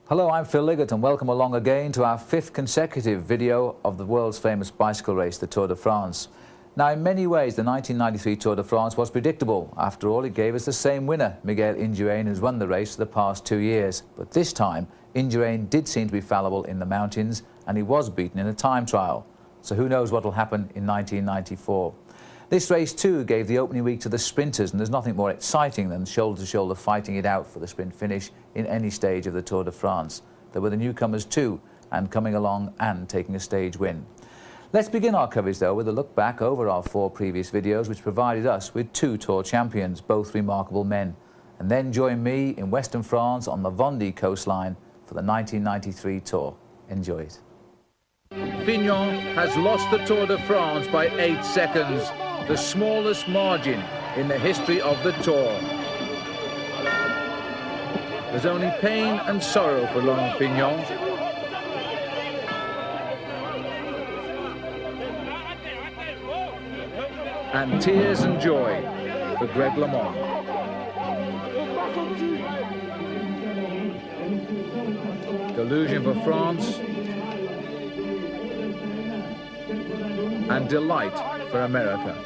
Hello, I'm Phil Liggett and welcome along again to our 5th consecutive video of the world's famous bicycle race, the Tour de France. Now, in many ways, the 1993 Tour de France was predictable. After all, it gave us the same winner, Miguel Indurain, who's won the race for the past 2 years. But this time, Indurain did seem to be fallible in the mountains and he was beaten in a time trial. So who knows what will happen in 1994. This race too gave the opening week to the sprinters, and there's nothing more exciting than shoulder-to-shoulder fighting it out for the sprint finish in any stage of the Tour de France. There were the newcomers too, and coming along and taking a stage win. Let's begin our coverage though with a look back over our 4 previous videos, which provided us with 2 Tour champions, both remarkable men. And then join me in Western France on the Vendée coastline for the 1993 Tour. Enjoy it. Fignon has lost the Tour de France by 8 seconds. The smallest margin in the history of the Tour. There's only pain and sorrow for Laurent Fignon. And tears and joy for Greg LeMond. Delusion for France. And delight for America.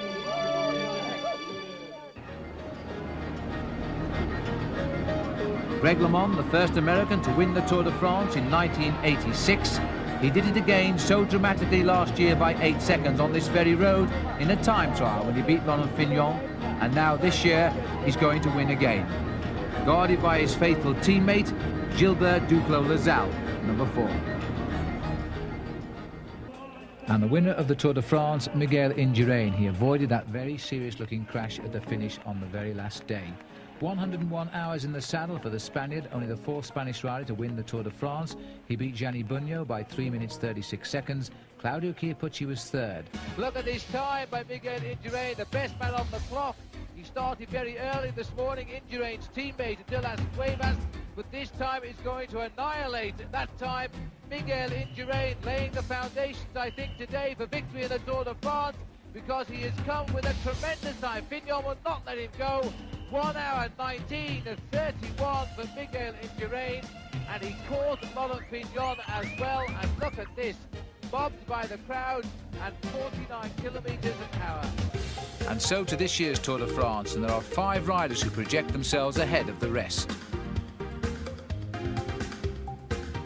Greg LeMond, the first American to win the Tour de France in 1986. He did it again so dramatically last year by 8 seconds on this very road in a time trial when he beat Laurent Fignon. And now this year, he's going to win again. Guarded by his faithful teammate, Gilbert Duclos-Lassalle, number 4. And the winner of the Tour de France, Miguel Indurain. He avoided that very serious-looking crash at the finish on the very last day. 101 hours in the saddle for the Spaniard, only the 4th Spanish rider to win the Tour de France. He beat Gianni Bugno by 3 minutes 36 seconds. Claudio Chiappucci was 3rd. Look at this time by Miguel Indurain, the best man on the clock. He started very early this morning, Indurain's teammate Dylan Cuevas, but this time he's going to annihilate that time. Miguel Indurain laying the foundations, I think, today for victory in the Tour de France, because he has come with a tremendous time. Fignon will not let him go. 1 hour 19:31 for Miguel Indurain, and he caught Laurent Fignon as well. And look at this, mobbed by the crowd and 49 kilometers an hour. And so to this year's Tour de France, and there are 5 riders who project themselves ahead of the rest.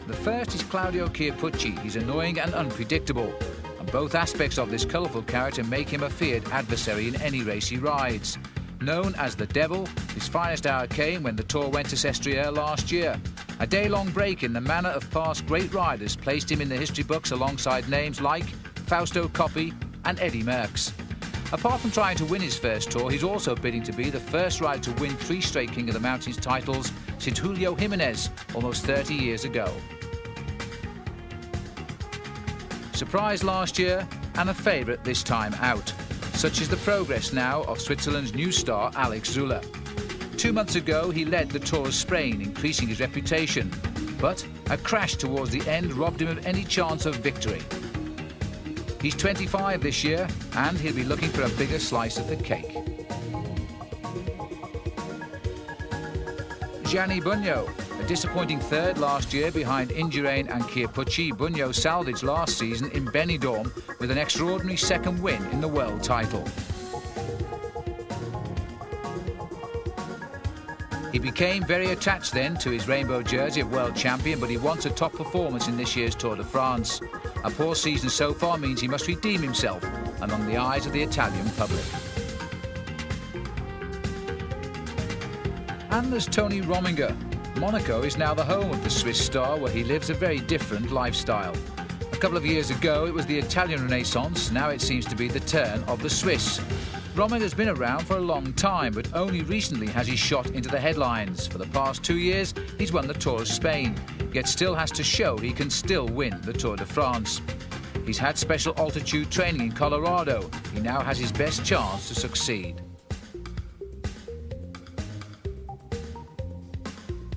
The first is Claudio Chiappucci. He's annoying and unpredictable, and both aspects of this colourful character make him a feared adversary in any race he rides. Known as the Devil, his finest hour came when the Tour went to Sestriere last year. A day-long break in the manner of past great riders placed him in the history books alongside names like Fausto Coppi and Eddy Merckx. Apart from trying to win his first Tour, he's also bidding to be the first rider to win 3 straight King of the Mountains titles since Julio Jimenez almost 30 years ago. Surprise last year and a favourite this time out. Such is the progress now of Switzerland's new star, Alex Zülle. 2 months ago, he led the Tour of Spain, increasing his reputation. But a crash towards the end robbed him of any chance of victory. He's 25 this year, and he'll be looking for a bigger slice of the cake. Gianni Bugno, a disappointing 3rd last year behind Indurain and Chiappucci. Bugno salvaged last season in Benidorm with an extraordinary 2nd win in the world title. He became very attached then to his rainbow jersey of world champion, but he wants a top performance in this year's Tour de France. A poor season so far means he must redeem himself among the eyes of the Italian public. And there's Tony Rominger. Monaco is now the home of the Swiss star, where he lives a very different lifestyle. A couple of years ago, it was the Italian Renaissance. Now it seems to be the turn of the Swiss. Rominger's been around for a long time, but only recently has he shot into the headlines. For the past 2 years, he's won the Tour of Spain, yet still has to show he can still win the Tour de France. He's had special altitude training in Colorado. He now has his best chance to succeed.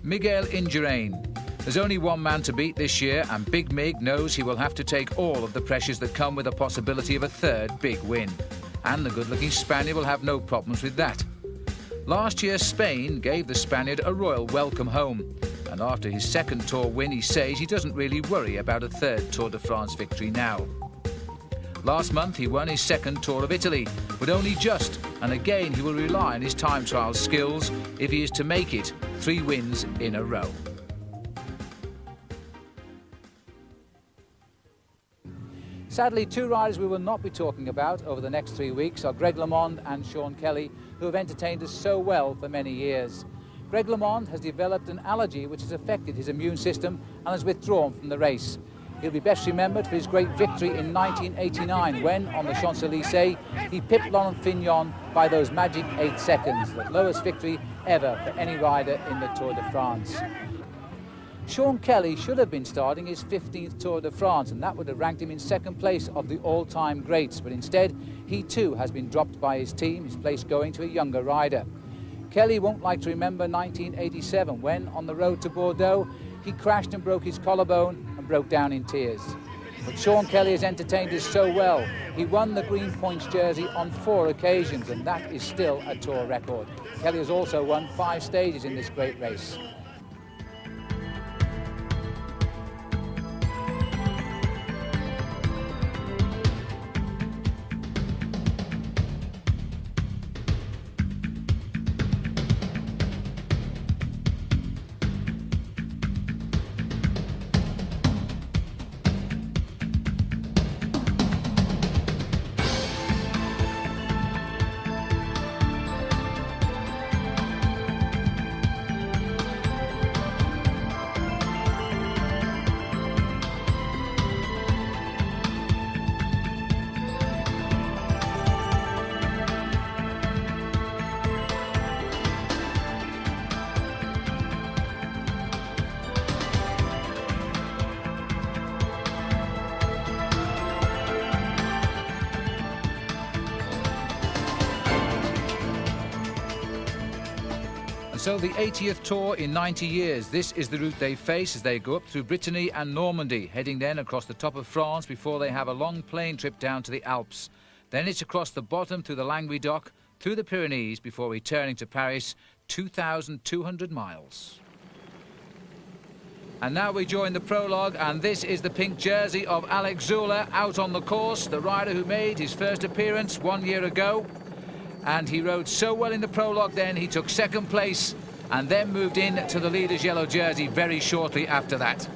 Miguel Indurain. There's only one man to beat this year, and Big Mig knows he will have to take all of the pressures that come with the possibility of a 3rd big win. And the good-looking Spaniard will have no problems with that. Last year, Spain gave the Spaniard a royal welcome home. And after his second Tour win, he says he doesn't really worry about a third Tour de France victory now. Last month he won his second Tour of Italy, but only just, and again he will rely on his time trial skills if he is to make it 3 wins in a row. Sadly, 2 riders we will not be talking about over the next 3 weeks are Greg LeMond and Sean Kelly, who have entertained us so well for many years. Greg LeMond has developed an allergy which has affected his immune system and has withdrawn from the race. He'll be best remembered for his great victory in 1989 when, on the Champs-Élysées, he pipped Laurent Fignon by those magic 8 seconds, the lowest victory ever for any rider in the Tour de France. Sean Kelly should have been starting his 15th Tour de France, and that would have ranked him in second place of the all-time greats, but instead he too has been dropped by his team, his place going to a younger rider. Kelly won't like to remember 1987 when, on the road to Bordeaux, he crashed and broke his collarbone and broke down in tears. But Sean Kelly has entertained us so well. He won the Green Points jersey on 4 occasions, and that is still a Tour record. Kelly has also won 5 stages in this great race. So the 80th Tour in 90 years. This is the route they face as they go up through Brittany and Normandy, heading then across the top of France before they have a long plane trip down to the Alps. Then it's across the bottom through the Languedoc, through the Pyrenees before returning to Paris, 2,200 miles. And now we join the prologue, and this is the pink jersey of Alex Zülle out on the course, the rider who made his first appearance 1 year ago. And he rode so well in the prologue then, he took second place and then moved in to the leader's yellow jersey very shortly after that.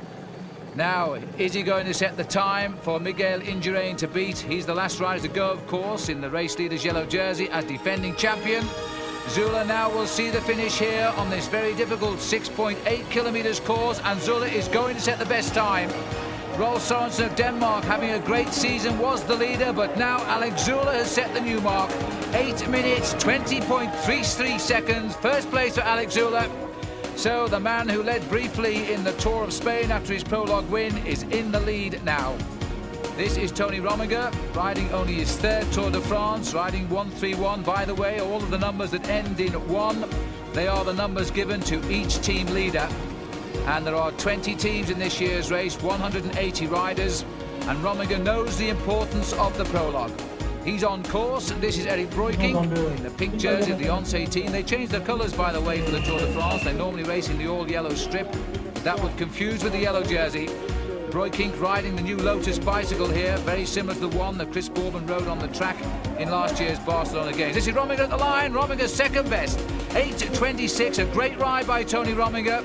Now, is he going to set the time for Miguel Indurain to beat? He's the last rider to go, of course, in the race leader's yellow jersey as defending champion. Zülle now will see the finish here on this very difficult 6.8 kilometres course, and Zülle is going to set the best time. Rolf Sørensen of Denmark, having a great season, was the leader, but now Alex Zülle has set the new mark. 8 minutes, 20.33 seconds. First place for Alex Zülle. So the man who led briefly in the Tour of Spain after his prologue win is in the lead now. This is Tony Rominger, riding only his 3rd Tour de France, riding 131. By the way, all of the numbers that end in 1, they are the numbers given to each team leader. And there are 20 teams in this year's race, 180 riders, and Rominger knows the importance of the prologue. He's on course, and this is Eric Breukink in the pink jersey of the Once team. They changed their colours, by the way, for the Tour de France. They normally race in the all-yellow strip. That would confuse with the yellow jersey. Breukink riding the new Lotus bicycle here, very similar to the one that Chris Bourbon rode on the track in last year's Barcelona Games. This is Rominger at the line, Rominger's second best. 8.26, a great ride by Tony Rominger.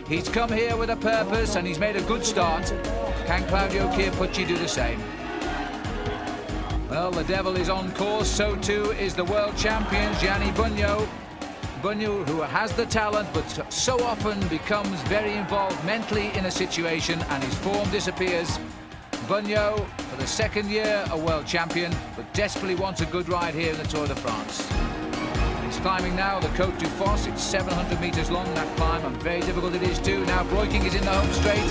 He's come here with a purpose and he's made a good start. Can Claudio Chiappucci do the same? Well, the devil is on course, so too is the world champion Gianni Bugno. Bugno, who has the talent but so often becomes very involved mentally in a situation and his form disappears. Bugno, for the 2nd year, a world champion, but desperately wants a good ride here in the Tour de France. He's climbing now the Côte du Fos. It's 700 metres long, that climb, and very difficult it is too. Now Breukink is in the home straight.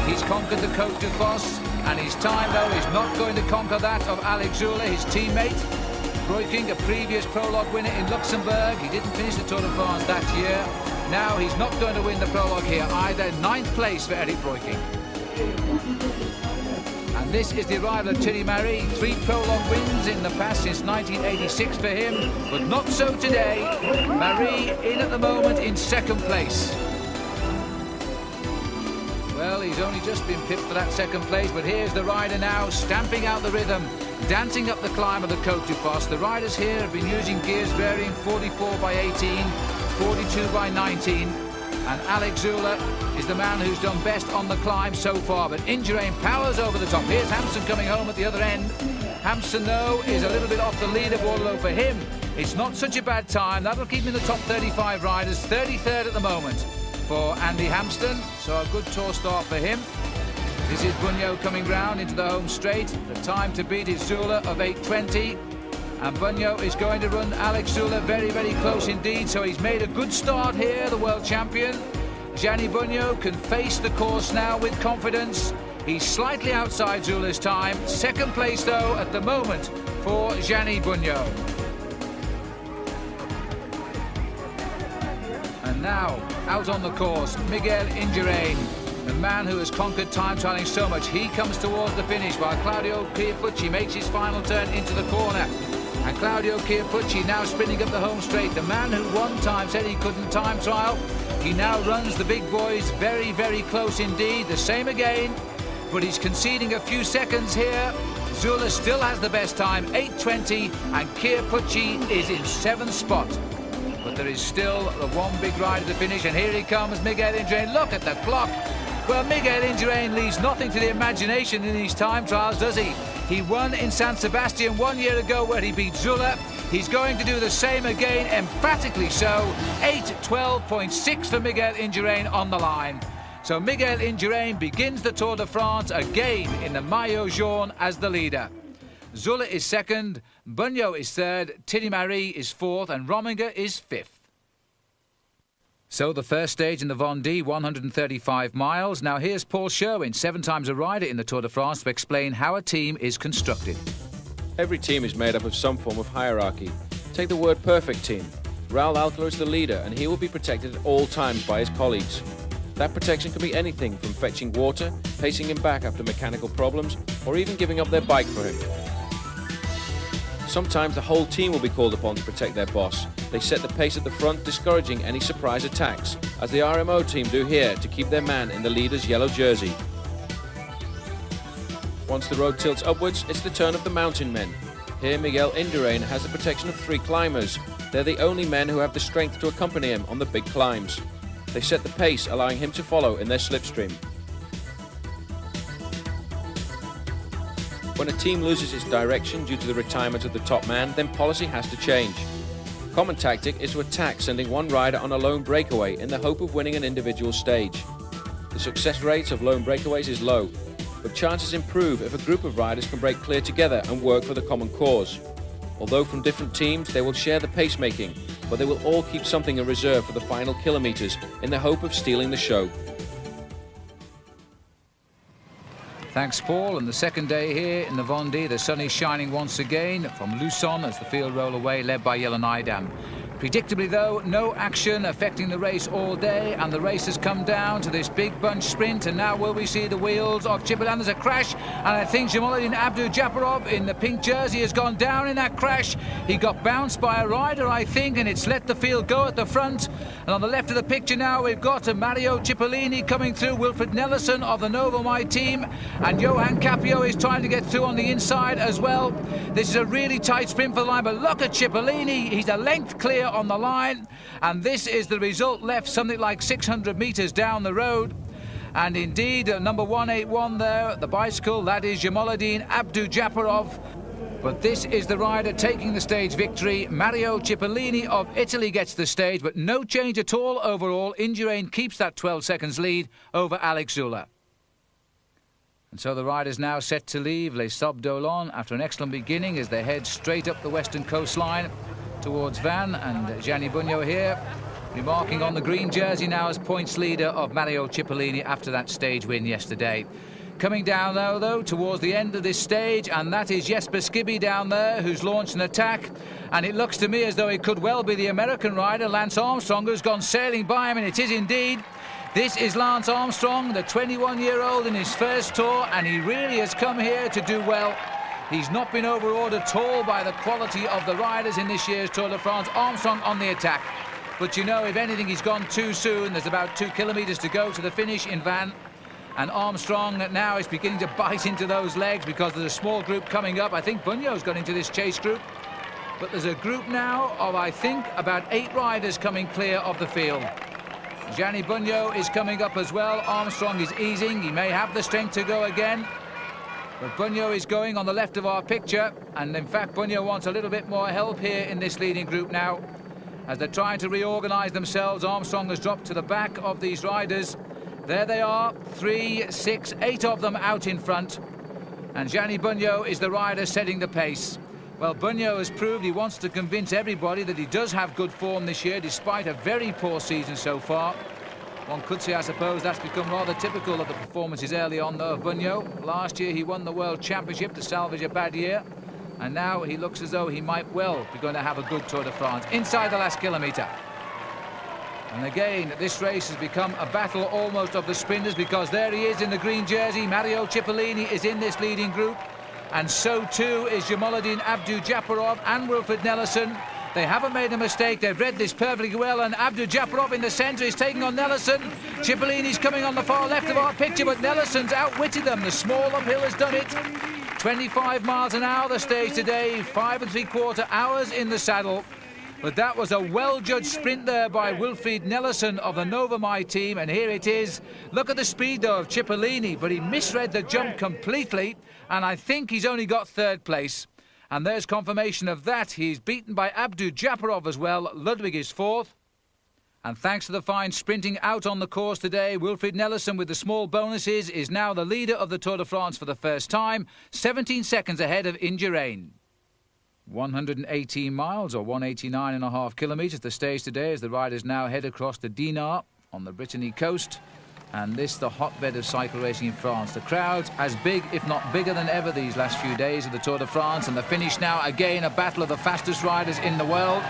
He's conquered the Côte du Fos, and his time, though, is not going to conquer that of Alex Zülle, his teammate. Breukink, a previous prologue winner in Luxembourg. He didn't finish the Tour de France that year. Now he's not going to win the prologue here either. 9th place for Eric Breukink. And this is the arrival of Thierry Marey. 3 prologue wins in the past since 1986 for him, but not so today. Marey in at the moment in 2nd place. Well, he's only just been pipped for that second place, but here's the rider now, stamping out the rhythm, dancing up the climb of the Côte du Fosse. The riders here have been using gears varying 44 by 18, 42 by 19, and Alex Zülle is the man who's done best on the climb so far, but Indurain powers over the top. Here's Hampsten coming home at the other end. Hampsten, though, is a little bit off the leaderboard, although for him, it's not such a bad time. That'll keep him in the top 35 riders, 33rd at the moment for Andy Hampsten, so a good tour start for him. This is Bunyo coming round into the home straight. The time to beat is Zülle of 8:20, and Bunyo is going to run Alex Zülle very, very close indeed, so he's made a good start here, the world champion. Gianni Bunyo can face the course now with confidence. He's slightly outside Zülle's time. Second place, though, at the moment for Gianni Bunyo. And now, out on the course, Miguel Indurain, the man who has conquered time trialing so much. He comes towards the finish while Claudio Chiappucci makes his final turn into the corner. And Claudio Chiappucci now spinning up the home straight. The man who one time said he couldn't time trial, he now runs the big boys very, very close indeed. The same again, but he's conceding a few seconds here. Zülle still has the best time, 8:20, and Chiappucci is in 7th spot. But there is still the one big rider to finish, and here he comes, Miguel Indurain. Look at the clock. Well, Miguel Indurain leaves nothing to the imagination in these time trials, does he? He won in San Sebastian 1 year ago where he beat Zülle. He's going to do the same again, emphatically so. 8:12.6 for Miguel Indurain on the line. So Miguel Indurain begins the Tour de France again in the Maillot Jaune as the leader. Zülle is second, Bunyo is third, Thierry Marey is fourth, and Rominger is fifth. So the first stage in the Vendée, 135 miles. Now here's Paul Sherwin, 7 times a rider in the Tour de France, to explain how a team is constructed. Every team is made up of some form of hierarchy. Take the word perfect team. Raul Alcala is the leader, and he will be protected at all times by his colleagues. That protection can be anything from fetching water, pacing him back after mechanical problems, or even giving up their bike for him. Sometimes the whole team will be called upon to protect their boss. They set the pace at the front, discouraging any surprise attacks, as the RMO team do here to keep their man in the leader's yellow jersey. Once the road tilts upwards, it's the turn of the mountain men. Here Miguel Indurain has the protection of 3 climbers. They're the only men who have the strength to accompany him on the big climbs. They set the pace, allowing him to follow in their slipstream. When a team loses its direction due to the retirement of the top man, then policy has to change. Common tactic is to attack, sending one rider on a lone breakaway in the hope of winning an individual stage. The success rate of lone breakaways is low, but chances improve if a group of riders can break clear together and work for the common cause. Although from different teams, they will share the pacemaking, but they will all keep something in reserve for the final kilometres in the hope of stealing the show. Thanks, Paul. And the second day here in the Vendée, the sun is shining once again from Luçon as the field roll away, led by Jelle Nijdam. Predictably, though, no action affecting the race all day, and the race has come down to this big bunch sprint, and now will we see the wheels of Cipollini. There's a crash, and I think Jamaluddin Abdujaparov in the pink jersey has gone down in that crash. He got bounced by a rider, I think, and it's let the field go at the front. And on the left of the picture now, we've got Mario Cipollini coming through, Wilfred Nellison of the Novomai team, and Johan Capio is trying to get through on the inside as well. This is a really tight sprint for the line, but look at Cipollini. He's a length clear on the line, and this is the result left something like 600 metres down the road. And indeed, number 181 there, the bicycle, that is Jamaluddin Abdujaparov. But this is the rider taking the stage victory. Mario Cipollini of Italy gets the stage, but no change at all overall. Indurain keeps that 12 seconds lead over Alex Zülle. And so the riders now set to leave Les Sables d'Olonne after an excellent beginning as they head straight up the western coastline towards Vannes, and Gianni Bunyo here remarking on the green jersey now as points leader of Mario Cipollini after that stage win yesterday. Coming down though towards the end of this stage, and that is Jesper Skibby down there who's launched an attack, and it looks to me as though it could well be the American rider Lance Armstrong who's gone sailing by him, and it is indeed. This is Lance Armstrong, the 21-year-old in his first tour, and he really has come here to do well. He's not been overawed at all by the quality of the riders in this year's Tour de France. Armstrong on the attack. But you know, if anything, he's gone too soon. There's about 2 kilometres to go to the finish in Vannes. And Armstrong now is beginning to bite into those legs because there's a small group coming up. I think Bunyo's got into this chase group. But there's a group now of, I think, about 8 riders coming clear of the field. Gianni Bunyo is coming up as well. Armstrong is easing. He may have the strength to go again. But Bunyo is going on the left of our picture. And in fact, Bunyo wants a little bit more help here in this leading group now. As they're trying to reorganize themselves, Armstrong has dropped to the back of these riders. There they are, 3, 6, 8 of them out in front. And Gianni Bunyo is the rider setting the pace. Well, Bunyo has proved he wants to convince everybody that he does have good form this year, despite a very poor season so far. One could say, I suppose, that's become rather typical of the performances early on, though, of Bunyo. Last year he won the World Championship to salvage a bad year. And now he looks as though he might well be going to have a good Tour de France inside the last kilometre. And again, this race has become a battle almost of the sprinters, because there he is in the green jersey. Mario Cipollini is in this leading group. And so too is Jamaluddin Abdou-Japarov and Wilfried Nelissen. They haven't made a mistake. They've read this perfectly well. And Abdou-Japarov in the centre is taking on Nelissen. Cipollini's coming on the far left of our picture, but Nellissen's outwitted them. The small uphill has done it. 25 miles an hour the stage today, 5 3/4 hours in the saddle. But that was a well-judged sprint there by Wilfried Nelissen of the Novamai team. And here it is. Look at the speed, though, of Cipollini, but he misread the jump completely. And I think he's only got 3rd place. And there's confirmation of that. He's beaten by Abdou-Japarov as well. Ludwig is 4th. And thanks to the fine sprinting out on the course today, Wilfried Nelissen, with the small bonuses, is now the leader of the Tour de France for the first time, 17 seconds ahead of Indurain. 118 miles, or 189.5 kilometres, the stage today, as the riders now head across to Dinard on the Brittany coast. And this, the hotbed of cycle racing in France. The crowds as big, if not bigger than ever, these last few days of the Tour de France. And the finish now, again, a battle of the fastest riders in the world.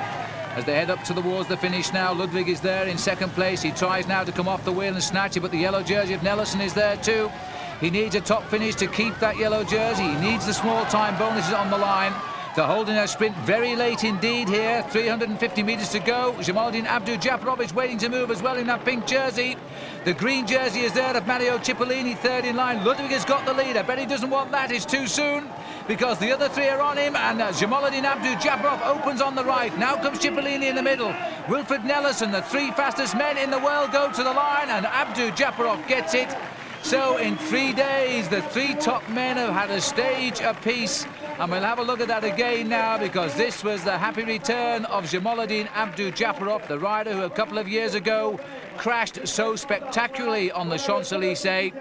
As they head up towards the finish now, Ludwig is there in 2nd place. He tries now to come off the wheel and snatch it, but the yellow jersey of Nelissen is there too. He needs a top finish to keep that yellow jersey. He needs the small time bonuses on the line. They're holding their sprint very late indeed here. 350 metres to go. Jamaluddin Abdou-Japarov is waiting to move as well in that pink jersey. The green jersey is there of Mario Cipollini, 3rd in line. Ludwig has got the lead. I bet he doesn't want that. It's too soon, because the other 3 are on him. And Jamaluddin Abdou-Japarov opens on the right. Now comes Cipollini in the middle. Wilfried Nelissen, the 3 fastest men in the world, go to the line. And Abdou-Japarov gets it. So in 3 days, the 3 top men have had a stage apiece. And we'll have a look at that again now, because this was the happy return of Jamaluddin Abdou-Japarov, the rider who a couple of years ago crashed so spectacularly on the Champs-Élysées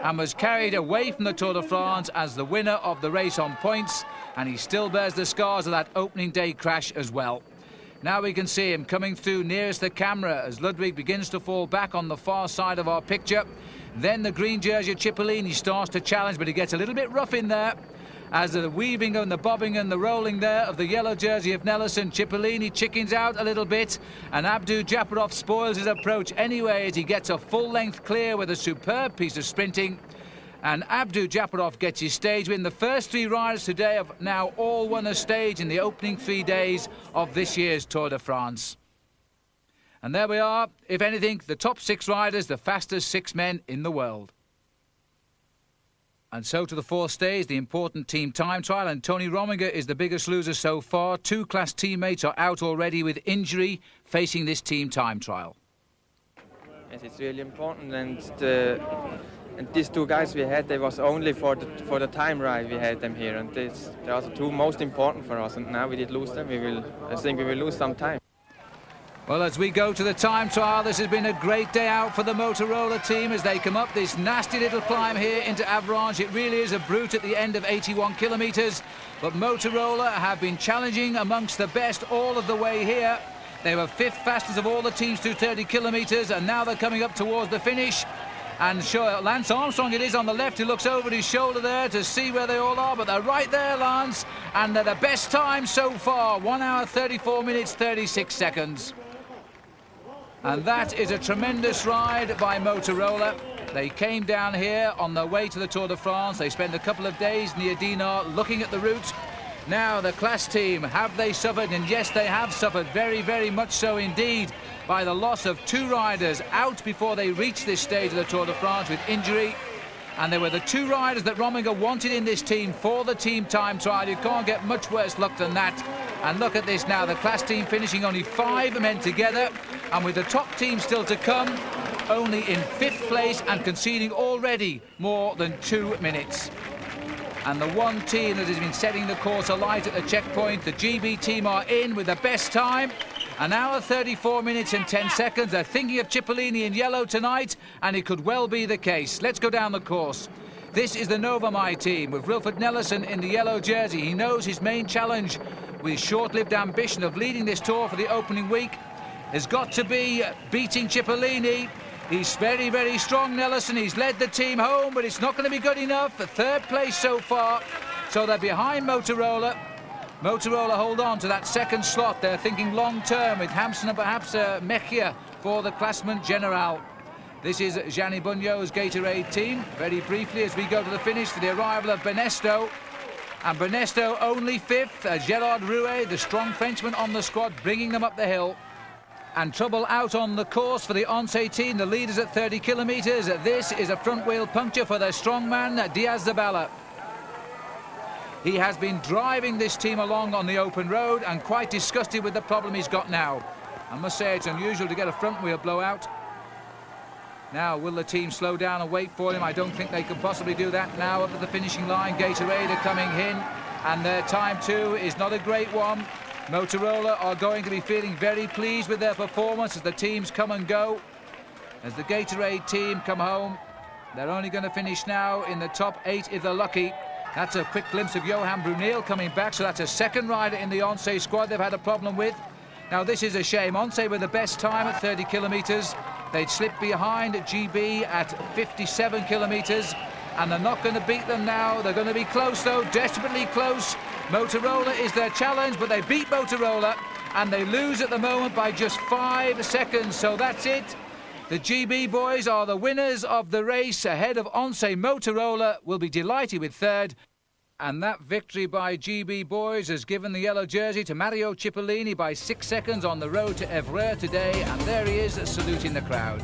and was carried away from the Tour de France as the winner of the race on points. And he still bears the scars of that opening day crash as well. Now we can see him coming through nearest the camera as Ludwig begins to fall back on the far side of our picture. Then the green jersey of Cipollini starts to challenge, but he gets a little bit rough in there. As the weaving and the bobbing and the rolling there of the yellow jersey of Nelissen, Cipollini chickens out a little bit, and Abdou-Japarov spoils his approach anyway as he gets a full-length clear with a superb piece of sprinting. And Abdou-Japarov gets his stage win. The first 3 riders today have now all won a stage in the opening 3 days of this year's Tour de France. And there we are, if anything, the top 6 riders, the fastest 6 men in the world. And so to the 4th stage, the important team time trial, and Tony Rominger is the biggest loser so far. 2 class teammates are out already with injury, facing this team time trial. Yes, it's really important, and these 2 guys we had, they was only for the time ride we had them here, and they are the 2 most important for us. And now we did lose them. I think we will lose some time. Well, as we go to the time trial, this has been a great day out for the Motorola team as they come up this nasty little climb here into Avranches. It really is a brute at the end of 81 kilometres. But Motorola have been challenging amongst the best all of the way here. They were 5th fastest of all the teams through 30 kilometres, and now they're coming up towards the finish. And sure, Lance Armstrong it is on the left, who looks over his shoulder there to see where they all are, but they're right there, Lance, and they're the best time so far, 1 hour 34 minutes 36 seconds. And that is a tremendous ride by Motorola. They came down here on their way to the Tour de France. They spent a couple of days near Dinard looking at the route. Now the class team, have they suffered? And yes, they have suffered very, very much so indeed by the loss of 2 riders out before they reached this stage of the Tour de France with injury. And they were the two riders that Rominger wanted in this team for the team time trial. You can't get much worse luck than that. And look at this now, the class team finishing only 5 men together, and with the top team still to come, only in 5th place and conceding already more than 2 minutes. And the one team that has been setting the course alight at the checkpoint, the GB team, are in with the best time. An hour, 34 minutes and 10 seconds. They're thinking of Cipollini in yellow tonight, and it could well be the case. Let's go down the course. This is the Novamai team with Wilfred Nellison in the yellow jersey. He knows his main challenge, with short-lived ambition of leading this tour for the opening week, has got to be beating Cipollini. He's very, very strong, Nellison. He's led the team home, but it's not going to be good enough. The 3rd place so far. So they're behind Motorola. Motorola hold on to that 2nd slot. They're thinking long-term with Hampson and perhaps Mejia for the Classement General. This is Gianni Bugno's Gatorade team. Very briefly as we go to the finish for the arrival of Bernesto. And Bernesto only 5th. Gerard Rouet, the strong Frenchman on the squad, bringing them up the hill. And trouble out on the course for the Once team, the leaders at 30 kilometres. This is a front wheel puncture for their strong man, Diaz Zabala. He has been driving this team along on the open road and quite disgusted with the problem he's got now. I must say it's unusual to get a front wheel blowout. Now, will the team slow down and wait for him? I don't think they can possibly do that now. Up at the finishing line, Gatorade are coming in, and their time too is not a great one. Motorola are going to be feeling very pleased with their performance as the teams come and go. As the Gatorade team come home, they're only going to finish now in the top 8 if they're lucky. That's a quick glimpse of Johan Brunel coming back, so that's a 2nd rider in the Once squad they've had a problem with. Now this is a shame. Once were the best time at 30 kilometres. They'd slipped behind GB at 57 kilometres, and they're not going to beat them now. They're going to be close though, desperately close. Motorola is their challenge, but they beat Motorola, and they lose at the moment by just 5 seconds, so that's it. The GB boys are the winners of the race ahead of Once. Motorola will be delighted with 3rd. And that victory by GB boys has given the yellow jersey to Mario Cipollini by 6 seconds on the road to Évreux today. And there he is, saluting the crowd.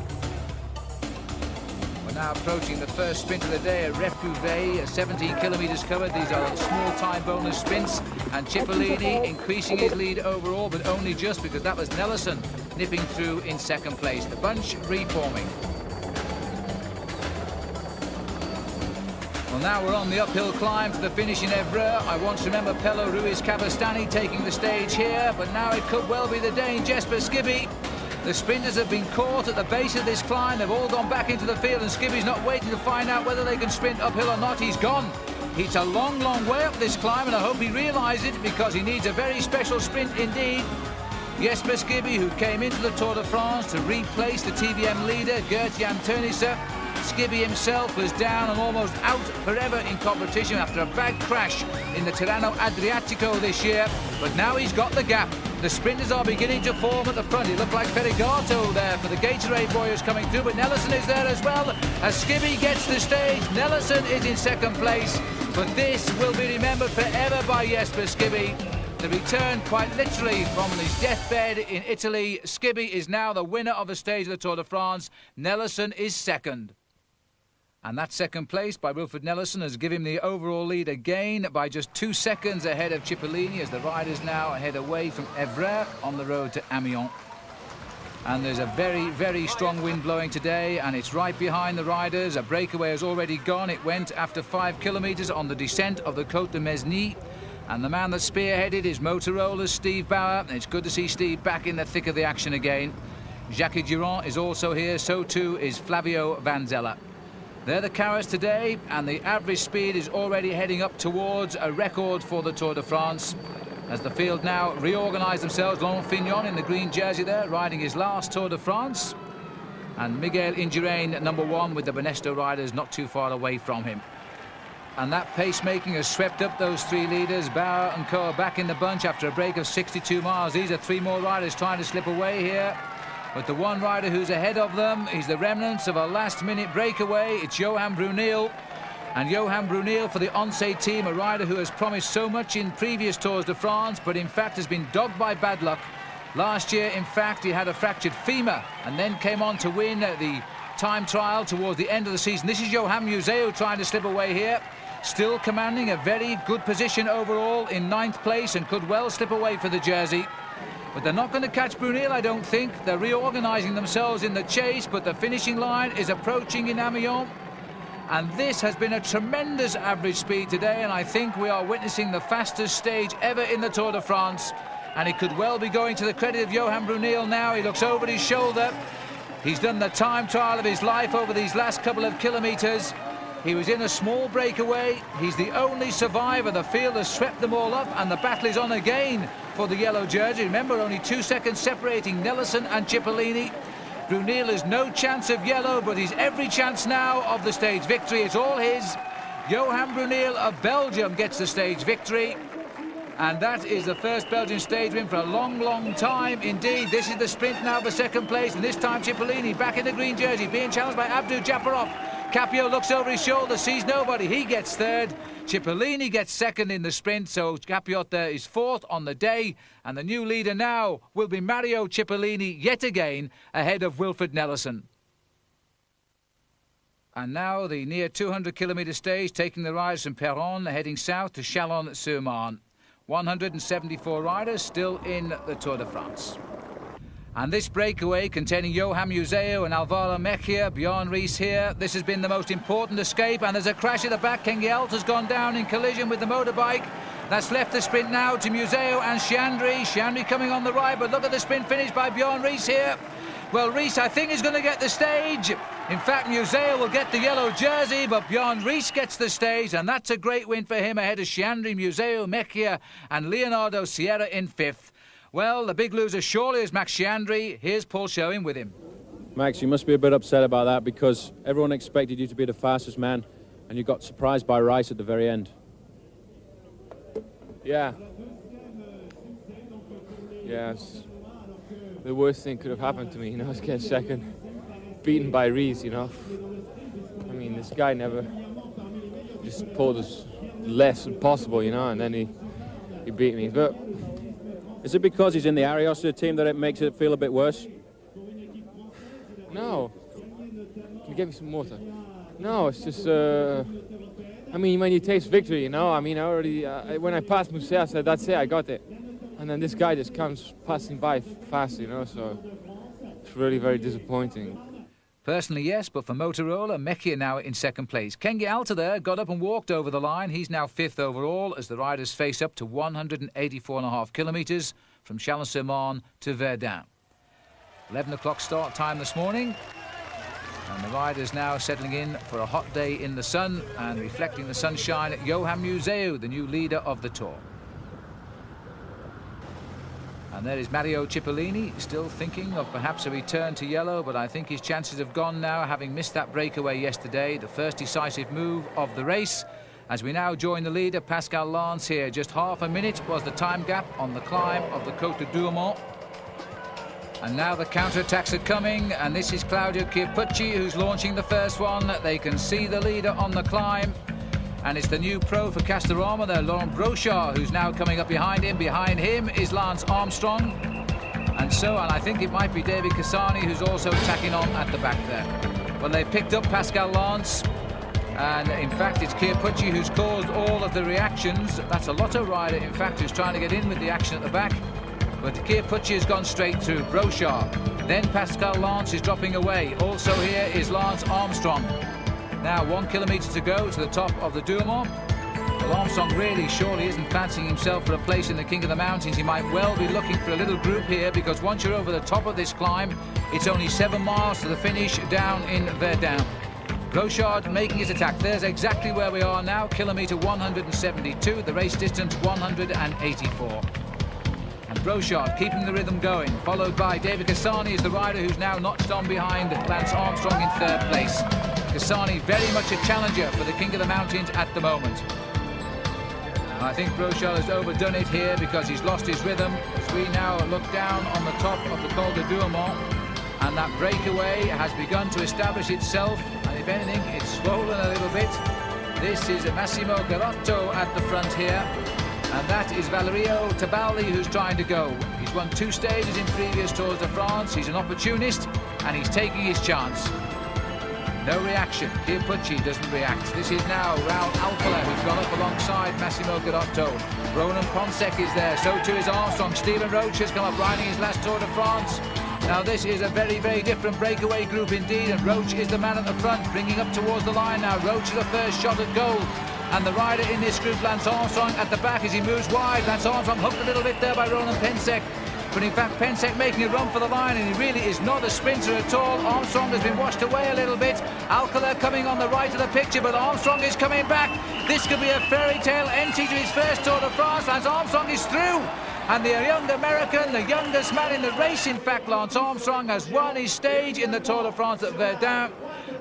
We're now approaching the first sprint of the day at Réprouvey, 17 kilometres covered. These are small time bonus sprints. And Cipollini increasing his lead overall, but only just because that was Nellison nipping through in 2nd place. The bunch reforming. Well, now we're on the uphill climb to the finish in Évreux. I once remember Pello Ruiz Cabestany taking the stage here, but now it could well be the Dane Jesper Skibby. The sprinters have been caught at the base of this climb. They've all gone back into the field, and Skibby's not waiting to find out whether they can sprint uphill or not. He's gone. It's a long, long way up this climb, and I hope he realises it, because he needs a very special sprint indeed. Jesper Skibby, who came into the Tour de France to replace the TVM leader, Gert-Jan Teunissen. Skibby himself was down and almost out forever in competition after a bad crash in the Tirreno Adriatico this year, but now he's got the gap. The sprinters are beginning to form at the front. It looked like Ferrigato there for the Gatorade boys coming through, but Nellison is there as well. As Skibby gets the stage, Nellison is in 2nd place, but this will be remembered forever by Jesper Skibby. The return, quite literally, from his deathbed in Italy. Skibby is now the winner of the stage of the Tour de France. Nellison is 2nd. And that 2nd place by Wilfred Nellison has given him the overall lead again by just 2 seconds ahead of Cipollini, as the riders now head away from Évreux on the road to Amiens. And there's a very, very strong wind blowing today, and it's right behind the riders. A breakaway has already gone. It went after 5 kilometres on the descent of the Côte de Mesny. And the man that spearheaded is Motorola's Steve Bauer. And it's good to see Steve back in the thick of the action again. Jacques Durand is also here. So too is Flavio Vanzella. They're the carrots today, and the average speed is already heading up towards a record for the Tour de France. As the field now reorganise themselves, Laurent Fignon in the green jersey there, riding his last Tour de France. And Miguel Indurain, number 1, with the Bernesto riders not too far away from him. And that pacemaking has swept up those 3 leaders. Bauer and Co are back in the bunch after a break of 62 miles. These are 3 more riders trying to slip away here. But the one rider who's ahead of them is the remnants of a last-minute breakaway. It's Johan Brunel. And Johan Brunel for the Once team, a rider who has promised so much in previous Tours de France, but in fact has been dogged by bad luck. Last year, in fact, he had a fractured femur and then came on to win the time trial towards the end of the season. This is Johan Museeuw trying to slip away here. Still commanding a very good position overall in 9th place and could well slip away for the jersey. But they're not going to catch Brunel, I don't think. They're reorganising themselves in the chase, but the finishing line is approaching in Amiens. And this has been a tremendous average speed today, and I think we are witnessing the fastest stage ever in the Tour de France. And it could well be going to the credit of Johan Brunel now. He looks over his shoulder. He's done the time trial of his life over these last couple of kilometres. He was in a small breakaway. He's the only survivor. The field has swept them all up, and the battle is on again for the yellow jersey. Remember, only 2 seconds separating Nelson and Cipollini. Brunel has no chance of yellow, but he's every chance now of the stage victory. It's all his. Johan Brunel of Belgium gets the stage victory. And that is the first Belgian stage win for a long, long time. Indeed, this is the sprint now for 2nd place. And this time Cipollini back in the green jersey, being challenged by Abdou Japarov. Capio looks over his shoulder, sees nobody. He gets 3rd. Cipollini gets 2nd in the sprint, so Capiot there is 4th on the day. And the new leader now will be Mario Cipollini yet again, ahead of Wilfred Nellison. And now the near 200-kilometre stage, taking the riders from Péronne, heading south to Chalon-sur-Marne. 174 riders still in the Tour de France. And this breakaway containing Johan Museeuw and Alvaro Mejia, Bjorn Ries here. This has been the most important escape, and there's a crash at the back. Ken Gyalt has gone down in collision with the motorbike. That's left the sprint now to Museeuw and Chiandri. Chiandri coming on the right, but look at the sprint finish by Bjorn Ries here. Well, Ries, I think, is going to get the stage. In fact, Museeuw will get the yellow jersey, but Bjorn Ries gets the stage, and that's a great win for him ahead of Chiandri, Museeuw, Mejia and Leonardo Sierra in 5th. Well, the big loser surely is Max Chiandri. Here's Paul Schoen with him. Max, you must be a bit upset about that because everyone expected you to be the fastest man and you got surprised by Rice at the very end. Yeah. Yes. The worst thing could have happened to me, you know, is get 2nd, beaten by Ries, you know. I mean, this guy never just pulled as less as possible, you know, and then he beat me. But is it because he's in the Ariosto team that it makes it feel a bit worse? no. Can you get me some water? No, it's just, I mean, when you taste victory, you know, I mean, I already, when I passed Museeuw, I said, that's it, I got it. And then this guy just comes passing by fast, you know, so it's really very disappointing. Personally, yes, but for Motorola, Mejia now in 2nd place. Ken Gyalt there got up and walked over the line. He's now 5th overall as the riders face up to 184.5 kilometres from Chalon-sur-Marne to Verdun. 11 o'clock start time this morning. And the riders now settling in for a hot day in the sun and reflecting the sunshine at Johan Museeuw, the new leader of the Tour. And there is Mario Cipollini, still thinking of perhaps a return to yellow, but I think his chances have gone now, having missed that breakaway yesterday, the first decisive move of the race. As we now join the leader, Pascal Lans here. Just half a minute was the time gap on the climb of the Côte de Dourmont. And now the counterattacks are coming, and this is Claudio Chiappucci who's launching the first one. They can see the leader on the climb. And it's the new pro for Castorama there, Laurent Brochard, who's now coming up behind him. Behind him is Lance Armstrong. And I think it might be David Cassani who's also tacking on at the back there. Well, they picked up Pascal Lans. And in fact, it's Chiappucci who's caused all of the reactions. That's a Lotto rider, in fact, who's trying to get in with the action at the back. But Chiappucci has gone straight through. Brochard. Then Pascal Lans is dropping away. Also here is Lance Armstrong. Now 1 kilometre to go to the top of the Dourmont. Well, Armstrong really surely isn't fancying himself for a place in the King of the Mountains. He might well be looking for a little group here, because once you're over the top of this climb, it's only 7 miles to the finish down in Verdun. Brochard making his attack. There's exactly where we are now, kilometre 172, the race distance 184. And Brochard keeping the rhythm going, followed by David Cassani is the rider who's now notched on behind Lance Armstrong in 3rd place. Cassani very much a challenger for the King of the Mountains at the moment. And I think Brochard has overdone it here because he's lost his rhythm. As we now look down on the top of the Col de Dourmont, and that breakaway has begun to establish itself, and if anything, it's swollen a little bit. This is Massimo Garotto at the front here, and that is Valerio Tebaldi who's trying to go. He's won 2 stages in previous Tours de France. He's an opportunist, and he's taking his chance. No reaction. Pierpucci doesn't react. This is now Raul Alcala, who's gone up alongside Massimo Godotto. Roland Ponsek is there, so too is Armstrong. Stephen Roche has come up riding his last Tour de France. Now this is a very, very different breakaway group indeed, and Roche is the man at the front, bringing up towards the line now. Roche is the first shot at goal. And the rider in this group, Lance Armstrong, at the back as he moves wide. Lance Armstrong hooked a little bit there by Roland Ponsek. But in fact, Ponsek making a run for the line, and he really is not a sprinter at all. Armstrong has been washed away a little bit. Alcala coming on the right of the picture, but Armstrong is coming back. This could be a fairy tale entry to his first Tour de France. Lance Armstrong is through. And the young American, the youngest man in the race, in fact, Lance Armstrong, has won his stage in the Tour de France at Verdun.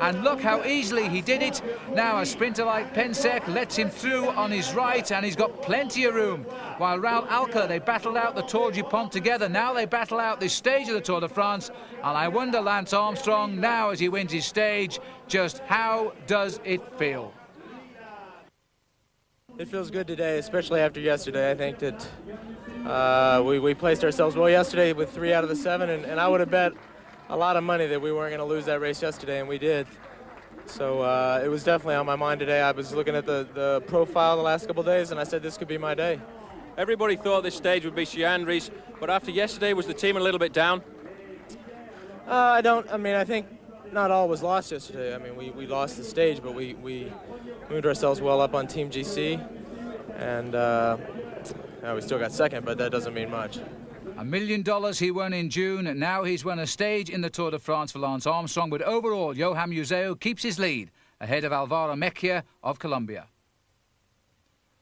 And look how easily he did it. Now a sprinter like Ponsek lets him through on his right, and he's got plenty of room. While Raul Alcala, they battled out the Tour du Pont together. Now they battle out this stage of the Tour de France. And I wonder, Lance Armstrong, now as he wins his stage, just how does it feel? It feels good today, especially after yesterday. I think that we placed ourselves well yesterday with 3 out of the 7, and I would have bet a lot of money that we weren't going to lose that race yesterday, and we did. So it was definitely on my mind today. I was looking at the profile the last couple of days, and I said this could be my day. Everybody thought this stage would be Chiandri's, but after yesterday, was the team a little bit down? I think not all was lost yesterday. I mean, we lost the stage, but we moved ourselves well up on Team GC, and we still got second, but that doesn't mean much. $1 million he won in June, and now he's won a stage in the Tour de France for Lance Armstrong, but overall, Johan Museeuw keeps his lead ahead of Alvaro Mejia of Colombia.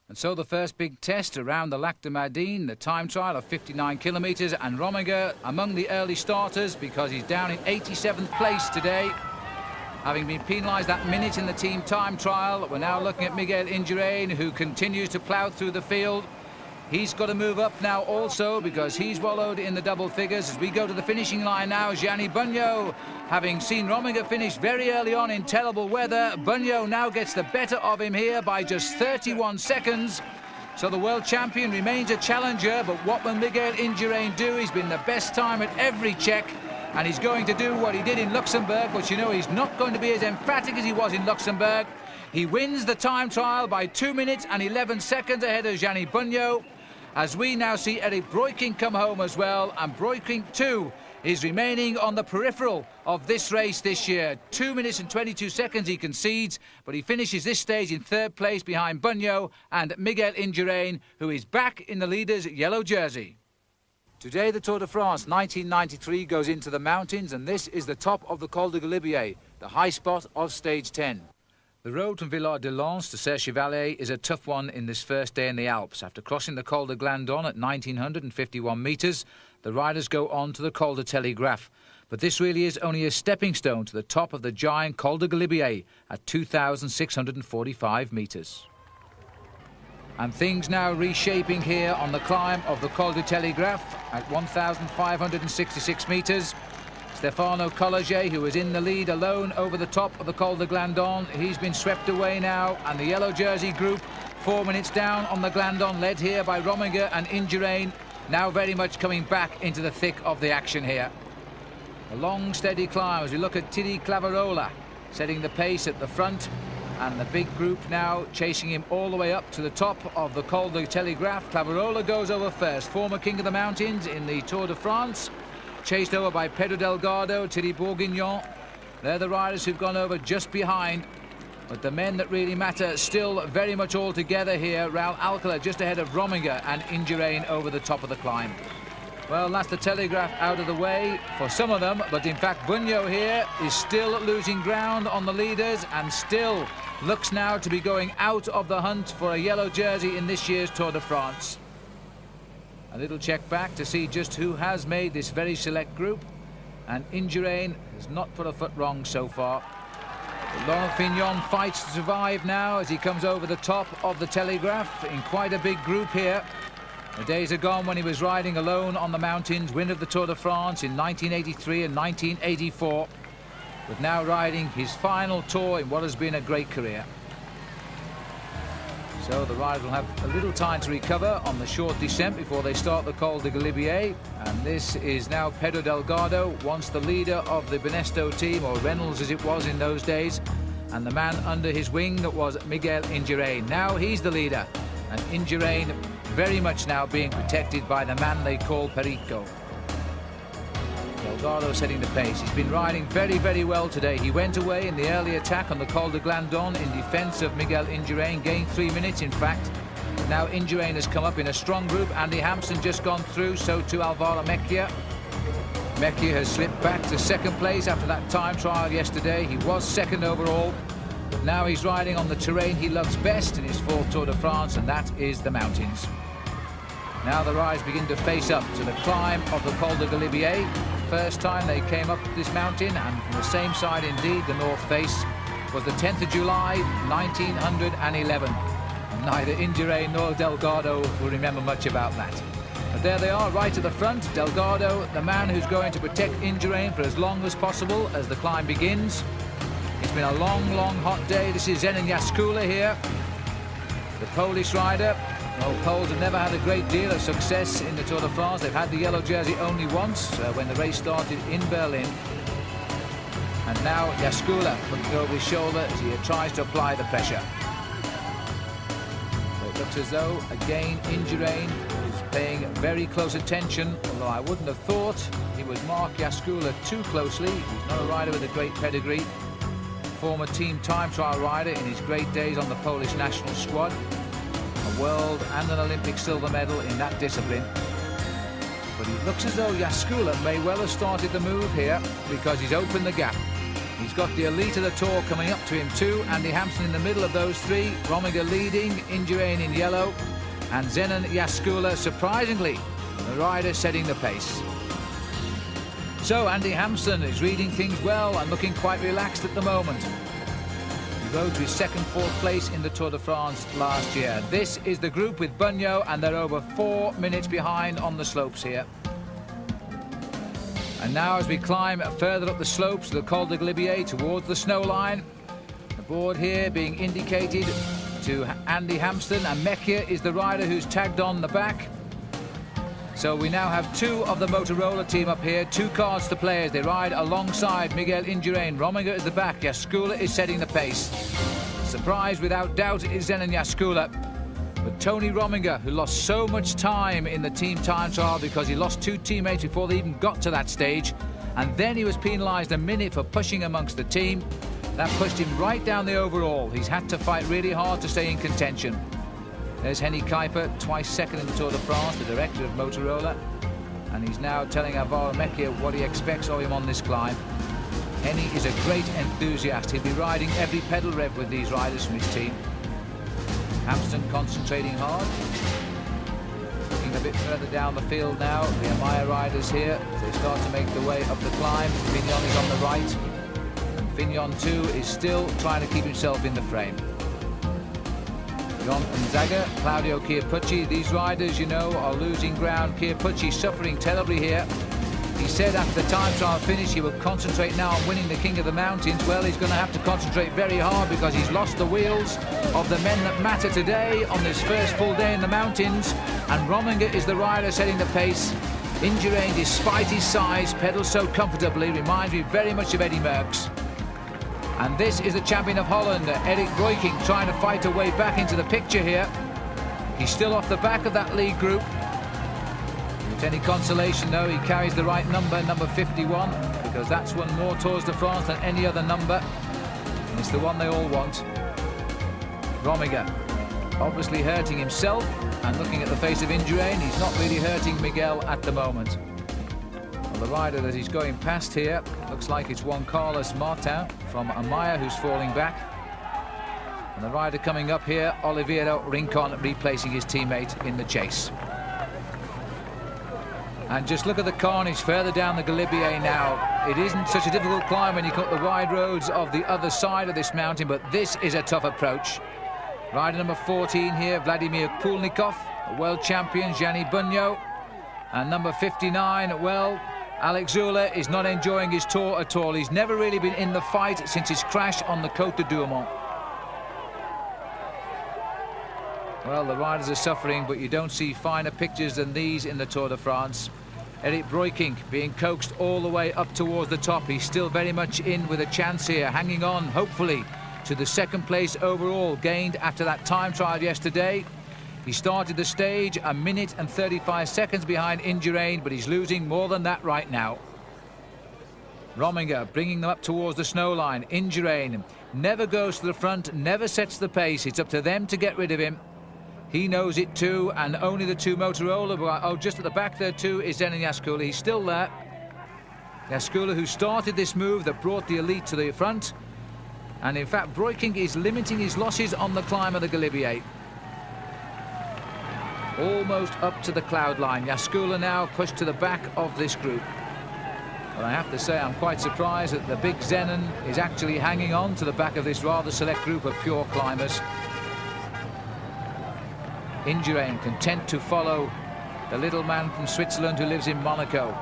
And so the first big test around the Lac de Madine, the time trial of 59 kilometres, and Rominger among the early starters because he's down in 87th place today. Having been penalised that minute in the team time trial, we're now looking at Miguel Indurain, who continues to plough through the field. He's got to move up now also because he's wallowed in the double figures. As we go to the finishing line now, Gianni Bugno, having seen Rominger finish very early on in terrible weather, Bugno now gets the better of him here by just 31 seconds. So the world champion remains a challenger, but what will Miguel Indurain do? He's been the best time at every check, and he's going to do what he did in Luxembourg, but you know he's not going to be as emphatic as he was in Luxembourg. He wins the time trial by 2 minutes and 11 seconds ahead of Gianni Bugno. As we now see Eric Breukink come home as well, and Breukink too is remaining on the peripheral of this race this year. 2 minutes and 22 seconds he concedes, but he finishes this stage in 3rd place behind Bugno and Miguel Indurain, who is back in the leader's yellow jersey. Today the Tour de France 1993 goes into the mountains, and this is the top of the Col de Galibier, the high spot of stage 10. The road from Villard-de-Lans to Serre-Chevalier is a tough one in this first day in the Alps. After crossing the Col de Glandon at 1,951 metres, the riders go on to the Col de Telegraphe. But this really is only a stepping stone to the top of the giant Col de Galibier at 2,645 metres. And things now reshaping here on the climb of the Col de Telegraphe at 1,566 metres. Stefano Colliget, who is in the lead alone over the top of the Col de Glandon, he's been swept away now, and the yellow jersey group 4 minutes down on the Glandon, led here by Rominger and Indurain, now very much coming back into the thick of the action here. A long steady climb as we look at Thierry Claverola setting the pace at the front, and the big group now chasing him all the way up to the top of the Col de Telegraphe. Claverola goes over first, former King of the Mountains in the Tour de France, chased over by Pedro Delgado, Thierry Bourguignon. They're the riders who've gone over just behind. But the men that really matter still very much all together here. Raul Alcala just ahead of Rominger and Indurain over the top of the climb. Well, that's the Telegraph out of the way for some of them, but in fact Bugno here is still losing ground on the leaders and still looks now to be going out of the hunt for a yellow jersey in this year's Tour de France. A little check back to see just who has made this very select group, and Indurain has not put a foot wrong so far. But Laurent Fignon fights to survive now as he comes over the top of the Telegraph in quite a big group here. The days are gone when he was riding alone on the mountains, winner of the Tour de France in 1983 and 1984, but now riding his final tour in what has been a great career. So the riders will have a little time to recover on the short descent before they start the Col de Galibier. And this is now Pedro Delgado, once the leader of the Benesto team, or Reynolds as it was in those days, and the man under his wing that was Miguel Indurain. Now he's the leader, and Indurain very much now being protected by the man they call Perico. Delgado setting the pace. He's been riding very, very well today. He went away in the early attack on the Col de Glandon in defence of Miguel Indurain, gained 3 minutes in fact. But now Indurain has come up in a strong group. Andy Hampson just gone through, so too Alvaro Mejia. Mejia has slipped back to second place after that time trial yesterday. He was second overall, but now he's riding on the terrain he loves best in his fourth Tour de France, and that is the mountains. Now the riders begin to face up to the climb of the Col de Galibier. First time they came up this mountain, and from the same side indeed, the north face, was the 10th of July 1911. And neither Indurain nor Delgado will remember much about that. But there they are, right at the front. Delgado, the man who's going to protect Indurain for as long as possible as the climb begins. It's been a long, long, hot day. This is Zenon Jaskula here, the Polish rider. Well, Poles have never had a great deal of success in the Tour de France. They've had the yellow jersey only once, when the race started in Berlin. And now Jaskula looking over his shoulder as he tries to apply the pressure. So it looks as though, again, Indurain is paying very close attention, although I wouldn't have thought he would mark Jaskula too closely. He's not a rider with a great pedigree. Former team time trial rider in his great days on the Polish national squad. A world and an Olympic silver medal in that discipline. But it looks as though Jaskula may well have started the move here, because he's opened the gap. He's got the elite of the Tour coming up to him too. Andy Hampson in the middle of those three, Rominger leading, Indurain in yellow, and Zenon Jaskula, surprisingly, the rider setting the pace. So Andy Hampson is reading things well and looking quite relaxed at the moment. He rode to his second, fourth place in the Tour de France last year. This is the group with Bunyo, and they're over 4 minutes behind on the slopes here. And now as we climb further up the slopes of the Col de Galibier towards the snow line, the board here being indicated to Andy Hampson, and Mejia is the rider who's tagged on the back. So we now have two of the Motorola team up here, two cars to play as they ride alongside Miguel Indurain. Rominger at the back, Jaskula is setting the pace. Surprise without doubt is Zenon Jaskula. But Tony Rominger, who lost so much time in the team time trial because he lost two teammates before they even got to that stage, and then he was penalised a minute for pushing amongst the team, that pushed him right down the overall. He's had to fight really hard to stay in contention. There's Henny Kuiper, twice second in the Tour de France, the director of Motorola, and he's now telling Alvaro Mejia what he expects of him on this climb. Henny is a great enthusiast. He'll be riding every pedal rev with these riders from his team. Hampson concentrating hard. Looking a bit further down the field now, the Amaya riders here, as they start to make the way up the climb. Fignon is on the right, and Fignon too is still trying to keep himself in the frame. John Gonzaga, Claudio Chiappucci, these riders, you know, are losing ground. Chiappucci suffering terribly here. He said after the time trial finish he will concentrate now on winning the King of the Mountains. Well, he's going to have to concentrate very hard because he's lost the wheels of the men that matter today on this first full day in the mountains. And Rominger is the rider setting the pace. Indurain, despite his size, pedals so comfortably, reminds me very much of Eddy Merckx. And this is the champion of Holland, Erik Breukink, trying to fight a way back into the picture here. He's still off the back of that lead group. If any consolation, though, he carries the right number, number 51, because that's won more Tours de France than any other number. And it's the one they all want. Rominger, obviously hurting himself, and looking at the face of Indurain, he's not really hurting Miguel at the moment. Well, the rider that he's going past here looks like it's Juan Carlos Martin from Amaya, who's falling back. And the rider coming up here, Oliveira Rincon, replacing his teammate in the chase. And just look at the carnage further down the Galibier now. It isn't such a difficult climb when you cut the wide roads of the other side of this mountain, but this is a tough approach. Rider number 14 here, Vladimir Kulnikov, the world champion, Gianni Bunyo. And number 59, well, Alex Zülle is not enjoying his tour at all. He's never really been in the fight since his crash on the Côte de Dourmont. Well, the riders are suffering, but you don't see finer pictures than these in the Tour de France. Erik Breukink being coaxed all the way up towards the top. He's still very much in with a chance here, hanging on, hopefully, to the second place overall, gained after that time trial yesterday. He started the stage 1 minute and 35 seconds behind Indurain, but he's losing more than that right now. Rominger bringing them up towards the snow line. Indurain never goes to the front, never sets the pace. It's up to them to get rid of him. He knows it too, and only the two Motorola. Oh, just at the back there too is Zenon Jaskoula. He's still there. Jaskoula, who started this move that brought the elite to the front. And in fact, Breukink is limiting his losses on the climb of the Galibier. Almost up to the cloud line. Jaskoula now pushed to the back of this group. But I have to say, I'm quite surprised that the big Zenon is actually hanging on to the back of this rather select group of pure climbers. Indurain content to follow the little man from Switzerland who lives in Monaco.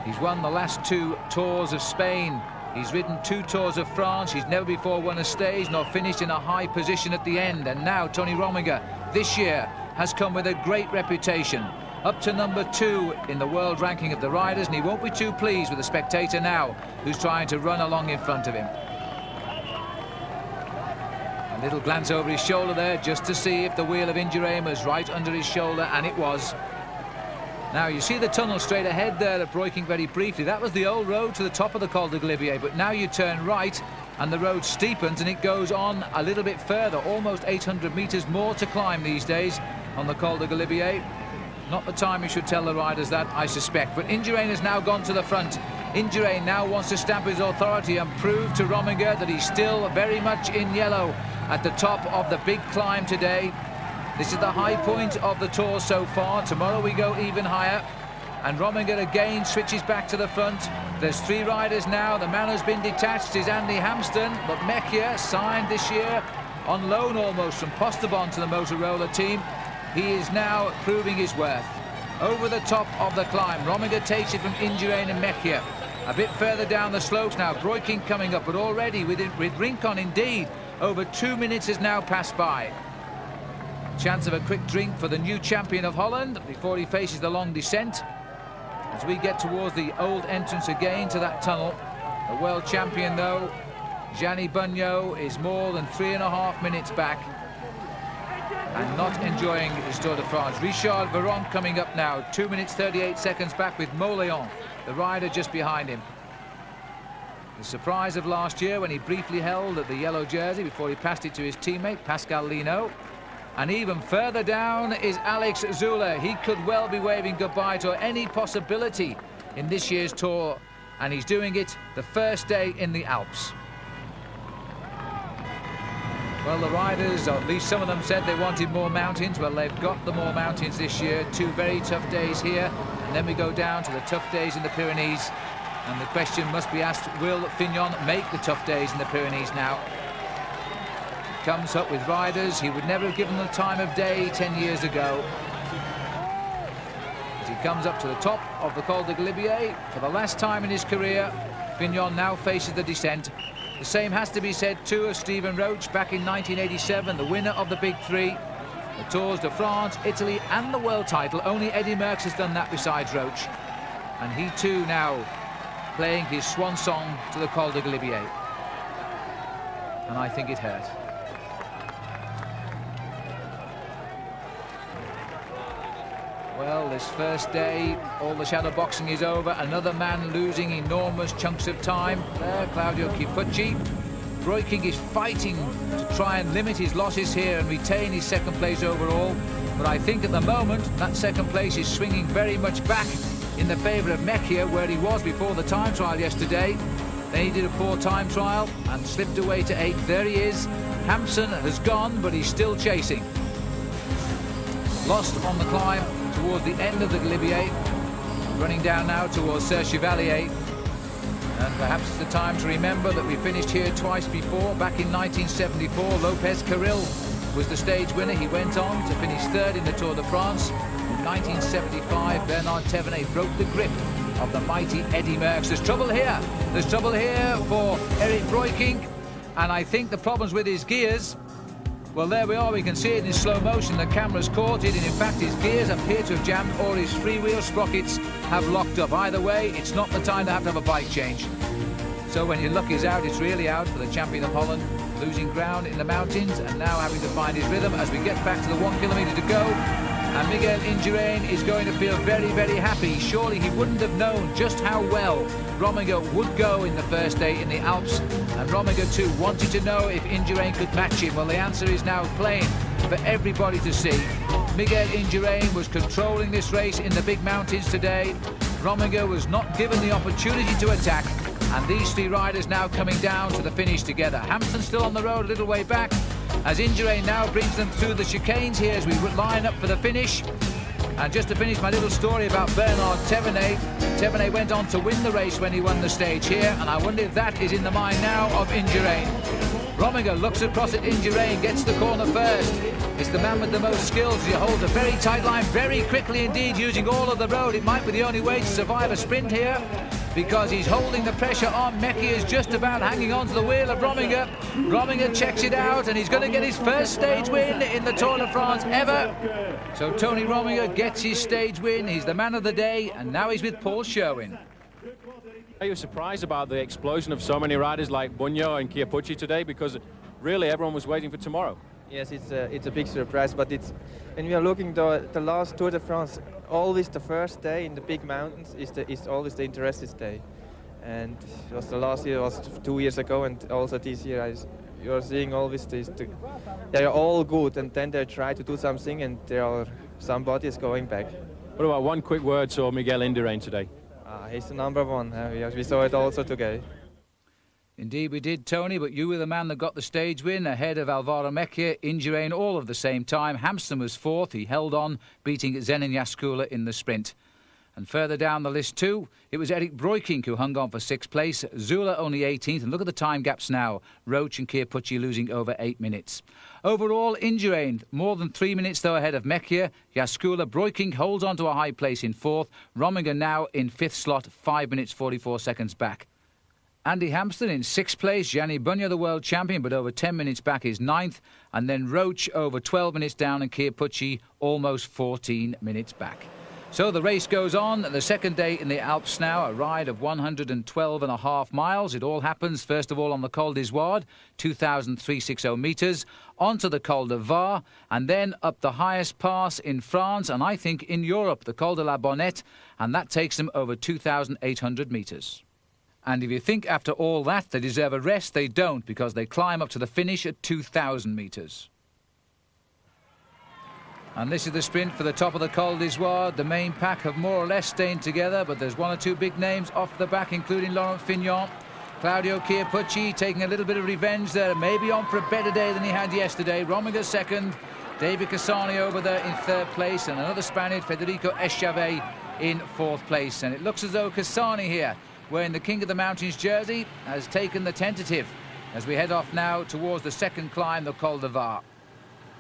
He's won the last 2 Tours of Spain. He's ridden 2 Tours of France. He's never before won a stage nor finished in a high position at the end. And now Tony Rominger this year has come with a great reputation, up to number 2 in the world ranking of the riders, and he won't be too pleased with the spectator now who's trying to run along in front of him. A little glance over his shoulder there just to see if the wheel of Indurain was right under his shoulder, and it was. Now you see the tunnel straight ahead there at Breukink very briefly. That was the old road to the top of the Col de Galibier, but now you turn right and the road steepens and it goes on a little bit further, almost 800 meters more to climb these days on the Col de Galibier. Not the time you should tell the riders that, I suspect, but Indurain has now gone to the front. Indurain now wants to stamp his authority and prove to Rominger that he's still very much in yellow at the top of the big climb today. This is the high point of the Tour so far. Tomorrow we go even higher. And Rominger again switches back to the front. There's 3 riders now. The man who's been detached is Andy Hampsten, but Mechia, signed this year on loan almost from Postobon to the Motorola team. He is now proving his worth. Over the top of the climb, Rominger takes it from Indurain and Mechia. A bit further down the slopes now, Breukink coming up, but already with Rincon indeed, over 2 minutes has now passed by. Chance of a quick drink for the new champion of Holland before he faces the long descent. As we get towards the old entrance again to that tunnel, the world champion though, Gianni Bugno, is more than 3.5 minutes back and not enjoying his Tour de France. Richard Viron coming up now, 2 minutes 38 seconds back with Moléon, the rider just behind him. The surprise of last year when he briefly held at the yellow jersey before he passed it to his teammate Pascal Lino. And even further down is Alex Zülle. He could well be waving goodbye to any possibility in this year's Tour, and he's doing it the first day in the Alps. Well, the riders, or at least some of them, said they wanted more mountains. Well, they've got the more mountains this year. 2 very tough days here, and then we go down to the tough days in the Pyrenees. And the question must be asked, will Fignon make the tough days in the Pyrenees now? He comes up with riders he would never have given the time of day 10 years ago. As he comes up to the top of the Col de Galibier, for the last time in his career, Fignon now faces the descent. The same has to be said too of Stephen Roche back in 1987, the winner of the Big 3, the Tours de France, Italy and the world title. Only Eddy Merckx has done that besides Roche. And he too now playing his swan song to the Col de Galibier. And I think it hurt. Well, this first day, all the shadow boxing is over. Another man losing enormous chunks of time. There, Claudio Chipucci. Breukink is fighting to try and limit his losses here and retain his second place overall. But I think at the moment, that second place is swinging very much back in the favour of Mechia, where he was before the time trial yesterday. Then he did a poor time trial and slipped away to 8th. There he is. Hampsten has gone, but he's still chasing. Lost on the climb towards the end of the Galibier, running down now towards Serre Chevalier. And perhaps it's the time to remember that we finished here twice before. Back in 1974, Lopez Carril was the stage winner. He went on to finish 3rd in the Tour de France. In 1975, Bernard Thévenet broke the grip of the mighty Eddy Merckx. There's trouble here. There's trouble here for Erik Breukink. And I think the problem's with his gears. Well, there we are. We can see it in slow motion. The camera's caught it, and in fact his gears appear to have jammed, or his freewheel sprockets have locked up. Either way, it's not the time to have a bike change. So when your luck is out, it's really out for the champion of Holland, losing ground in the mountains and now having to find his rhythm as we get back to the 1 kilometre to go. And Miguel Indurain is going to feel very, very happy. Surely he wouldn't have known just how well Rominger would go in the first day in the Alps. And Rominger too wanted to know if Indurain could match him. Well, the answer is now plain for everybody to see. Miguel Indurain was controlling this race in the big mountains today. Rominger was not given the opportunity to attack. And these three riders now coming down to the finish together. Hampson still on the road a little way back, as Indurain now brings them through the chicanes here as we line up for the finish. And just to finish my little story about Bernard Thévenet, Thévenet went on to win the race when he won the stage here, and I wonder if that is in the mind now of Indurain. Rominger looks across at Indurain, gets the corner first. It's the man with the most skills. He holds a very tight line very quickly indeed, using all of the road. It might be the only way to survive a sprint here, because he's holding the pressure on. Mecchi is just about hanging on to the wheel of Rominger. Rominger checks it out, and he's going to get his first stage win in the Tour de France ever. So Tony Rominger gets his stage win. He's the man of the day, and now he's with Paul Sherwin. Are you surprised about the explosion of so many riders like Bugno and Chiappucci today? Because really everyone was waiting for tomorrow. Yes, it's a big surprise, but it's when we are looking the last Tour de France, always the first day in the big mountains is always the interesting day, and it was the last year, was 2 years ago, and also this year you are seeing always they are all good, and then they try to do something, and somebody is going back. What about one quick word to Miguel Indurain today? He's the number one. We saw it also today. Indeed we did, Tony, but you were the man that got the stage win ahead of Alvaro Mecchia, Indurain all of the same time. Hampson was fourth. He held on, beating Zenon Jaskula in the sprint. And further down the list too, it was Eric Breukink who hung on for sixth place. Zula only 18th, and look at the time gaps now. Roche and Chiappucci losing over 8 minutes. Overall, Indurain more than 3 minutes though ahead of Mecchia. Jaskula, Breukink holds on to a high place in fourth. Rominger now in fifth slot, 5 minutes 44 seconds back. Andy Hampson in sixth place. Gianni Bugno, the world champion, but over 10 minutes back is ninth. And then Roche over 12 minutes down, and Chiappucci almost 14 minutes back. So the race goes on. The second day in the Alps now, a ride of 112.5 miles. It all happens, first of all, on the Col d'Izoard, 2,360 metres, onto the Col de Var, and then up the highest pass in France, and I think in Europe, the Col de la Bonnette, and that takes them over 2,800 metres. And if you think after all that they deserve a rest, they don't, because they climb up to the finish at 2,000 metres. And this is the sprint for the top of the Col d'Izoard. The main pack have more or less stayed together, but there's one or two big names off the back, including Laurent Fignon. Claudio Chiappucci taking a little bit of revenge there, maybe on for a better day than he had yesterday. Rominger second, David Cassani over there in third place, and another Spaniard, Federico Echavé, in fourth place. And it looks as though Cassani here, wearing the King of the Mountains jersey, has taken the tentative as we head off now towards the second climb, the Col de Var.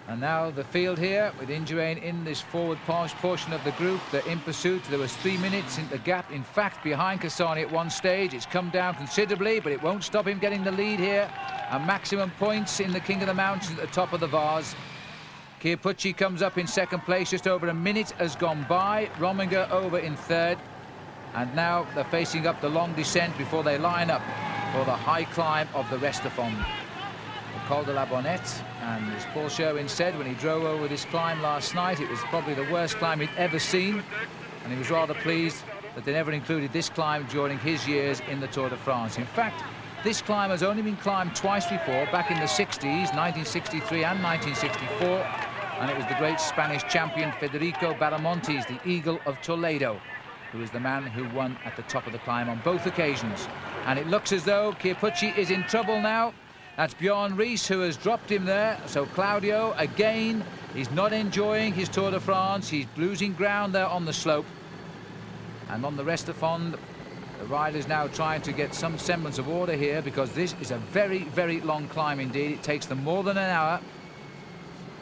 And now the field here with Indurain in this forward portion of the group. They're in pursuit. There was 3 minutes in the gap, in fact, behind Cassani at one stage. It's come down considerably, but it won't stop him getting the lead here. And maximum points in the King of the Mountains at the top of the Vars. Chiappucci comes up in second place. Just over a minute has gone by. Rominger over in third. And now they're facing up the long descent before they line up for the high climb of the Restafond. The Col de la Bonnette, and as Paul Sherwin said when he drove over this climb last night, it was probably the worst climb he'd ever seen, and he was rather pleased that they never included this climb during his years in the Tour de France. In fact, this climb has only been climbed twice before, back in the 60s, 1963 and 1964, and it was the great Spanish champion Federico Baramontes, the Eagle of Toledo, who is the man who won at the top of the climb on both occasions. And it looks as though Chiappucci is in trouble now. That's Bjorn Ries who has dropped him there. So Claudio, again, he's not enjoying his Tour de France. He's losing ground there on the slope. And on the Restafond, the rider's now trying to get some semblance of order here, because this is a very, very long climb indeed. It takes them more than an hour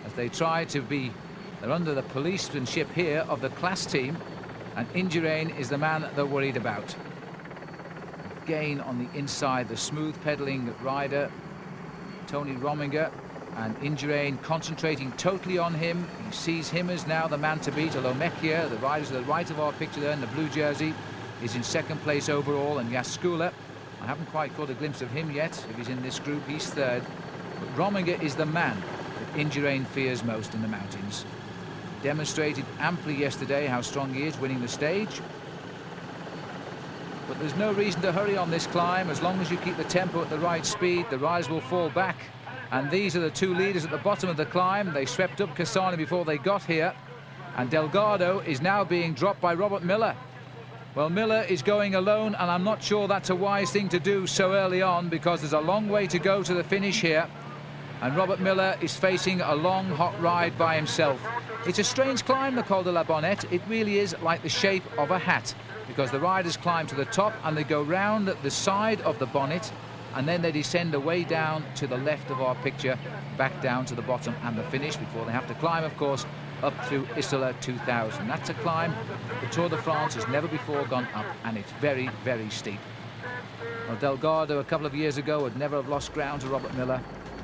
as they try to be... They're under the policemanship here of the class team, and Indurain is the man they're worried about. Again on the inside, the smooth pedaling rider, Tony Rominger, And Indurain concentrating totally on him. He sees him as now the man to beat, although Mechia, the rider to the right of our picture there in the blue jersey, is in second place overall, and Jaskula, I haven't quite caught a glimpse of him yet. If he's in this group, he's third. But Rominger is the man that Indurain fears most in the mountains. Demonstrated amply yesterday how strong he is, winning the stage. But there's no reason to hurry on this climb. As long as you keep the tempo at the right speed, the riders will fall back. And these are the two leaders at the bottom of the climb. They swept up Cassani before they got here. And Delgado is now being dropped by Robert Miller. Well, Miller is going alone, and I'm not sure that's a wise thing to do so early on, because there's a long way to go to the finish here. And Robert Miller is facing a long, hot ride by himself. It's a strange climb, the Col de la Bonnette. It really is like the shape of a hat, because the riders climb to the top and they go round the side of the bonnet, and then they descend away down to the left of our picture, back down to the bottom and the finish, before they have to climb, of course, up through Isola 2000. That's a climb the Tour de France has never before gone up, and it's very, very steep. Well, Delgado a couple of years ago would never have lost ground to Robert Miller.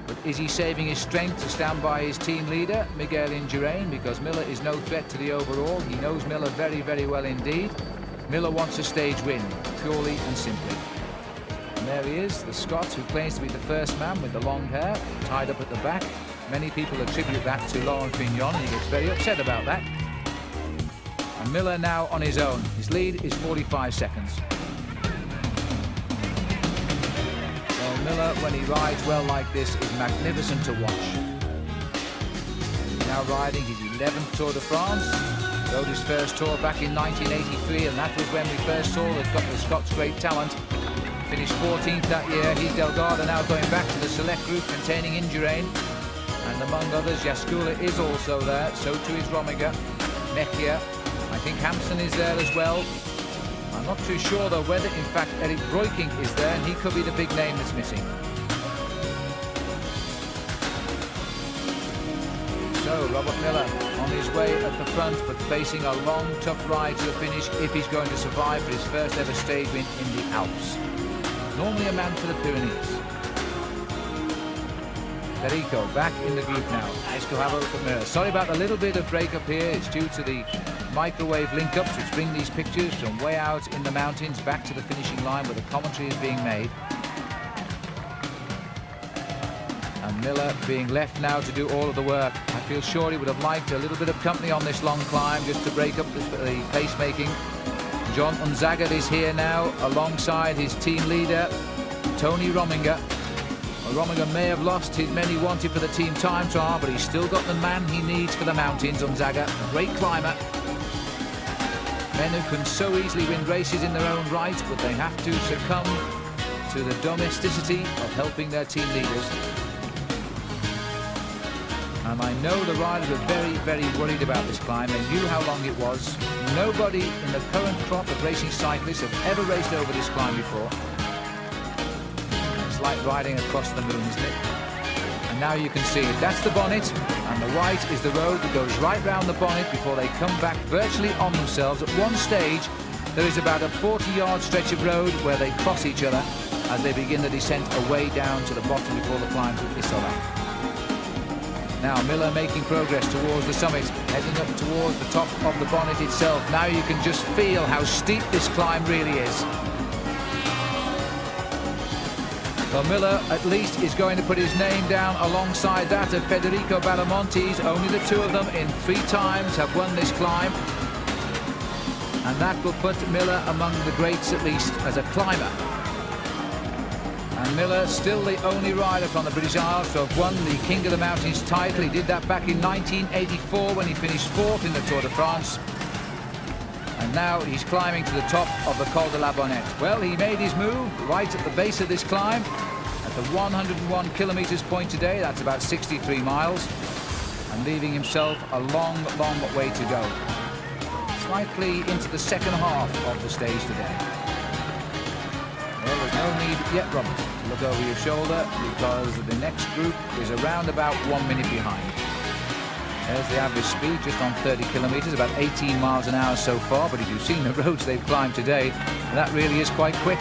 But is he saving his strength to stand by his team leader, Miguel Indurain? Because Miller is no threat to the overall. He knows Miller very, very well indeed. Miller wants a stage win, purely and simply. And there he is, the Scot, who claims to be the first man with the long hair, tied up at the back. Many people attribute that to Laurent Fignon, and he gets very upset about that. And Miller now on his own. His lead is 45 seconds. Well, Miller, when he rides well like this, is magnificent to watch. He's now riding his 11th Tour de France. Rode his first tour back in 1983, and that was when we first saw the Scots' great talent. Finished 14th that year. He's Delgado now going back to the select group containing Indurain. And among others, Jaskula is also there. So too is Rominger, Mechia. I think Hampson is there as well. I'm not too sure though whether in fact Erik Breukink is there, and he could be the big name that's missing. So Robert Miller on his way at the front, but facing a long, tough ride to the finish if he's going to survive for his first ever stage win in the Alps. Normally a man for the Pyrenees. Perico back in the group now. Let's go have a look at Miller. Sorry about the little bit of break-up here. It's due to the microwave link-ups which bring these pictures from way out in the mountains back to the finishing line where the commentary is being made. And Miller being left now to do all of the work. I feel sure he would have liked a little bit of company on this long climb just to break up the pace-making. John Unzaga is here now alongside his team leader, Tony Rominger. Well, Rominger may have lost his men he wanted for the team time trial, but he's still got the man he needs for the mountains. Unzaga, a great climber. Men who can so easily win races in their own right, but they have to succumb to the domesticity of helping their team leaders. And I know the riders were very, very worried about this climb. They knew how long it was. Nobody in the current crop of racing cyclists have ever raced over this climb before. It's like riding across the moon, isn't it? And now you can see it. That's the bonnet, and the white is the road that goes right round the bonnet before they come back virtually on themselves. At one stage, there is about a 40-yard stretch of road where they cross each other as they begin the descent away down to the bottom before the climb to Isola. Now Miller making progress towards the summit, heading up towards the top of the bonnet itself. Now you can just feel how steep this climb really is. Well, Miller at least is going to put his name down alongside that of Federico Ballamontes. Only the two of them in 3 times have won this climb. And that will put Miller among the greats at least as a climber. And Miller still the only rider from the British Isles to have won the King of the Mountains title. He did that back in 1984 when he finished 4th in the Tour de France. And now he's climbing to the top of the Col de la Bonnette. Well, he made his move right at the base of this climb at the 101 kilometers point today. That's about 63 miles, and leaving himself a long, long way to go. Slightly into the second half of the stage today. Well, there's no need yet, Robert, to look over your shoulder, because the next group is around about 1 minute behind. There's the average speed, just on 30 kilometers, about 18 miles an hour so far. But if you've seen the roads they've climbed today, that really is quite quick.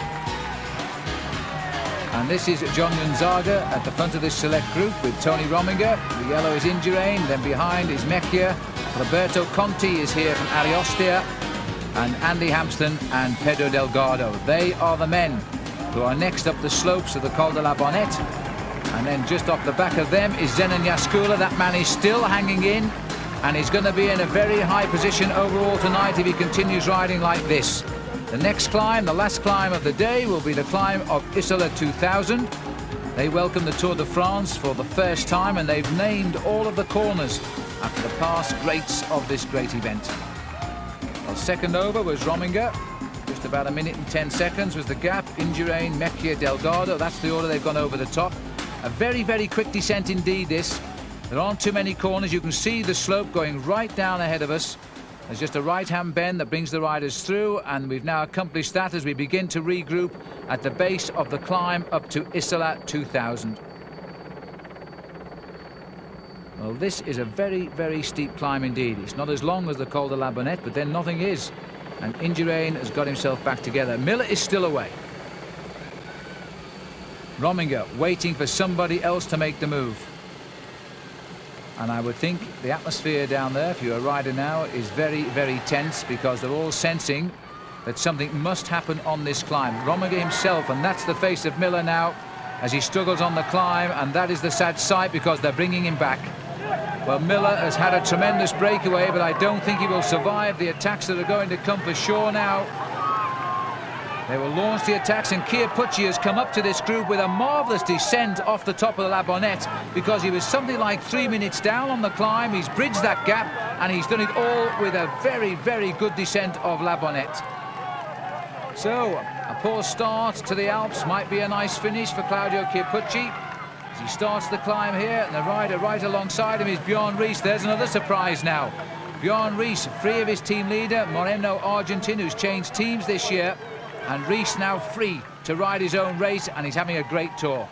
And this is John Gonzaga at the front of this select group with Tony Rominger. The yellow is Indurain, then behind is Mejia. Roberto Conti is here from Ariostia, and Andy Hampsten and Pedro Delgado. They are the men who are next up the slopes of the Col de la Bonnette. And then just off the back of them is Zenon Jaskula. That man is still hanging in, and he's going to be in a very high position overall tonight if he continues riding like this. The next climb, the last climb of the day, will be the climb of Isola 2000. They welcome the Tour de France for the first time, and they've named all of the corners after the past greats of this great event. Well, second over was Rominger. Just about 1 minute and 10 seconds was the gap. Indurain, Mejia, Delgado. That's the order they've gone over the top. A very, very quick descent indeed, this. There aren't too many corners. You can see the slope going right down ahead of us. There's just a right-hand bend that brings the riders through, and we've now accomplished that as we begin to regroup at the base of the climb up to Isola 2000. Well, this is a very, very steep climb indeed. It's not as long as the Col de la Bonnette, but then nothing is. And Indurain has got himself back together. Miller is still away. Rominger waiting for somebody else to make the move. And I would think the atmosphere down there, if you're a rider now, is very, very tense, because they're all sensing that something must happen on this climb. Rominger himself, and that's the face of Miller now as he struggles on the climb, and that is the sad sight because they're bringing him back. Well, Miller has had a tremendous breakaway, but I don't think he will survive the attacks that are going to come for sure now. They will launch the attacks, and Kier Pucci has come up to this group with a marvellous descent off the top of the La Bonnette, because he was something like 3 minutes down on the climb. He's bridged that gap, and he's done it all with a very, very good descent of La Bonnette. So, a poor start to the Alps might be a nice finish for Claudio Chiappucci. As he starts the climb here, and the rider right alongside him is Bjorn Ries. There's another surprise now. Bjorn Ries, free of his team leader, Moreno Argentin, who's changed teams this year. And Ries now free to ride his own race, and he's having a great tour.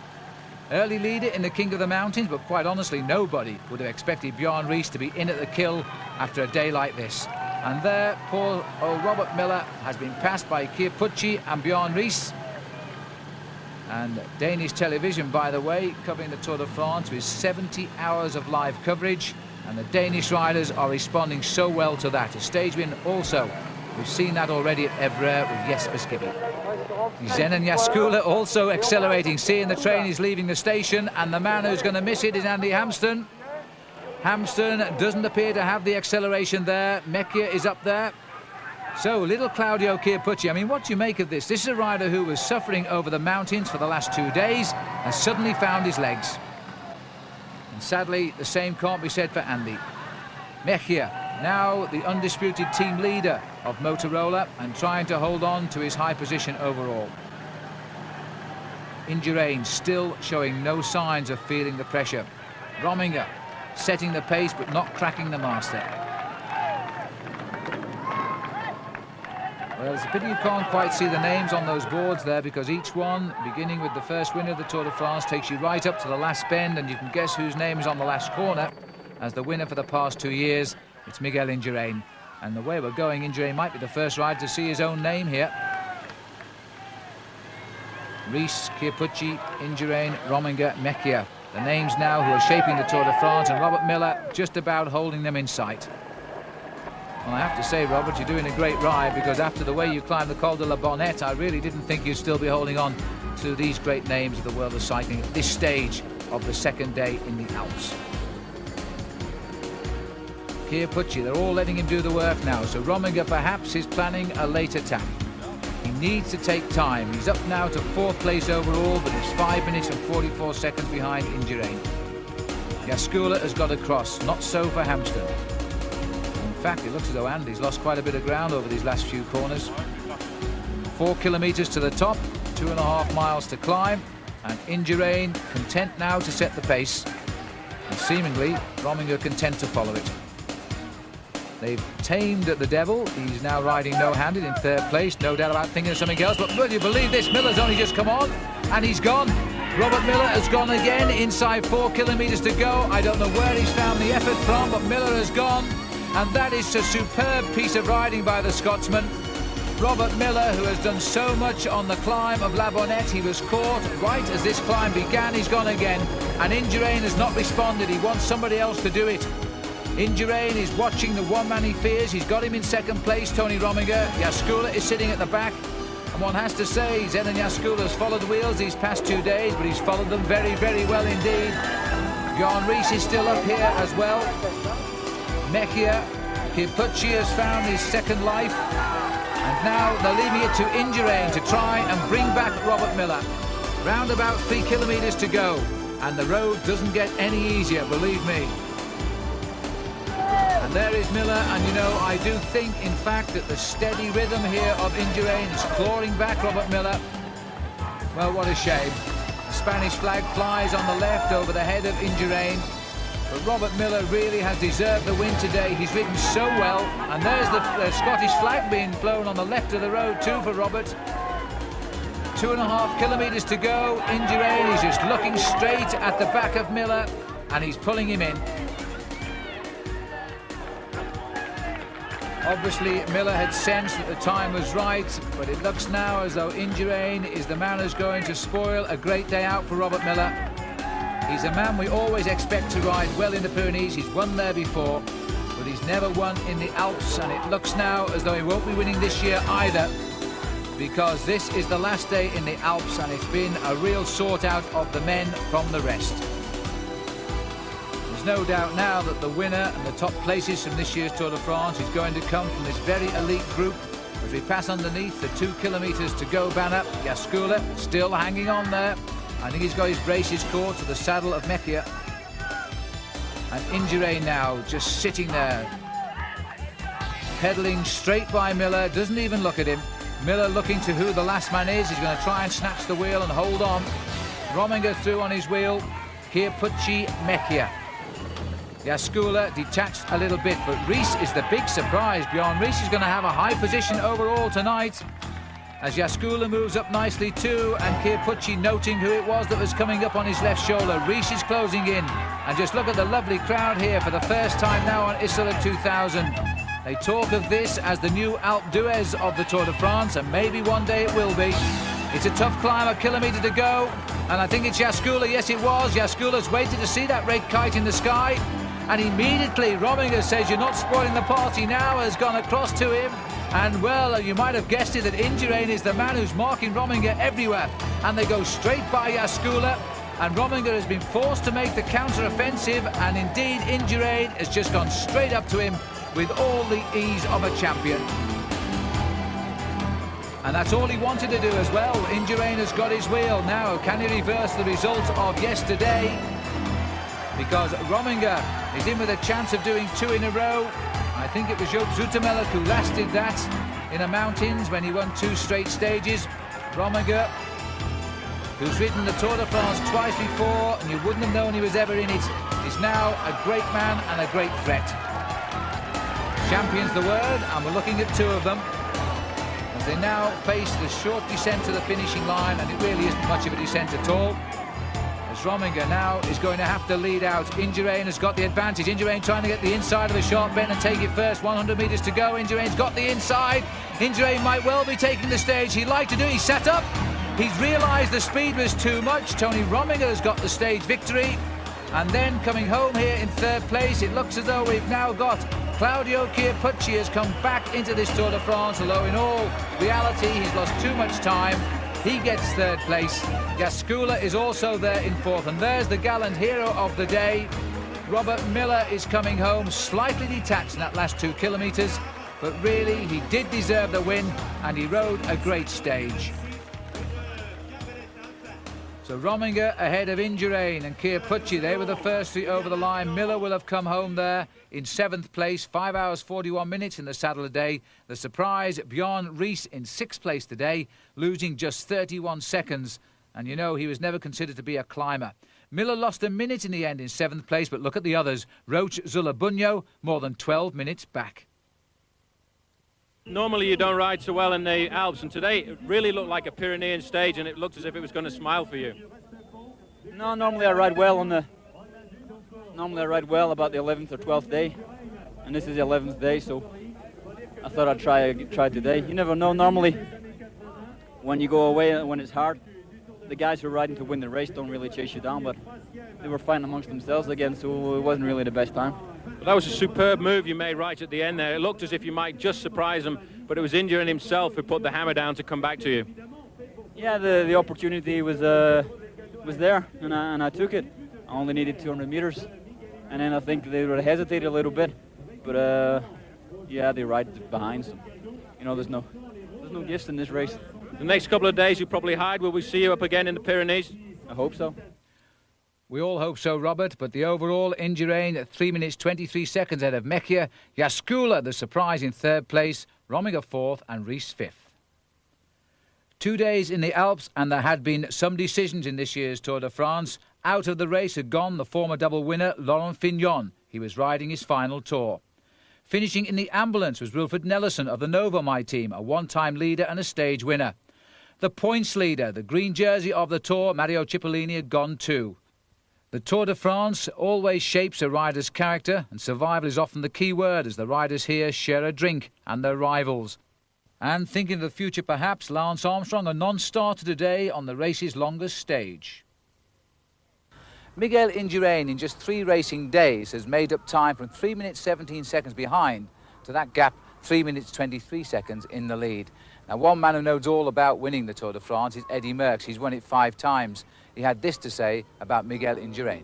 Early leader in the King of the Mountains, but quite honestly, nobody would have expected Bjorn Ries to be in at the kill after a day like this. And there, poor old Robert Miller has been passed by Chiappucci and Bjorn Ries. And Danish television, by the way, covering the Tour de France with 70 hours of live coverage. And the Danish riders are responding so well to that. A stage win also. We've seen that already at Evreux with Jesper Skibby. Zenon Jaskula also accelerating, seeing the train is leaving the station, and the man who's going to miss it is Andy Hampsten. Hampsten doesn't appear to have the acceleration there. Mejia is up there. So, little Claudio Chiappucci, I mean, what do you make of this? This is a rider who was suffering over the mountains for the last 2 days and suddenly found his legs. And sadly, the same can't be said for Andy. Mejia, now the undisputed team leader of Motorola and trying to hold on to his high position overall. Indurain still showing no signs of feeling the pressure. Rominger setting the pace but not cracking the master. Well, it's a pity you can't quite see the names on those boards there, because each one, beginning with the first winner of the Tour de France, takes you right up to the last bend, and you can guess whose name is on the last corner. As the winner for the past 2 years, it's Miguel Indurain. And the way we're going, Indurain might be the first rider to see his own name here. Ries, Chiappucci, Indurain, Rominger, Mejia. The names now who are shaping the Tour de France, and Robert Miller just about holding them in sight. Well, I have to say, Robert, you're doing a great ride, because after the way you climbed the Col de la Bonnette, I really didn't think you'd still be holding on to these great names of the world of cycling at this stage of the second day in the Alps. Chiappucci, they're all letting him do the work now, so Rominger perhaps is planning a late attack. He needs to take time. He's up now to 4th place overall, but he's 5 minutes and 44 seconds behind Indurain. Jaskula has got across, not so for Hampsten. In fact, it looks as though Andy's lost quite a bit of ground over these last few corners. 4 kilometres to the top, 2.5 miles to climb, and Indurain content now to set the pace, and seemingly Rominger content to follow it. They've tamed the devil. He's now riding no-handed in 3rd place. No doubt about thinking of something else. But will you believe this? Miller's only just come on, and he's gone. Robert Miller has gone again. Inside 4 kilometres to go. I don't know where he's found the effort from, but Miller has gone. And that is a superb piece of riding by the Scotsman. Robert Miller, who has done so much on the climb of La Bonnette, he was caught right as this climb began. He's gone again, and Indurain has not responded. He wants somebody else to do it. Indurain is watching the one man he fears. He's got him in second place, Tony Rominger. Jaskula is sitting at the back, and one has to say Zenon Jaskula has followed wheels these past 2 days, but he's followed them very, very well indeed. Bjorn Ries is still up here as well. Mejia Kierpucci has found his second life. And now they're leaving it to Indurain to try and bring back Robert Miller. Round about 3 kilometres to go, and the road doesn't get any easier, believe me. And there is Miller, and you know, I do think, in fact, that the steady rhythm here of Indurain is clawing back Robert Miller. Well, what a shame. The Spanish flag flies on the left over the head of Indurain. But Robert Miller really has deserved the win today. He's ridden so well. And there's the Scottish flag being flown on the left of the road too for Robert. 2.5 kilometres to go. Indurain is just looking straight at the back of Miller, and he's pulling him in. Obviously, Miller had sensed that the time was right, but it looks now as though Indurain is the man who's going to spoil a great day out for Robert Miller. He's a man we always expect to ride well in the Pyrenees. He's won there before, but he's never won in the Alps, and it looks now as though he won't be winning this year either, because this is the last day in the Alps, and it's been a real sort out of the men from the rest. There's no doubt now that the winner and the top places from this year's Tour de France is going to come from this very elite group. As we pass underneath the 2 kilometres to go banner, Jaskula still hanging on there. I think he's got his braces caught to the saddle of Mejia. And Indurain now just sitting there, pedalling straight by Miller, doesn't even look at him. Miller looking to who the last man is. He's going to try and snatch the wheel and hold on. Rominger through on his wheel. Kierpucci, Mejia. Jaskula detached a little bit, but Ries is the big surprise. Bjorn Ries is going to have a high position overall tonight, as Jaskula moves up nicely too, and Kierpucci noting who it was that was coming up on his left shoulder. Ries is closing in, and just look at the lovely crowd here for the first time now on Isola 2000. They talk of this as the new Alpe d'Huez of the Tour de France, and maybe one day it will be. It's a tough climb, 1 kilometre to go, and I think it's Jaskula. Yes, it was. Jaskula's waited to see that red kite in the sky, and immediately Rominger says, "You're not spoiling the party now," has gone across to him. And well, you might have guessed it, that Indurain is the man who's marking Rominger everywhere. And they go straight by Jaskula, and Rominger has been forced to make the counter-offensive, and indeed Indurain has just gone straight up to him with all the ease of a champion. And that's all he wanted to do as well. Indurain has got his wheel. Now, can he reverse the result of yesterday? Because Rominger is in with a chance of doing 2 in a row. I think it was Joop Zoetemelk who last did that in the mountains when he won 2 straight stages. Rominger, who's ridden the Tour de France twice before, and you wouldn't have known he was ever in it, is now a great man and a great threat. Champion's the word, and we're looking at 2 of them, as they now face the short descent to the finishing line, and it really isn't much of a descent at all. Rominger now is going to have to lead out. Indurain has got the advantage. Indurain trying to get the inside of the sharp bend and take it first. 100 metres to go. Indurain's got the inside. Indurain might well be taking the stage. He'd like to do. He's sat up. He's realised the speed was too much. Tony Rominger has got the stage victory. And then coming home here in 3rd place, it looks as though we've now got Claudio Kierpucci has come back into this Tour de France, although in all reality he's lost too much time. He gets 3rd place. Jaskula is also there in 4th. And there's the gallant hero of the day. Robert Miller is coming home, slightly detached in that last 2 kilometres. But really, he did deserve the win, and he rode a great stage. So Rominger ahead of Indurain and Kierpucci. They were the first 3 over the line. Miller will have come home there in 7th place, 5 hours 41 minutes in the saddle today. The surprise, Bjorn Ries in 6th place today, losing just 31 seconds. And you know, he was never considered to be a climber. Miller lost a minute in the end in 7th place, but look at the others. Roche Zulabunyo, more than 12 minutes back. Normally you don't ride so well in the Alps, and today it really looked like a Pyrenean stage, and it looked as if it was going to smile for you. No, normally I ride well about the 11th or 12th day, and this is the 11th day, so I thought I'd try today. You never know. Normally, when you go away when it's hard, the guys who are riding to win the race don't really chase you down, but they were fighting amongst themselves again, so it wasn't really the best time. Well, that was a superb move you made right at the end there. It looked as if you might just surprise him, but it was Indurain himself who put the hammer down to come back to you. Yeah, the opportunity was there, and I took it. I only needed 200 meters, and then I think they would have hesitated a little bit, but yeah, they ride behind, so you know there's no gifts in this race. The next couple of days you probably hide. Will we see you up again in the Pyrenees? I hope so. We all hope so, Robert, but the overall Indurain at 3 minutes 23 seconds ahead of Mechia, Jaskula the surprise in third place, Rominger fourth and Rees fifth. 2 days in the Alps and there had been some decisions in this year's Tour de France. Out of the race had gone the former double winner Laurent Fignon. He was riding his final tour. Finishing in the ambulance was Wilfred Nellison of the Novomai team, a one-time leader and a stage winner. The points leader, the green jersey of the Tour, Mario Cipollini, had gone too. The Tour de France always shapes a rider's character, and survival is often the key word as the riders here share a drink and their rivals. And thinking of the future perhaps, Lance Armstrong, a non-starter today on the race's longest stage. Miguel Indurain in just 3 racing days has made up time from 3 minutes 17 seconds behind to that gap 3 minutes 23 seconds in the lead. Now, one man who knows all about winning the Tour de France is Eddy Merckx. He's won it 5 times. He had this to say about Miguel Indurain.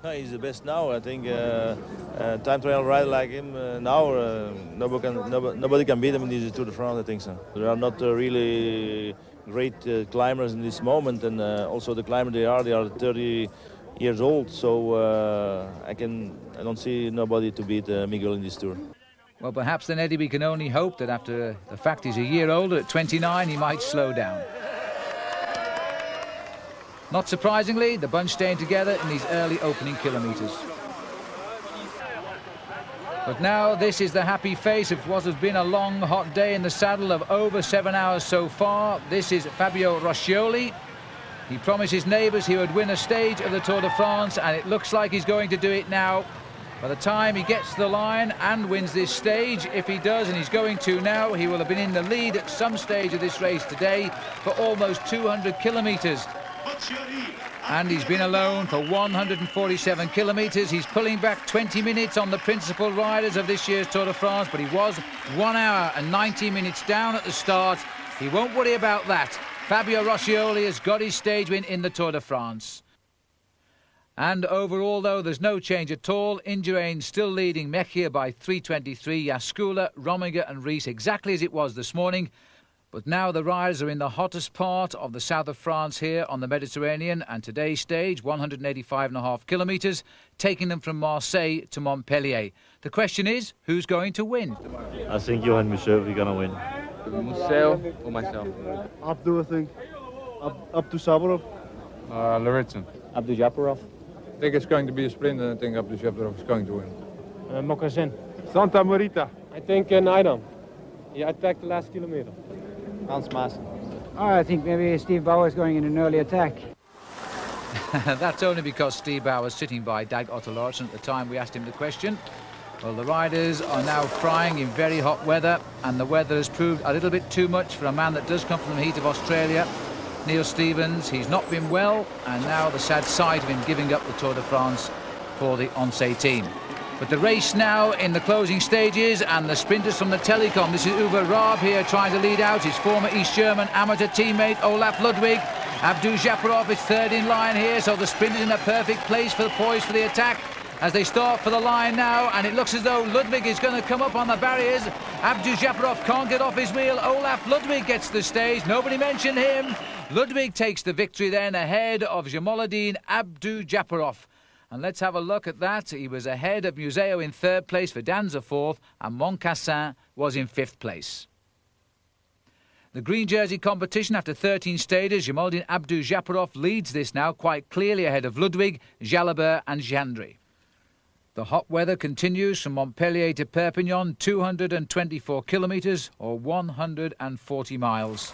He's the best now. I think time trial rider like him now, nobody can beat him in this Tour de France, I think so. There are not really great climbers in this moment, and also the climber they are 30 years old, so I don't see nobody to beat Miguel in this Tour. Well, perhaps then, Eddie, we can only hope that after the fact he's a year older at 29, he might slow down. Not surprisingly, the bunch staying together in these early opening kilometres. But now this is the happy face of what has been a long, hot day in the saddle of over 7 hours so far. This is Fabio Roscioli. He promised his neighbours he would win a stage of the Tour de France, and it looks like he's going to do it now. By the time he gets to the line and wins this stage, if he does, and he's going to now, he will have been in the lead at some stage of this race today for almost 200 kilometres. And he's been alone for 147 kilometres. He's pulling back 20 minutes on the principal riders of this year's Tour de France, but he was 1 hour and 90 minutes down at the start. He won't worry about that. Fabio Roscioli has got his stage win in the Tour de France. And overall, though, there's no change at all. Indurain still leading Mechia by 3:23. Jaskula, Rominger and Rees exactly as it was this morning. But now the riders are in the hottest part of the south of France here on the Mediterranean, and today's stage, 185.5 kilometres, taking them from Marseille to Montpellier. The question is, who's going to win? I think Johan Museeuw is going to win. Museeuw or myself? Abdu, I think. Abdu Saburov. Lauritsen. Abdu Japarov. I think it's going to be a sprint, and I think Abdu Japarov is going to win. Moccasin. Santa Marita. I think Naidam. He attacked the last kilometer. Hans Maassen. Oh, I think maybe Steve Bauer is going in an early attack. That's only because Steve Bauer was sitting by Dag Otto Larsen at the time we asked him the question. Well, the riders are now frying in very hot weather, and the weather has proved a little bit too much for a man that does come from the heat of Australia. Neil Stevens, he's not been well, and now the sad sight of him giving up the Tour de France for the Once team. But the race now in the closing stages, and the sprinters from the Telecom. This is Uwe Raab here trying to lead out his former East German amateur teammate Olaf Ludwig. Abdu Japarov is third in line here, so the sprinters in a perfect place for the poise for the attack as they start for the line now, and it looks as though Ludwig is going to come up on the barriers. Abdu Japarov can't get off his wheel. Olaf Ludwig gets the stage. Nobody mentioned him. Ludwig takes the victory then ahead of Jamaluddin Abdu Japarov. And let's have a look at that. He was ahead of Museeuw in third place, Verdanza fourth, and Moncassin was in fifth place. The green jersey competition after 13 stages, Jamaluddin Abdu Japarov leads this now quite clearly ahead of Ludwig, Jalabert and Gendry. The hot weather continues from Montpellier to Perpignan, 224 kilometres or 140 miles.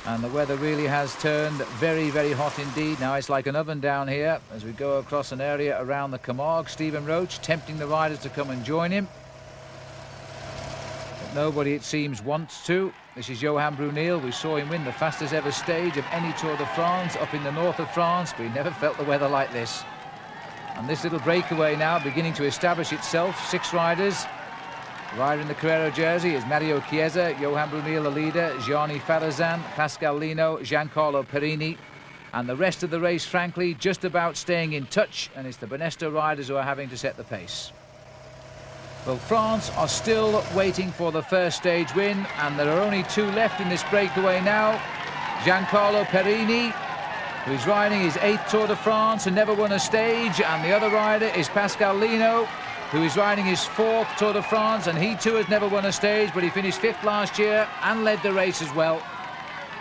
And the weather really has turned very, very hot indeed. Now it's like an oven down here as we go across an area around the Camargue. Stephen Roach tempting the riders to come and join him. nobody, it seems, wants to. This is Johan Bruneel. We saw him win the fastest ever stage of any Tour de France up in the north of France, but he never felt the weather like this. And this little breakaway now beginning to establish itself. 6 riders. Rider in the Carrera jersey is Mario Chiesa, Johan Bruneel the leader, Gianni Farrazan, Pascal Lino, Giancarlo Perini. And the rest of the race, frankly, just about staying in touch, and it's the Banesto riders who are having to set the pace. Well, France are still waiting for the first stage win, and there are only 2 left in this breakaway now. Giancarlo Perini, who's riding his 8th Tour de France and never won a stage, and the other rider is Pascal Lino, who is riding his 4th Tour de France, and he too has never won a stage, but he finished 5th last year and led the race as well.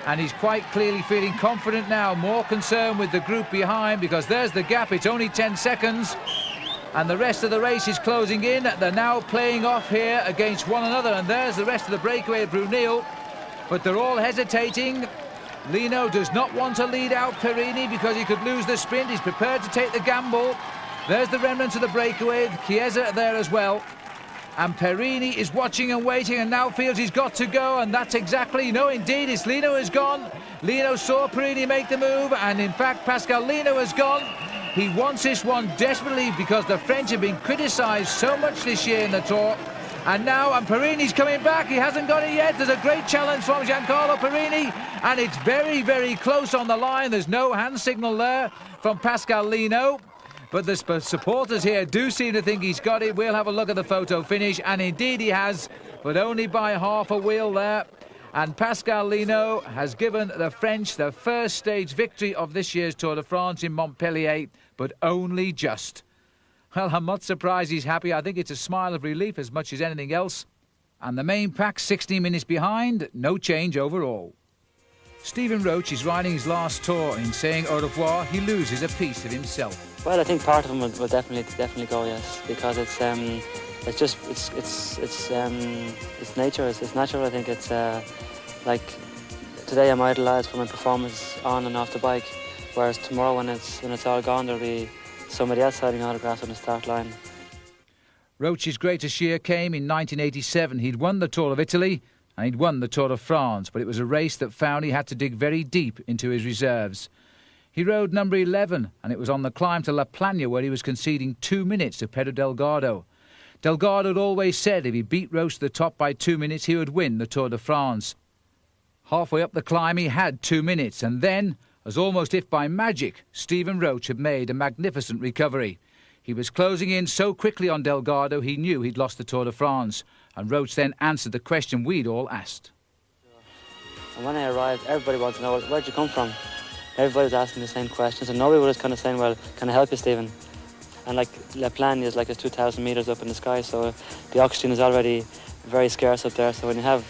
And he's quite clearly feeling confident now, more concerned with the group behind, because there's the gap, it's only 10 seconds. And the rest of the race is closing in. They're now playing off here against one another, and there's the rest of the breakaway of Bruneel. But they're all hesitating. Lino does not want to lead out Perini because he could lose the sprint. He's prepared to take the gamble. There's the remnants of the breakaway, Chiesa there as well. And Perini is watching and waiting and now feels he's got to go, and that's exactly, no indeed, it's Lino has gone. Lino saw Perini make the move, and in fact Pascal Lino has gone. He wants this one desperately because the French have been criticised so much this year in the Tour. And now, Perini's coming back, he hasn't got it yet. There's a great challenge from Giancarlo Perini, and it's very, very close on the line. There's no hand signal there from Pascal Lino. But the supporters here do seem to think he's got it. We'll have a look at the photo finish, and indeed he has, but only by half a wheel there. And Pascal Lino has given the French the first stage victory of this year's Tour de France in Montpellier, but only just. Well, I'm not surprised he's happy. I think it's a smile of relief as much as anything else. And the main pack 16 minutes behind, no change overall. Stephen Roche is riding his last Tour. In saying au revoir, he loses a piece of himself. Well, I think part of him will definitely go, yes, because it's nature, it's natural. I think it's like today I'm idolised for my performance on and off the bike, whereas tomorrow when it's all gone, there'll be somebody else signing autographs on the start line. Roche's greatest year came in 1987. He'd won the Tour of Italy and he'd won the Tour de France, but it was a race that found he had to dig very deep into his reserves. He rode number 11, and it was on the climb to La Plana where he was conceding 2 minutes to Pedro Delgado. Delgado had always said if he beat Roche to the top by 2 minutes, he would win the Tour de France. Halfway up the climb, he had 2 minutes, and then, as almost if by magic, Stephen Roche had made a magnificent recovery. He was closing in so quickly on Delgado, he knew he'd lost the Tour de France, and Roche then answered the question we'd all asked. And when I arrived, everybody wanted to know, where'd you come from? Everybody was asking the same questions, and nobody was kind of saying, well, can I help you, Stephen? And like La Plana is like 2,000 metres up in the sky, so the oxygen is already very scarce up there. So when you have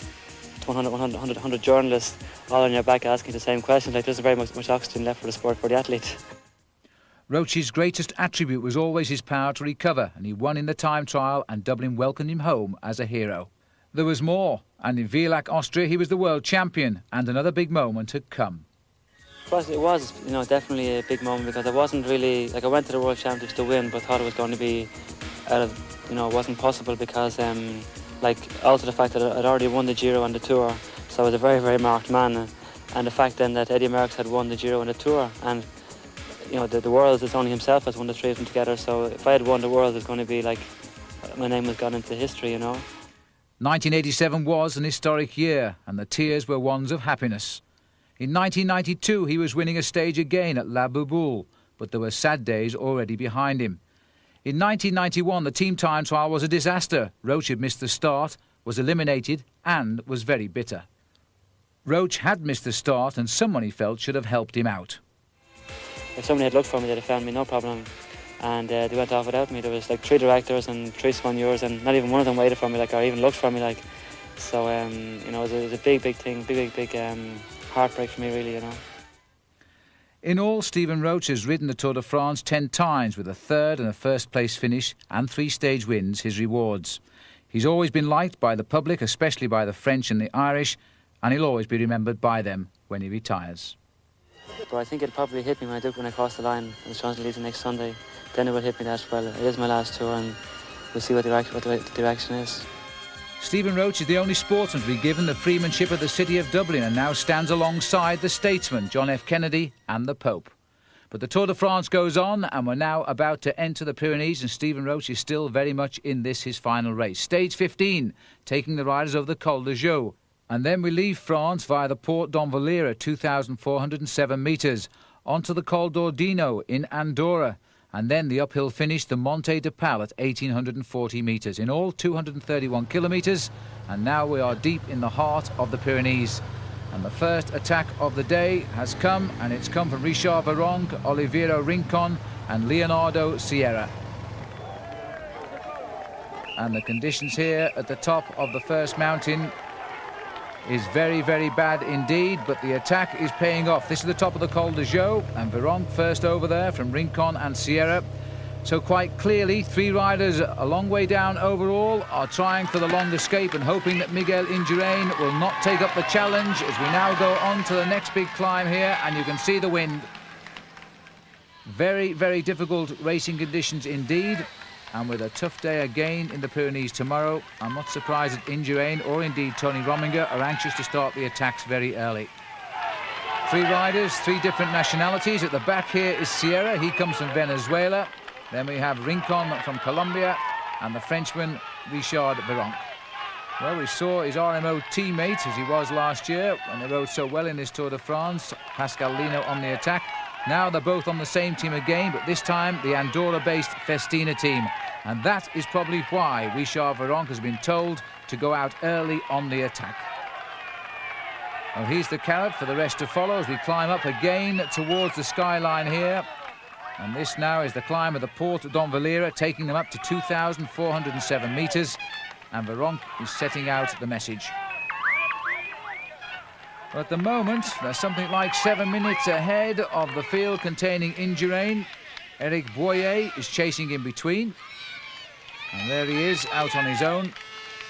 100 journalists all on your back asking the same questions, like there's very much oxygen left for the sport, for the athlete. Roche's greatest attribute was always his power to recover, and he won in the time trial, and Dublin welcomed him home as a hero. There was more, and in Villach, Austria, he was the world champion, and another big moment had come. It was, definitely a big moment, because I wasn't really, I went to the World Championships to win, but thought it was going to be it wasn't possible because, also the fact that I'd already won the Giro and the Tour, so I was a very, very marked man, and the fact then that Eddie Merckx had won the Giro and the Tour, and, the Worlds, it's only himself has won the 3 of them together, so if I had won the Worlds, it's going to be like, my name was gone into history, 1987 was an historic year, and the tears were ones of happiness. In 1992, he was winning a stage again at La Bouboule, but there were sad days already behind him. In 1991, the team time trial was a disaster. Roche had missed the start, was eliminated, and was very bitter. Roche had missed the start, and someone he felt should have helped him out. If somebody had looked for me, they'd have found me, no problem. And they went off without me. There was 3 directors and 3 soigneurs, and not even one of them waited for me, or even looked for me, So, it was a big thing, big heartbreak for me, really, In all, Stephen Roche has ridden the Tour de France 10 times, with a 3rd and a 1st place finish and 3 stage wins his rewards. He's always been liked by the public, especially by the French and the Irish, and he'll always be remembered by them when he retires. But I think it'll probably hit me when I cross the line on the Champs-Élysées next Sunday. Then it will hit me that, well, it is my last Tour, and we'll see what the direction is. Stephen Roche is the only sportsman to be given the freemanship of the city of Dublin and now stands alongside the statesman John F. Kennedy and the Pope. But the Tour de France goes on, and we're now about to enter the Pyrenees, and Stephen Roche is still very much in this, his final race. Stage 15, taking the riders over the Col de Joux. And then we leave France via the Port d'Envalira, 2,407 metres, onto the Col d'Ordino in Andorra, and then the uphill finish, the Monte de Pal at 1,840 metres. In all, 231 kilometres, and now we are deep in the heart of the Pyrenees. And the first attack of the day has come, and it's come from Richard Virenque, Oliveira Rincon and Leonardo Sierra. And the conditions here at the top of the first mountain is very, very bad indeed, but the attack is paying off. This is the top of the Col de Joux, and Virenque first over there from Rincon and Sierra. So quite clearly, three riders a long way down overall are trying for the long escape and hoping that Miguel Indurain will not take up the challenge as we now go on to the next big climb here, and you can see the wind. Very, very difficult racing conditions indeed, and with a tough day again in the Pyrenees tomorrow, I'm not surprised that Indurain or indeed Tony Rominger are anxious to start the attacks very early. Three riders, three different nationalities. At the back here is Sierra, he comes from Venezuela. Then we have Rincon from Colombia and the Frenchman Richard Virenque. Well, we saw his RMO teammate, as he was last year, when they rode so well in this Tour de France, Pascal Lino on the attack. Now they're both on the same team again, but this time the Andorra-based Festina team. And that is probably why Richard Virenque has been told to go out early on the attack. Well, here's the carrot for the rest to follow as we climb up again towards the skyline here. And this now is the climb of the Port d'Envalira, taking them up to 2,407 metres. And Virenque is setting out the message. But at the moment, there's something like 7 minutes ahead of the field containing Indurain. Eric Boyer is chasing in between. And there he is, out on his own.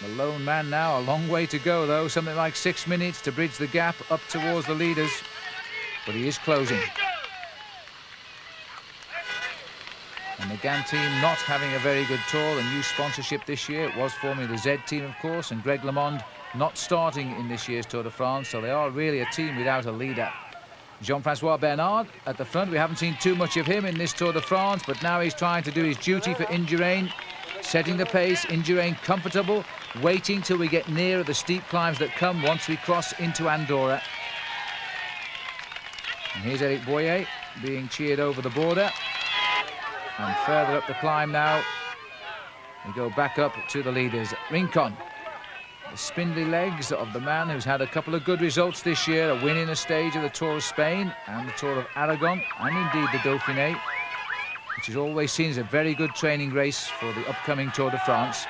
The lone man now, a long way to go, though. Something like 6 minutes to bridge the gap up towards the leaders. But he is closing. And the GAN team not having a very good tour, the new sponsorship this year. It was formerly the Z team, of course, and Greg LeMond not starting in this year's Tour de France, so they are really a team without a leader. Jean-Francois Bernard at the front. We haven't seen too much of him in this Tour de France, but now he's trying to do his duty for Indurain, setting the pace. Indurain comfortable, waiting till we get nearer the steep climbs that come once we cross into Andorra. And here's Eric Boyer being cheered over the border. And further up the climb now, we go back up to the leaders. Rincon, the spindly legs of the man who's had a couple of good results this year, a win in a stage of the Tour of Spain and the Tour of Aragon, and indeed the Dauphiné, which is always seen as a very good training race for the upcoming Tour de France.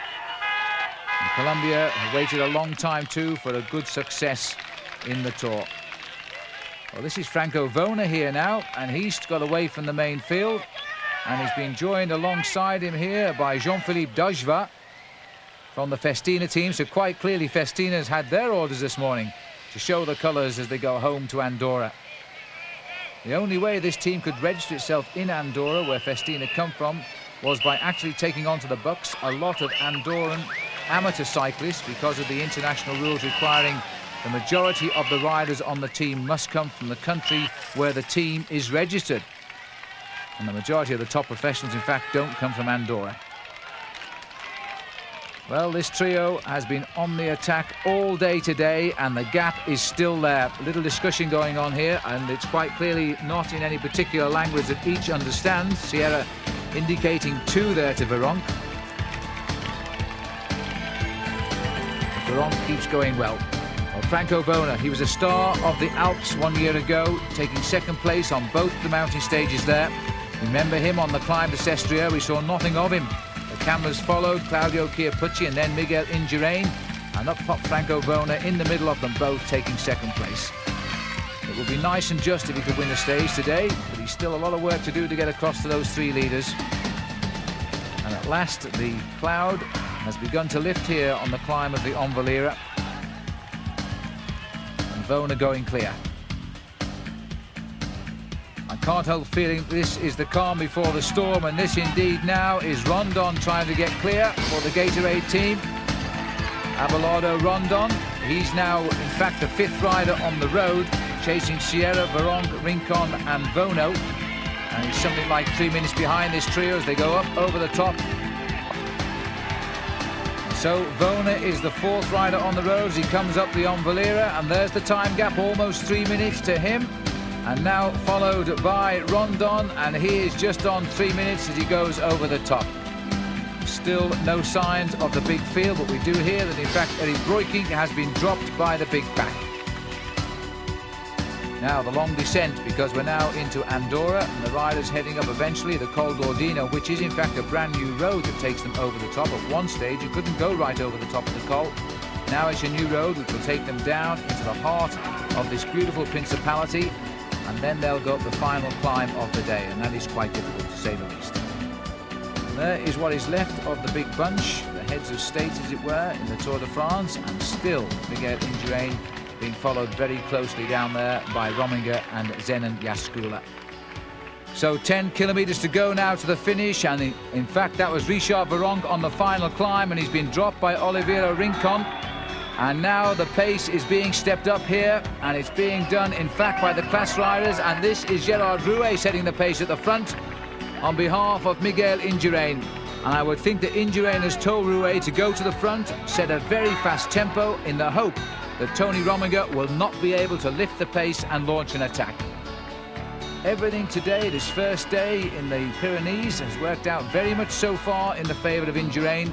And Colombia have waited a long time too for a good success in the Tour. Well, this is Franco Vona here now, and he's got away from the main field. And he's been joined alongside him here by Jean-Philippe Dajva from the Festina team. So quite clearly Festina's had their orders this morning to show the colours as they go home to Andorra. The only way this team could register itself in Andorra, where Festina come from, was by actually taking onto the books a lot of Andorran amateur cyclists, because of the international rules requiring the majority of the riders on the team must come from the country where the team is registered. And the majority of the top professionals, in fact, don't come from Andorra. Well, this trio has been on the attack all day today, and the gap is still there. A little discussion going on here, and it's quite clearly not in any particular language that each understands. Sierra indicating 2 there to Virenque. Virenque keeps going well. Well, Franco Vona, he was a star of the Alps 1 year ago, taking second place on both the mountain stages there. Remember him on the climb to Sestria? We saw nothing of him. The cameras followed Claudio Chiappucci and then Miguel Indurain, and up popped Franco Vona in the middle of them both, taking second place. It would be nice and just if he could win the stage today, but he's still a lot of work to do to get across to those 3 leaders. And at last the cloud has begun to lift here on the climb of the Envalira, and Vona going clear. I can't help feeling this is the calm before the storm, and this indeed now is Rondon trying to get clear for the Gatorade team. Abelardo Rondon, he's now in fact the 5th rider on the road, chasing Sierra, Veronk, Rincon and Vono. And he's something like 3 minutes behind this trio as they go up over the top. So Vona is the 4th rider on the road as he comes up the Onvalira, and there's the time gap, almost 3 minutes to him. And now followed by Rondon, and he is just on 3 minutes as he goes over the top. Still no signs of the big field, but we do hear that in fact Erik Breukink has been dropped by the big pack. Now the long descent, because we're now into Andorra and the riders heading up eventually the Col d'Ordino, which is in fact a brand new road that takes them over the top. At one stage you couldn't go right over the top of the Col. Now it's a new road which will take them down into the heart of this beautiful principality, and then they'll go up the final climb of the day, and that is quite difficult to say the least. There is what is left of the big bunch, the heads of state as it were, in the Tour de France, and still Miguel Indurain being followed very closely down there by Rominger and Zenon Jaskula. So 10 kilometres to go now to the finish, and in fact that was Richard Veronk on the final climb, and he's been dropped by Oliveira Rincon. And now the pace is being stepped up here, and it's being done in fact by the class riders, and this is Gerard Rouet setting the pace at the front on behalf of Miguel Indurain. And I would think that Indurain has told Rouet to go to the front, set a very fast tempo in the hope that Tony Rominger will not be able to lift the pace and launch an attack. Everything today, this first day in the Pyrenees, has worked out very much so far in the favour of Indurain.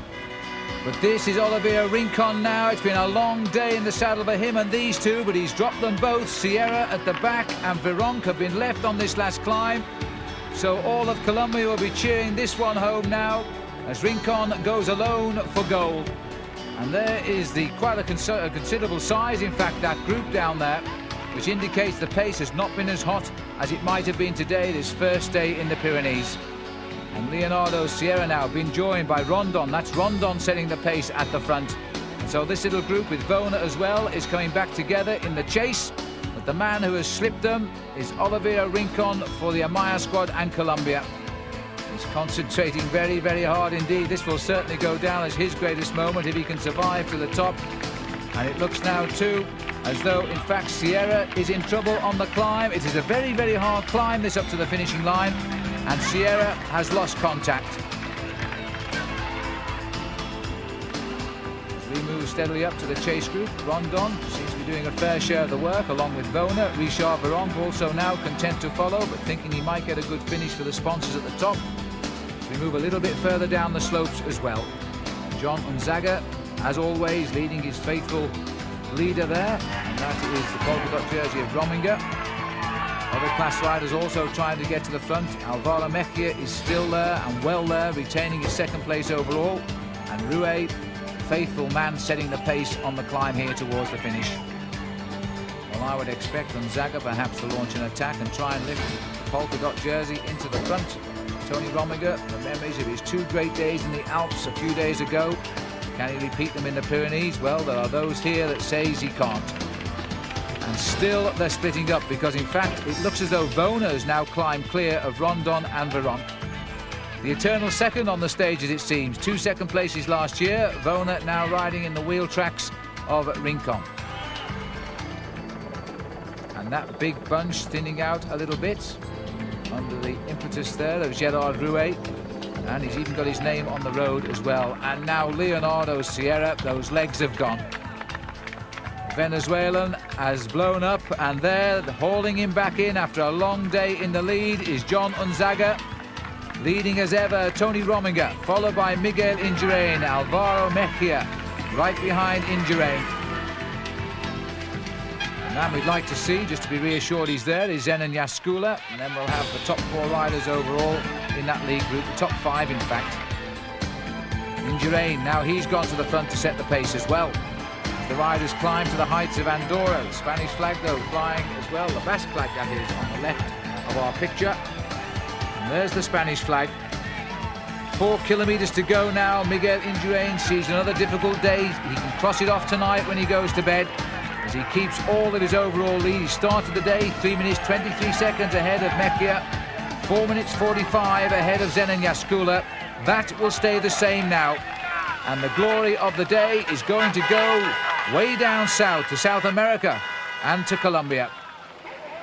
But this is Oliveira Rincon now. It's been a long day in the saddle for him and these two, but he's dropped them both. Sierra at the back and Veronk have been left on this last climb. So all of Colombia will be cheering this one home now as Rincon goes alone for gold. And there is quite a considerable size, in fact, that group down there, which indicates the pace has not been as hot as it might have been today, this first day in the Pyrenees. And Leonardo Sierra now being joined by Rondon. That's Rondon setting the pace at the front. And so this little group with Vona as well is coming back together in the chase. But the man who has slipped them is Oliveira Rincon for the Amaya squad and Colombia. He's concentrating very, very hard indeed. This will certainly go down as his greatest moment if he can survive to the top. And it looks now too as though in fact Sierra is in trouble on the climb. It is a very, very hard climb, this up to the finishing line, and Sierra has lost contact. As we move steadily up to the chase group, Rondon seems to be doing a fair share of the work along with Vona. Richard Veronk also now content to follow, but thinking he might get a good finish for the sponsors at the top. We move a little bit further down the slopes as well. John Unzaga, as always, leading his faithful leader there, and that is the polka dot jersey of Rominger. Other class riders also trying to get to the front. Alvaro Mejia is still there and well there, retaining his 2nd place overall. And Rouet, faithful man, setting the pace on the climb here towards the finish. Well, I would expect Unzaga perhaps to launch an attack and try and lift the polka dot jersey into the front. Tony Rominger, the memories of his 2 great days in the Alps a few days ago. Can he repeat them in the Pyrenees? Well, there are those here that says he can't. And still they're splitting up, because in fact it looks as though Vona has now climbed clear of Rondon and Veronk. The eternal second on the stage, as it seems. 2 second places last year. Vona now riding in the wheel tracks of Rincon. And that big bunch thinning out a little bit under the impetus there of Gerard Rouet. And he's even got his name on the road as well. And now Leonardo Sierra, those legs have gone. Venezuelan has blown up, and there, hauling him back in after a long day in the lead, is John Unzaga. Leading as ever, Tony Rominger, followed by Miguel Indurain, Alvaro Mejia, right behind Indurain. And then we'd like to see, just to be reassured he's there, is Zenon Jaskula, and then we'll have the top 4 riders overall in that league group, the top 5 in fact. Indurain, now he's gone to the front to set the pace as well. As the riders climb to the heights of Andorra, the Spanish flag though flying as well, the Basque flag that is on the left of our picture. And there's the Spanish flag. 4 kilometres to go now. Miguel Indurain sees another difficult day. He can cross it off tonight when he goes to bed, as he keeps all of his overall lead. He started the day 3 minutes 23 seconds ahead of Mejia, 4 minutes 45 ahead of Zenon Jaskula. That will stay the same now. And the glory of the day is going to go way down south to South America and to Colombia.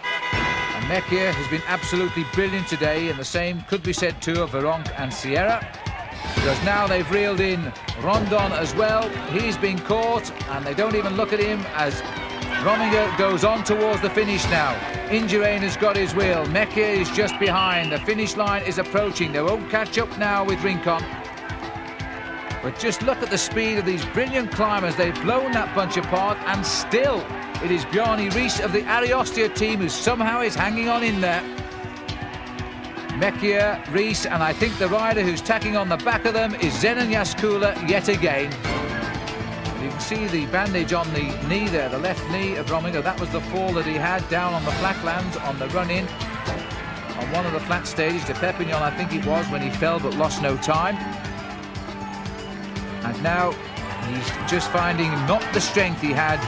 And Mejia has been absolutely brilliant today, and the same could be said too of Vironk and Sierra, because now they've reeled in Rondon as well. He's been caught, and they don't even look at him as Rominger goes on towards the finish now. Indurain has got his wheel. Mejia is just behind. The finish line is approaching. They won't catch up now with Rincon. But just look at the speed of these brilliant climbers. They've blown that bunch apart, and still it is Bjarne Riis of the Ariostia team who somehow is hanging on in there. Mejia, Riis, and I think the rider who's tacking on the back of them is Zenon Jaskula yet again. You can see the bandage on the knee there, the left knee of Rominger. That was the fall that he had down on the flatlands on the run-in on one of the flat stages to Perpignan, I think it was, when he fell but lost no time. And now he's just finding not the strength he had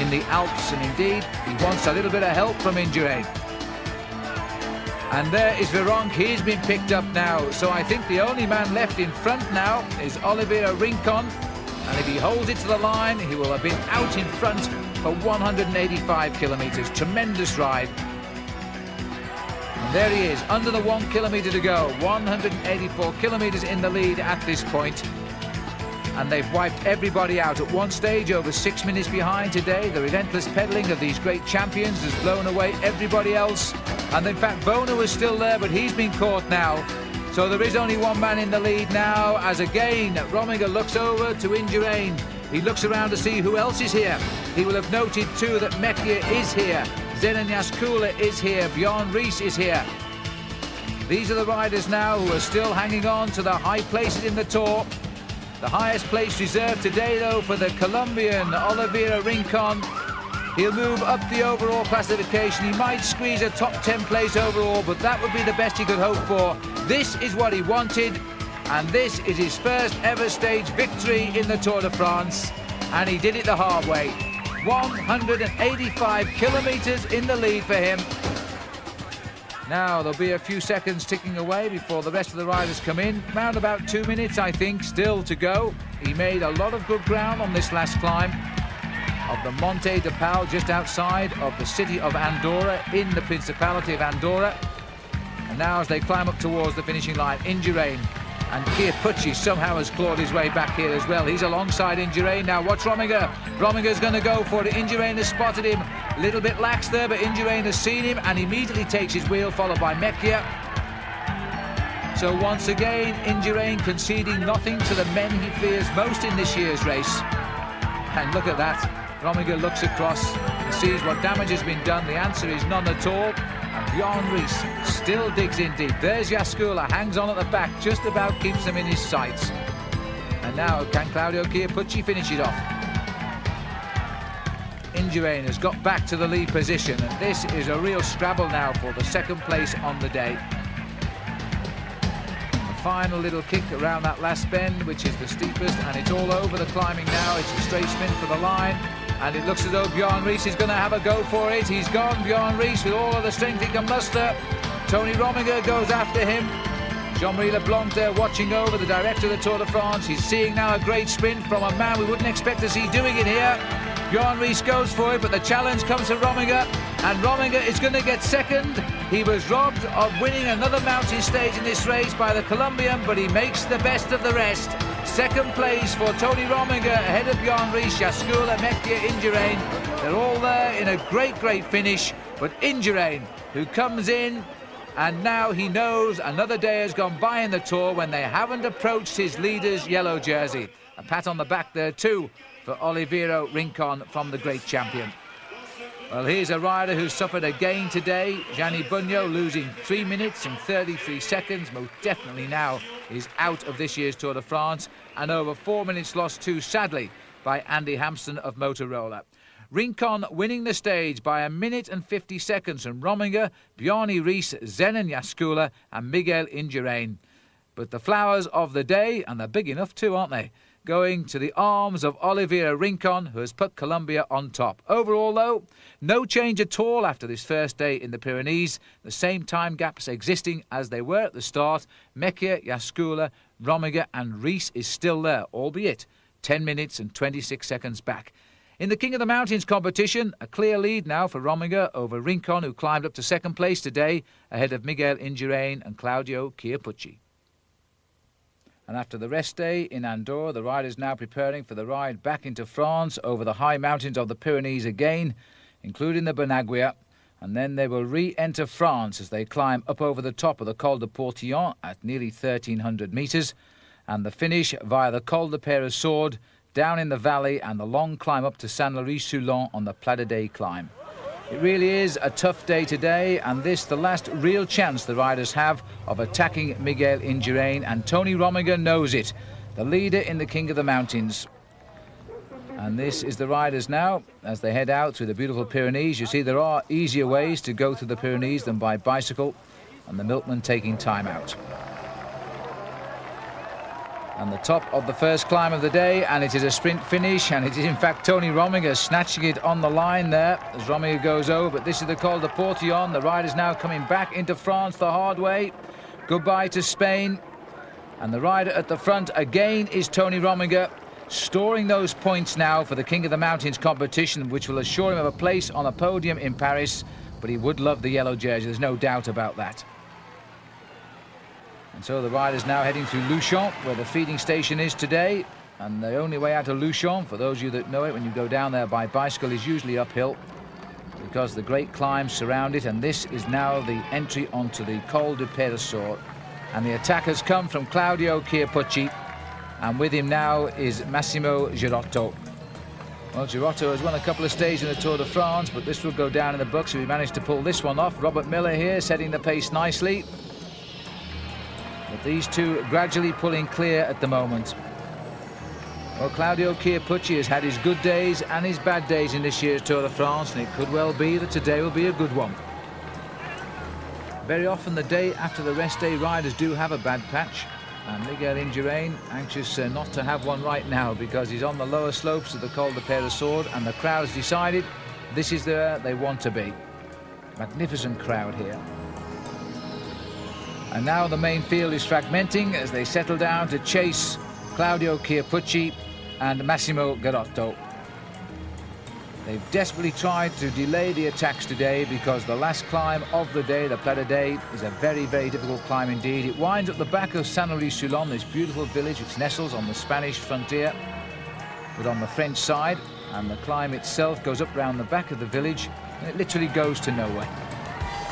in the Alps, and indeed he wants a little bit of help from Indurain. And there is Vironk. He's been picked up now, so I think the only man left in front now is Oliveira Rincon, and if he holds it to the line, he will have been out in front for 185 kilometres. Tremendous ride. And there he is, under the 1 kilometre to go. 184 kilometres in the lead at this point. And they've wiped everybody out. At one stage, over 6 minutes behind today. The relentless pedalling of these great champions has blown away everybody else. And in fact, Bona was still there, but he's been caught now. So there is only one man in the lead now, as again Rominger looks over to Indurain. He looks around to see who else is here. He will have noted too that Mejia is here, Zenon Jaskula is here, Bjarne Riis is here. These are the riders now who are still hanging on to the high places in the Tour. The highest place reserved today, though, for the Colombian Oliveira Rincon. He'll move up the overall classification. He might squeeze a top 10 place overall, but that would be the best he could hope for. This is what he wanted, and this is his first ever stage victory in the Tour de France, and he did it the hard way. 185 kilometres in the lead for him. Now there'll be a few seconds ticking away before the rest of the riders come in. Round about 2 minutes, I think, still to go. He made a lot of good ground on this last climb of the Monte de Pau, just outside of the city of Andorra, in the Principality of Andorra. And now as they climb up towards the finishing line, Indurain and Chiappucci somehow has clawed his way back here as well. He's alongside Indurain. Now watch Rominger. Rominger's going to go for it. Indurain has spotted him. A little bit lax there, but Indurain has seen him and immediately takes his wheel, followed by Mejia. So once again, Indurain conceding nothing to the men he fears most in this year's race. And look at that. Rominger looks across and sees what damage has been done. The answer is none at all. And Bjarne Riis still digs in deep. There's Jaskula, hangs on at the back, just about keeps them in his sights. And now can Claudio Chiappucci finish it off? Indurain has got back to the lead position, and this is a real scrabble now for the second place on the day. A final little kick around that last bend, which is the steepest, and it's all over the climbing now. It's a straight spin for the line. And it looks as though Bjarne Riis is going to have a go for it. He's gone, Bjarne Riis, with all of the strength he can muster. Tony Rominger goes after him. Jean-Marie Leblanc there watching over, the director of the Tour de France. He's seeing now a great sprint from a man we wouldn't expect to see doing it here. Bjarne Riis goes for it, but the challenge comes to Rominger. And Rominger is going to get second. He was robbed of winning another mountain stage in this race by the Colombian, but he makes the best of the rest. Second place for Tony Rominger, ahead of Bjarne Riis, Jaskula, Mejia, Indurain. They're all there in a great, great finish. But Indurain, who comes in, and now he knows another day has gone by in the Tour when they haven't approached his leader's yellow jersey. A pat on the back there too for Oliveira Rincon from the great champion. Well, here's a rider who suffered again today. Gianni Bugno losing 3 minutes and 33 seconds. Most definitely now is out of this year's Tour de France. And over 4 minutes lost too, sadly, by Andy Hampsten of Motorola. Rincon winning the stage by 1 minute and 50 seconds from Rominger, Bjarne Riis, Zenon Jaskula and Miguel Indurain. But the flowers of the day, and they're big enough too, aren't they? going to the arms of Olivier Rincon, who has put Colombia on top. Overall, though, no change at all after this first day in the Pyrenees. The same time gaps existing as they were at the start. Mejía, Jascula, Rominger and Rees is still there, albeit 10 minutes and 26 seconds back. In the King of the Mountains competition, a clear lead now for Rominger over Rincon, who climbed up to second place today, ahead of Miguel Indurain and Claudio Chiappucci. And after the rest day in Andorra, the riders now preparing for the ride back into France over the high mountains of the Pyrenees again, including the Benaguia, and then they will re-enter France as they climb up over the top of the Col de Portillon at nearly 1,300 metres, and the finish via the Col de Peyresourde, down in the valley, and the long climb up to Saint-Lary-Soulan on the Plat d'Aix climb. It really is a tough day today, and this the last real chance the riders have of attacking Miguel Indurain, and Tony Rominger knows it, the leader in the King of the Mountains. And this is the riders now as they head out through the beautiful Pyrenees. You see there are easier ways to go through the Pyrenees than by bicycle, and the milkman taking time out. And the top of the first climb of the day, and it is a sprint finish, and it is in fact Tony Rominger snatching it on the line there as Rominger goes over. But this is the Col de Portillon. The riders now coming back into France the hard way. Goodbye to Spain. And the rider at the front again is Tony Rominger, storing those points now for the King of the Mountains competition, which will assure him of a place on a podium in Paris. But he would love the yellow jersey, there's no doubt about that. And so the riders now heading through Luchon, where the feeding station is today. And the only way out of Luchon, for those of you that know it, when you go down there by bicycle, is usually uphill, because the great climbs surround it. And this is now the entry onto the Col de Peyresourde. And the attack has come from Claudio Chiappucci, and with him now is Massimo Girotto. Well, Girotto has won a couple of stages in the Tour de France, but this will go down in the books if he managed to pull this one off. Robert Miller here setting the pace nicely. But these two gradually pulling clear at the moment. Well, Claudio Chiappucci has had his good days and his bad days in this year's Tour de France, and it could well be that today will be a good one. Very often the day after the rest day, riders do have a bad patch, and Miguel Indurain anxious not to have one right now, because he's on the lower slopes of the Col de Peyresourde, and the crowd has decided this is where they want to be. Magnificent crowd here. And now the main field is fragmenting as they settle down to chase Claudio Chiappucci and Massimo Girotto. They've desperately tried to delay the attacks today, because the last climb of the day, the Plat d'Aix, is a very, very difficult climb indeed. It winds up the back of Saint-Lary-Soulan, this beautiful village which nestles on the Spanish frontier, but on the French side, and the climb itself goes up round the back of the village, and it literally goes to nowhere.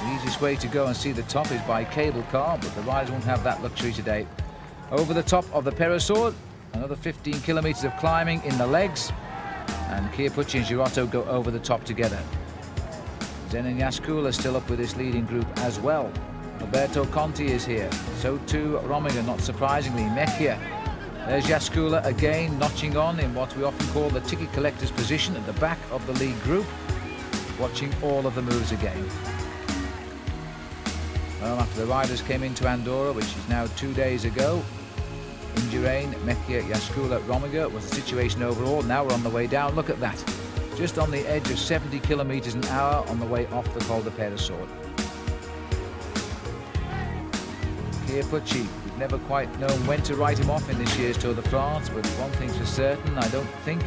The easiest way to go and see the top is by cable car, but the riders won't have that luxury today. Over the top of the Peyresourde, another 15 kilometres of climbing in the legs, and Chiappucci and Girotto go over the top together. Zenon Jascula still up with this leading group as well. Alberto Conti is here, so too Rominger, not surprisingly. Mejía. There's Jascula again, notching on in what we often call the ticket collector's position at the back of the lead group, watching all of the moves again. Well, after the riders came into Andorra, which is now 2 days ago, Indurain, Mejía, Jascula, Rominger was the situation overall. Now we're on the way down. Look at that. Just on the edge of 70 kilometres an hour on the way off the Col de Peyresourde. Chiappucci, we've never quite known when to write him off in this year's Tour de France, but one thing's for certain, I don't think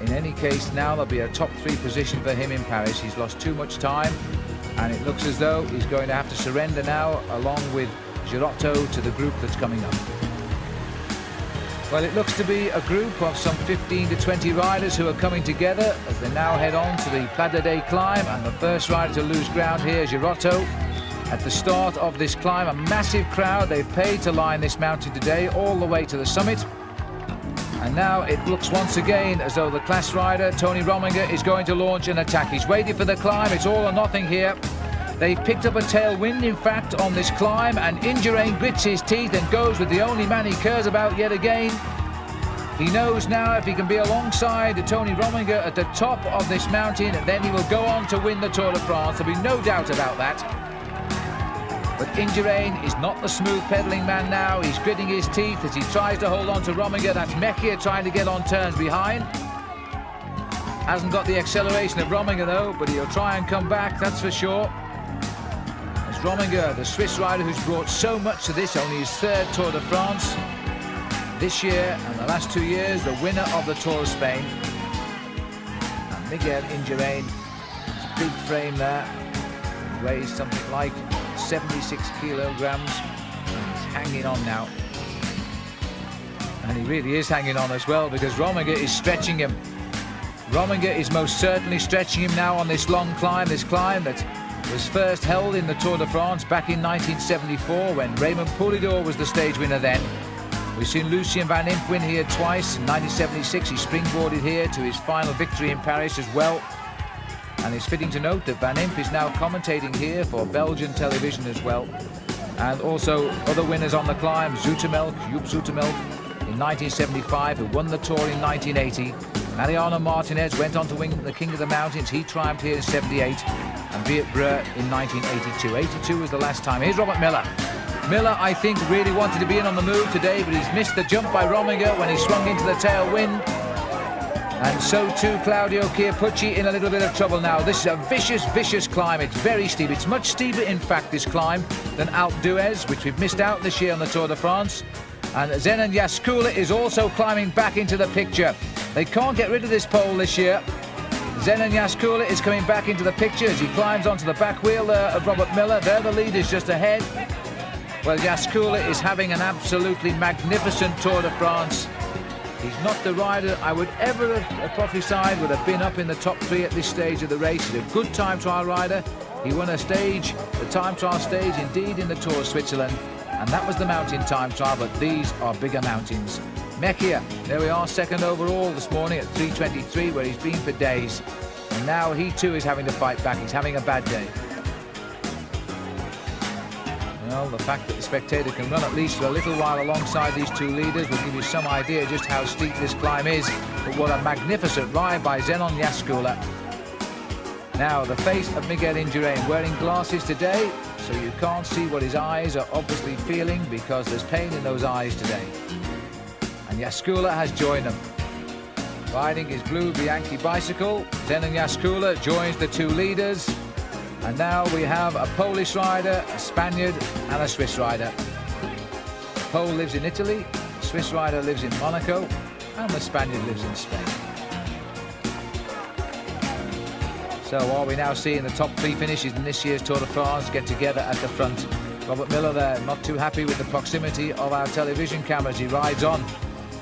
in any case now there'll be a top 3 position for him in Paris. He's lost too much time, and it looks as though he's going to have to surrender now, along with Girotto, to the group that's coming up. Well, it looks to be a group of some 15 to 20 riders who are coming together as they now head on to the Plat d'Aix climb, and the first rider to lose ground here is Girotto. At the start of this climb, a massive crowd, they've paid to line this mountain today all the way to the summit. And now it looks once again as though the class rider, Tony Rominger, is going to launch an attack. He's waiting for the climb, it's all or nothing here. They've picked up a tailwind, in fact, on this climb, and Indurain grits his teeth and goes with the only man he cares about yet again. He knows now if he can be alongside Tony Rominger at the top of this mountain, then he will go on to win the Tour de France. There'll be no doubt about that. But Indurain is not the smooth pedalling man now. He's gritting his teeth as he tries to hold on to Rominger. That's Mechia trying to get on turns behind. Hasn't got the acceleration of Rominger though, but he'll try and come back, that's for sure. It's Rominger, the Swiss rider who's brought so much to this, only his third Tour de France. This year and the last 2 years, the winner of the Tour of Spain. And Miguel Indurain, his big frame there, weighs something like 76 kilograms. He's hanging on now. And he really is hanging on as well, because Rominger is stretching him. Rominger is most certainly stretching him now on this long climb, this climb that was first held in the Tour de France back in 1974 when Raymond Poulidor was the stage winner then. We've seen Lucien Van Impe win here twice. In 1976 he springboarded here to his final victory in Paris as well. And it's fitting to note that Van Impe is now commentating here for Belgian television as well. And also other winners on the climb, Zoetemelk, Joep Zoetemelk in 1975, who won the Tour in 1980. Mariano Martinez went on to win the King of the Mountains. He triumphed here in 78. And Beat Breu in 1982. 82 was the last time. Here's Robert Miller. Miller, I think, really wanted to be in on the move today, but he's missed the jump by Rominger when he swung into the tailwind. And so too Claudio Chiappucci in a little bit of trouble now. This is a vicious, vicious climb. It's very steep. It's much steeper, in fact, this climb, than Alpe d'Huez, which we've missed out this year on the Tour de France. And Zenon Jaskula is also climbing back into the picture. They can't get rid of this pole this year. Zenon Jaskula is coming back into the picture as he climbs onto the back wheel of Robert Miller. They're the leaders just ahead. Well, Jaskula is having an absolutely magnificent Tour de France. He's not the rider I would ever have prophesied would have been up in the top 3 at this stage of the race. He's a good time trial rider. He won a stage, the time trial stage, indeed, in the Tour of Switzerland. And that was the mountain time trial, but these are bigger mountains. Mechia, there we are, second overall this morning at 3:23, where he's been for days. And now he too is having to fight back. He's having a bad day. Well, the fact that the Spectator can run at least for a little while alongside these two leaders will give you some idea just how steep this climb is. But what a magnificent ride by Zenon Jaskula. Now, the face of Miguel Indurain, wearing glasses today, so you can't see what his eyes are obviously feeling because there's pain in those eyes today. And Jaskula has joined them. Riding his blue Bianchi bicycle, Zenon Jaskula joins the two leaders. And now we have a Polish rider, a Spaniard and a Swiss rider. The Pole lives in Italy, the Swiss rider lives in Monaco, and the Spaniard lives in Spain. So are we now seeing the top 3 finishes in this year's Tour de France get together at the front? Robert Miller there, not too happy with the proximity of our television cameras. He rides on,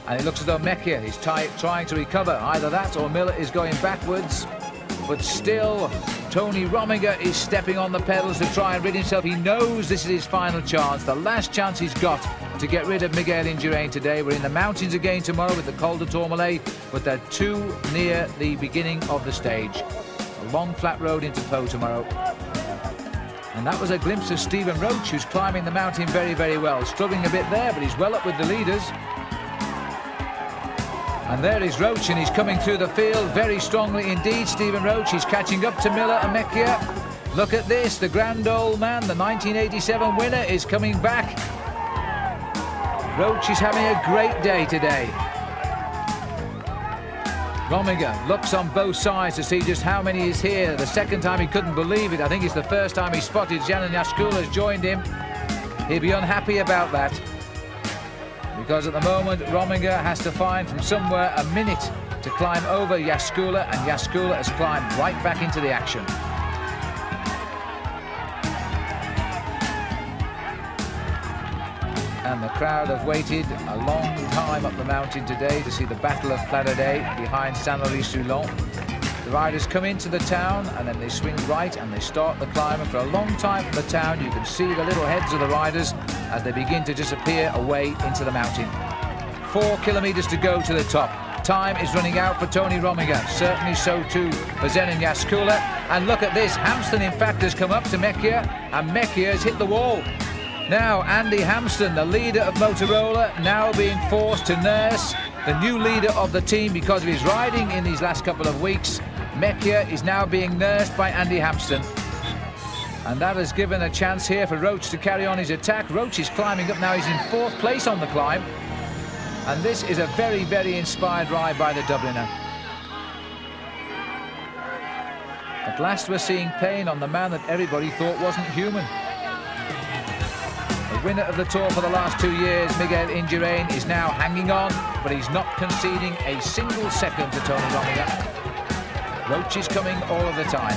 and it looks as though Mechia is trying to recover. Either that or Miller is going backwards. But still, Tony Rominger is stepping on the pedals to try and rid himself. He knows this is his final chance, the last chance he's got to get rid of Miguel Indurain today. We're in the mountains again tomorrow with the Col de Tourmalet, but they're too near the beginning of the stage. A long flat road into Pau tomorrow. And that was a glimpse of Stephen Roach, who's climbing the mountain very, very well. Struggling a bit there, but he's well up with the leaders. And there is Roach, and he's coming through the field very strongly indeed. Stephen Roach, he's catching up to Miller and Mechia. Look at this, the grand old man, the 1987 winner, is coming back. Roach is having a great day today. Rominger looks on both sides to see just how many is here. The second time he couldn't believe it. I think it's the first time he spotted Zenon Jaskula has joined him. He'll be unhappy about that, because at the moment Rominger has to find from somewhere a minute to climb over Jaskula, and Jaskula has climbed right back into the action. And the crowd have waited a long time up the mountain today to see the Battle of Pladodet behind Saint-Lary-Soulan. The riders come into the town and then they swing right and they start the climb, and for a long time from the town you can see the little heads of the riders as they begin to disappear away into the mountain. 4 kilometers to go to the top. Time is running out for Tony Rominger, certainly so too for Zenon Jaskula. And look at this, Hampsten in fact has come up to Mechia, and Mechia has hit the wall. Now Andy Hampsten, the leader of Motorola, now being forced to nurse the new leader of the team because of his riding in these last couple of weeks. Mechia is now being nursed by Andy Hampsten. And that has given a chance here for Roche to carry on his attack. Roche is climbing up now. He's in 4th place on the climb. And this is a very, very inspired ride by the Dubliner. At last we're seeing pain on the man that everybody thought wasn't human. The winner of the Tour for the last 2 years, Miguel Indurain, is now hanging on, but he's not conceding a single second to Tony Rominger. Roche is coming all of the time.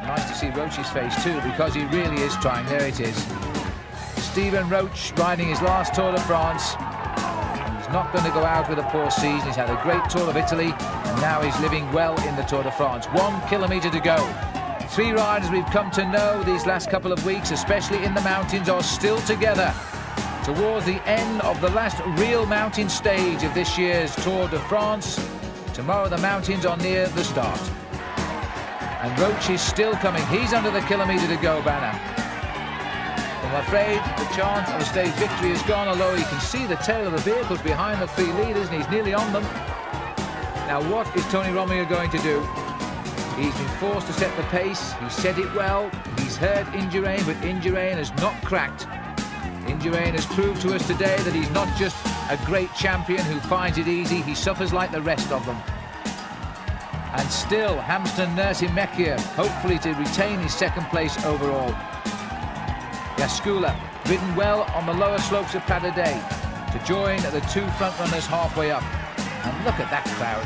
Nice to see Roche's face too, because he really is trying. There it is. Stephen Roche riding his last Tour de France. He's not going to go out with a poor season. He's had a great Tour of Italy, and now he's living well in the Tour de France. 1 kilometre to go. 3 riders we've come to know these last couple of weeks, especially in the mountains, are still together towards the end of the last real mountain stage of this year's Tour de France. Tomorrow the mountains are near the start. And Roche is still coming. He's under the kilometre to go banner. I'm afraid the chance of a stage victory is gone, although you can see the tail of the vehicles behind the 3 leaders, and he's nearly on them. Now what is Tony Rominger going to do? He's been forced to set the pace. He set it well. He's hurt Indurain, but Indurain has not cracked. Indurain has proved to us today that he's not just a great champion who finds it easy. He suffers like the rest of them. And still, Hamston Nersi Mekir, hopefully to retain his 2nd place overall. Jaskula, ridden well on the lower slopes of Pas d'Adet to join the 2 front runners halfway up. And look at that crowd.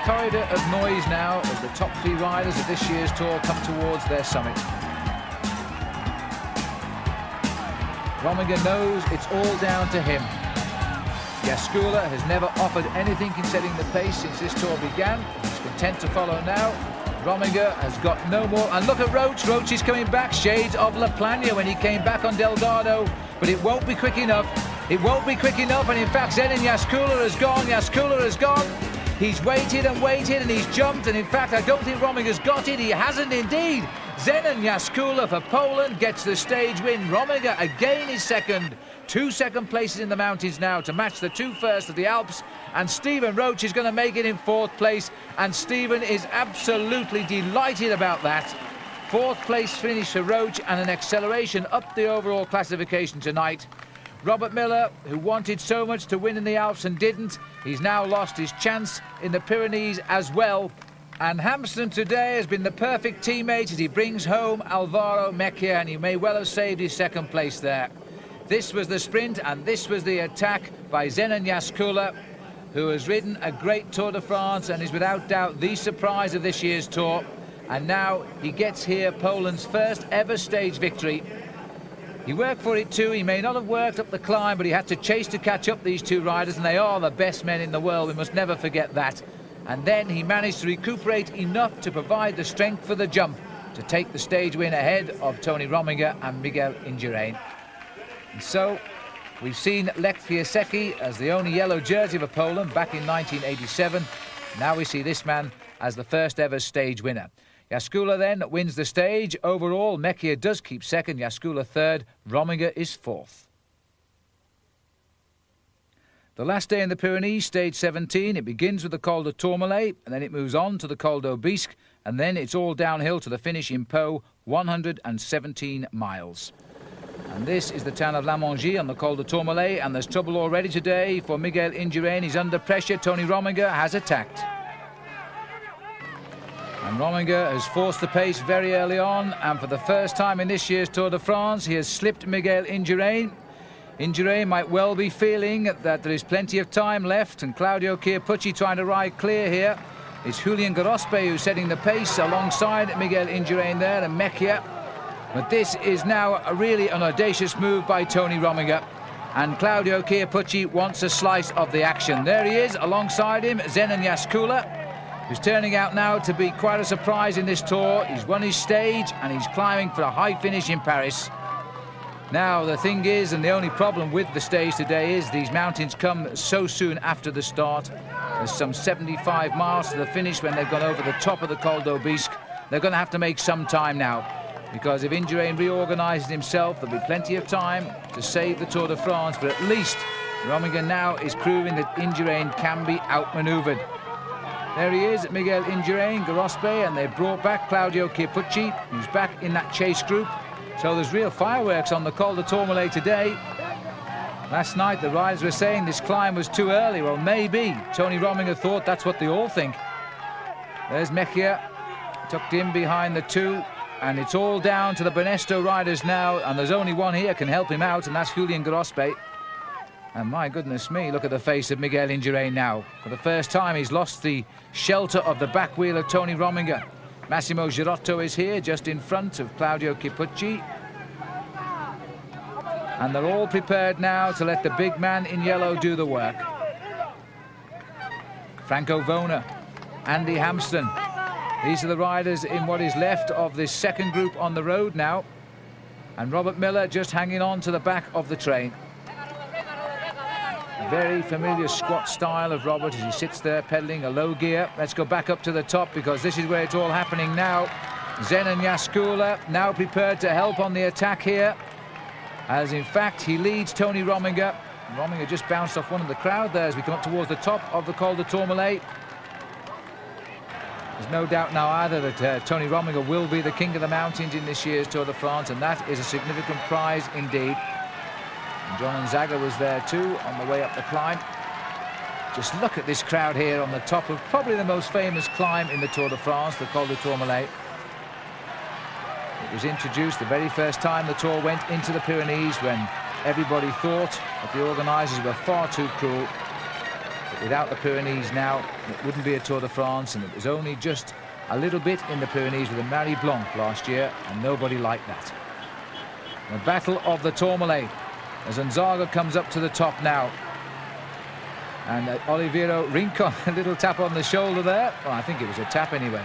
Corridor of noise now as the top 3 riders of this year's Tour come towards their summit. Rominger knows it's all down to him. Jaskula has never offered anything in setting the pace since this Tour began. He's content to follow now. Rominger has got no more. And look at Roche. Roche is coming back. Shades of La Plana when he came back on Delgado. But it won't be quick enough. It won't be quick enough. And in fact, Zenon Jaskula has gone. Jaskula has gone. He's waited and waited and he's jumped. And in fact, I don't think Rominger's got it. He hasn't indeed. Zenon Jaskula for Poland gets the stage win. Rominger again is 2nd. 2 second places in the mountains now to match the 2 first of the Alps. And Stephen Roche is going to make it in 4th place. And Stephen is absolutely delighted about that. 4th place finish for Roche and an acceleration up the overall classification tonight. Robert Miller, who wanted so much to win in the Alps and didn't, he's now lost his chance in the Pyrenees as well. And Hamston today has been the perfect teammate as he brings home Alvaro Mekir, and he may well have saved his 2nd place there. This was the sprint and this was the attack by Zenon Jaskula, who has ridden a great Tour de France and is without doubt the surprise of this year's Tour. And now he gets here Poland's 1st ever stage victory. He worked for it too. He may not have worked up the climb, but he had to chase to catch up these 2 riders, and they are the best men in the world. We must never forget that. And then he managed to recuperate enough to provide the strength for the jump to take the stage win ahead of Tony Rominger and Miguel Indurain. And so we've seen Lech Piasecki as the only yellow jersey for Poland back in 1987. Now we see this man as the 1st ever stage winner. Jaskula then wins the stage. Overall, Mekir does keep 2nd, Jaskula 3rd, Rominger is 4th. The last day in the Pyrenees, stage 17, it begins with the Col de Tourmalet, and then it moves on to the Col d'Aubisque, and then it's all downhill to the finish in Pau, 117 miles. And this is the town of La Mongie on the Col de Tourmalet, and there's trouble already today for Miguel Indurain. He's under pressure. Tony Rominger has attacked. And Rominger has forced the pace very early on, and for the first time in this year's Tour de France, he has slipped Miguel Indurain. Indurain might well be feeling that there is plenty of time left, and Claudio Chiappucci trying to ride clear here. It's Julian Gorospe who's setting the pace alongside Miguel Indurain there and Mekir. But this is now really an audacious move by Tony Rominger. And Claudio Chiappucci wants a slice of the action. There he is, alongside him, Zenon Jaskula, who's turning out now to be quite a surprise in this Tour. He's won his stage and he's climbing for a high finish in Paris. Now, the thing is, and the only problem with the stage today is these mountains come so soon after the start. There's some 75 miles to the finish when they've gone over the top of the Col d'Aubisque. They're going to have to make some time now, because if Indurain reorganises himself, there'll be plenty of time to save the Tour de France, but at least Rominger now is proving that Indurain can be outmanoeuvred. There he is, Miguel Indurain, Gorospe, and they've brought back Claudio Chiappucci, who's back in that chase group. So there's real fireworks on the Col de Tourmalet today. Last night the riders were saying this climb was too early. Well, maybe. Tony Rominger thought that's what they all think. There's Mejia, tucked in behind the two, and it's all down to the Banesto riders now, and there's only one here can help him out, and that's Julian Gorospe. And my goodness me, look at the face of Miguel Indurain now. For the first time, he's lost the shelter of the back wheel of Tony Rominger. Massimo Girotto is here, just in front of Claudio Chiappucci. And they're all prepared now to let the big man in yellow do the work. Franco Vona, Andy Hampsten. These are the riders in what is left of this second group on the road now. And Robert Miller just hanging on to the back of the train. Very familiar squat style of Robert as he sits there pedaling a low gear. Let's go back up to the top because this is where it's all happening now. Zenon Jaskula now prepared to help on the attack here, as in fact he leads Tony Rominger. Rominger just bounced off one of the crowd there as we come up towards the top of the Col de Tourmalet. There's no doubt now either that Tony Rominger will be the king of the mountains in this year's Tour de France, and that is a significant prize indeed. And John Unzaga was there too on the way up the climb. Just look at this crowd here on the top of probably the most famous climb in the Tour de France, the Col de Tourmalet. It was introduced the very first time the Tour went into the Pyrenees, when everybody thought that the organisers were far too cruel. But without the Pyrenees now, it wouldn't be a Tour de France, and it was only just a little bit in the Pyrenees with the Marie Blanc last year, and nobody liked that. The Battle of the Tourmalet, as Unzaga comes up to the top now. And Oliveira Rincon, a little tap on the shoulder there. Well, I think it was a tap anyway.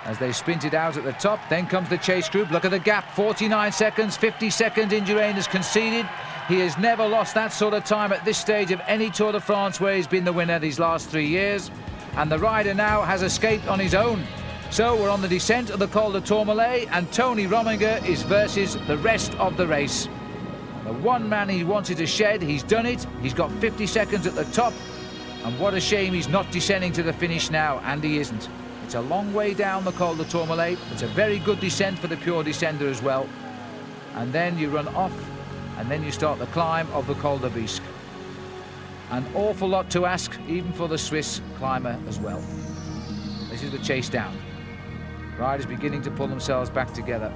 As they sprinted out at the top, then comes the chase group. Look at the gap, 49 seconds, 50 seconds. Indurain has conceded. He has never lost that sort of time at this stage of any Tour de France where he's been the winner these last 3 years. And the rider now has escaped on his own. So we're on the descent of the Col de Tourmalet, and Tony Rominger is versus the rest of the race. The one man he wanted to shed, he's done it. He's got 50 seconds at the top, and what a shame he's not descending to the finish now, and he isn't. It's a long way down the Col de Tourmalet. It's a very good descent for the pure descender as well. And then you run off, and then you start the climb of the Col de Bisque. An awful lot to ask, even for the Swiss climber as well. This is the chase down. Riders beginning to pull themselves back together.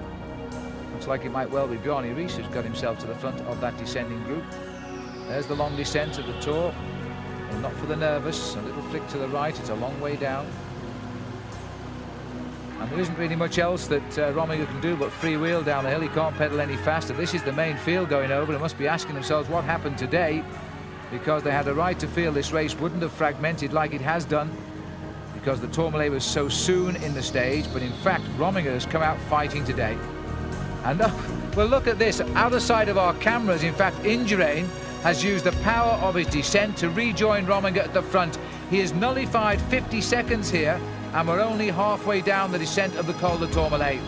Looks like it might well be Bjarne Riis who's got himself to the front of that descending group. There's the long descent of the Tour. Well, not for the nervous. A little flick to the right. It's a long way down. And there isn't really much else that Rominger can do but freewheel down the hill. He can't pedal any faster. This is the main field going over. They must be asking themselves what happened today, because they had a right to feel this race wouldn't have fragmented like it has done, because the Tourmalet was so soon in the stage. But in fact, Rominger has come out fighting today. And well, look at this. Out of sight of our cameras, in fact, Indurain has used the power of his descent to rejoin Rominger at the front. He has nullified 50 seconds here, and we're only halfway down the descent of the Col de Tourmalet.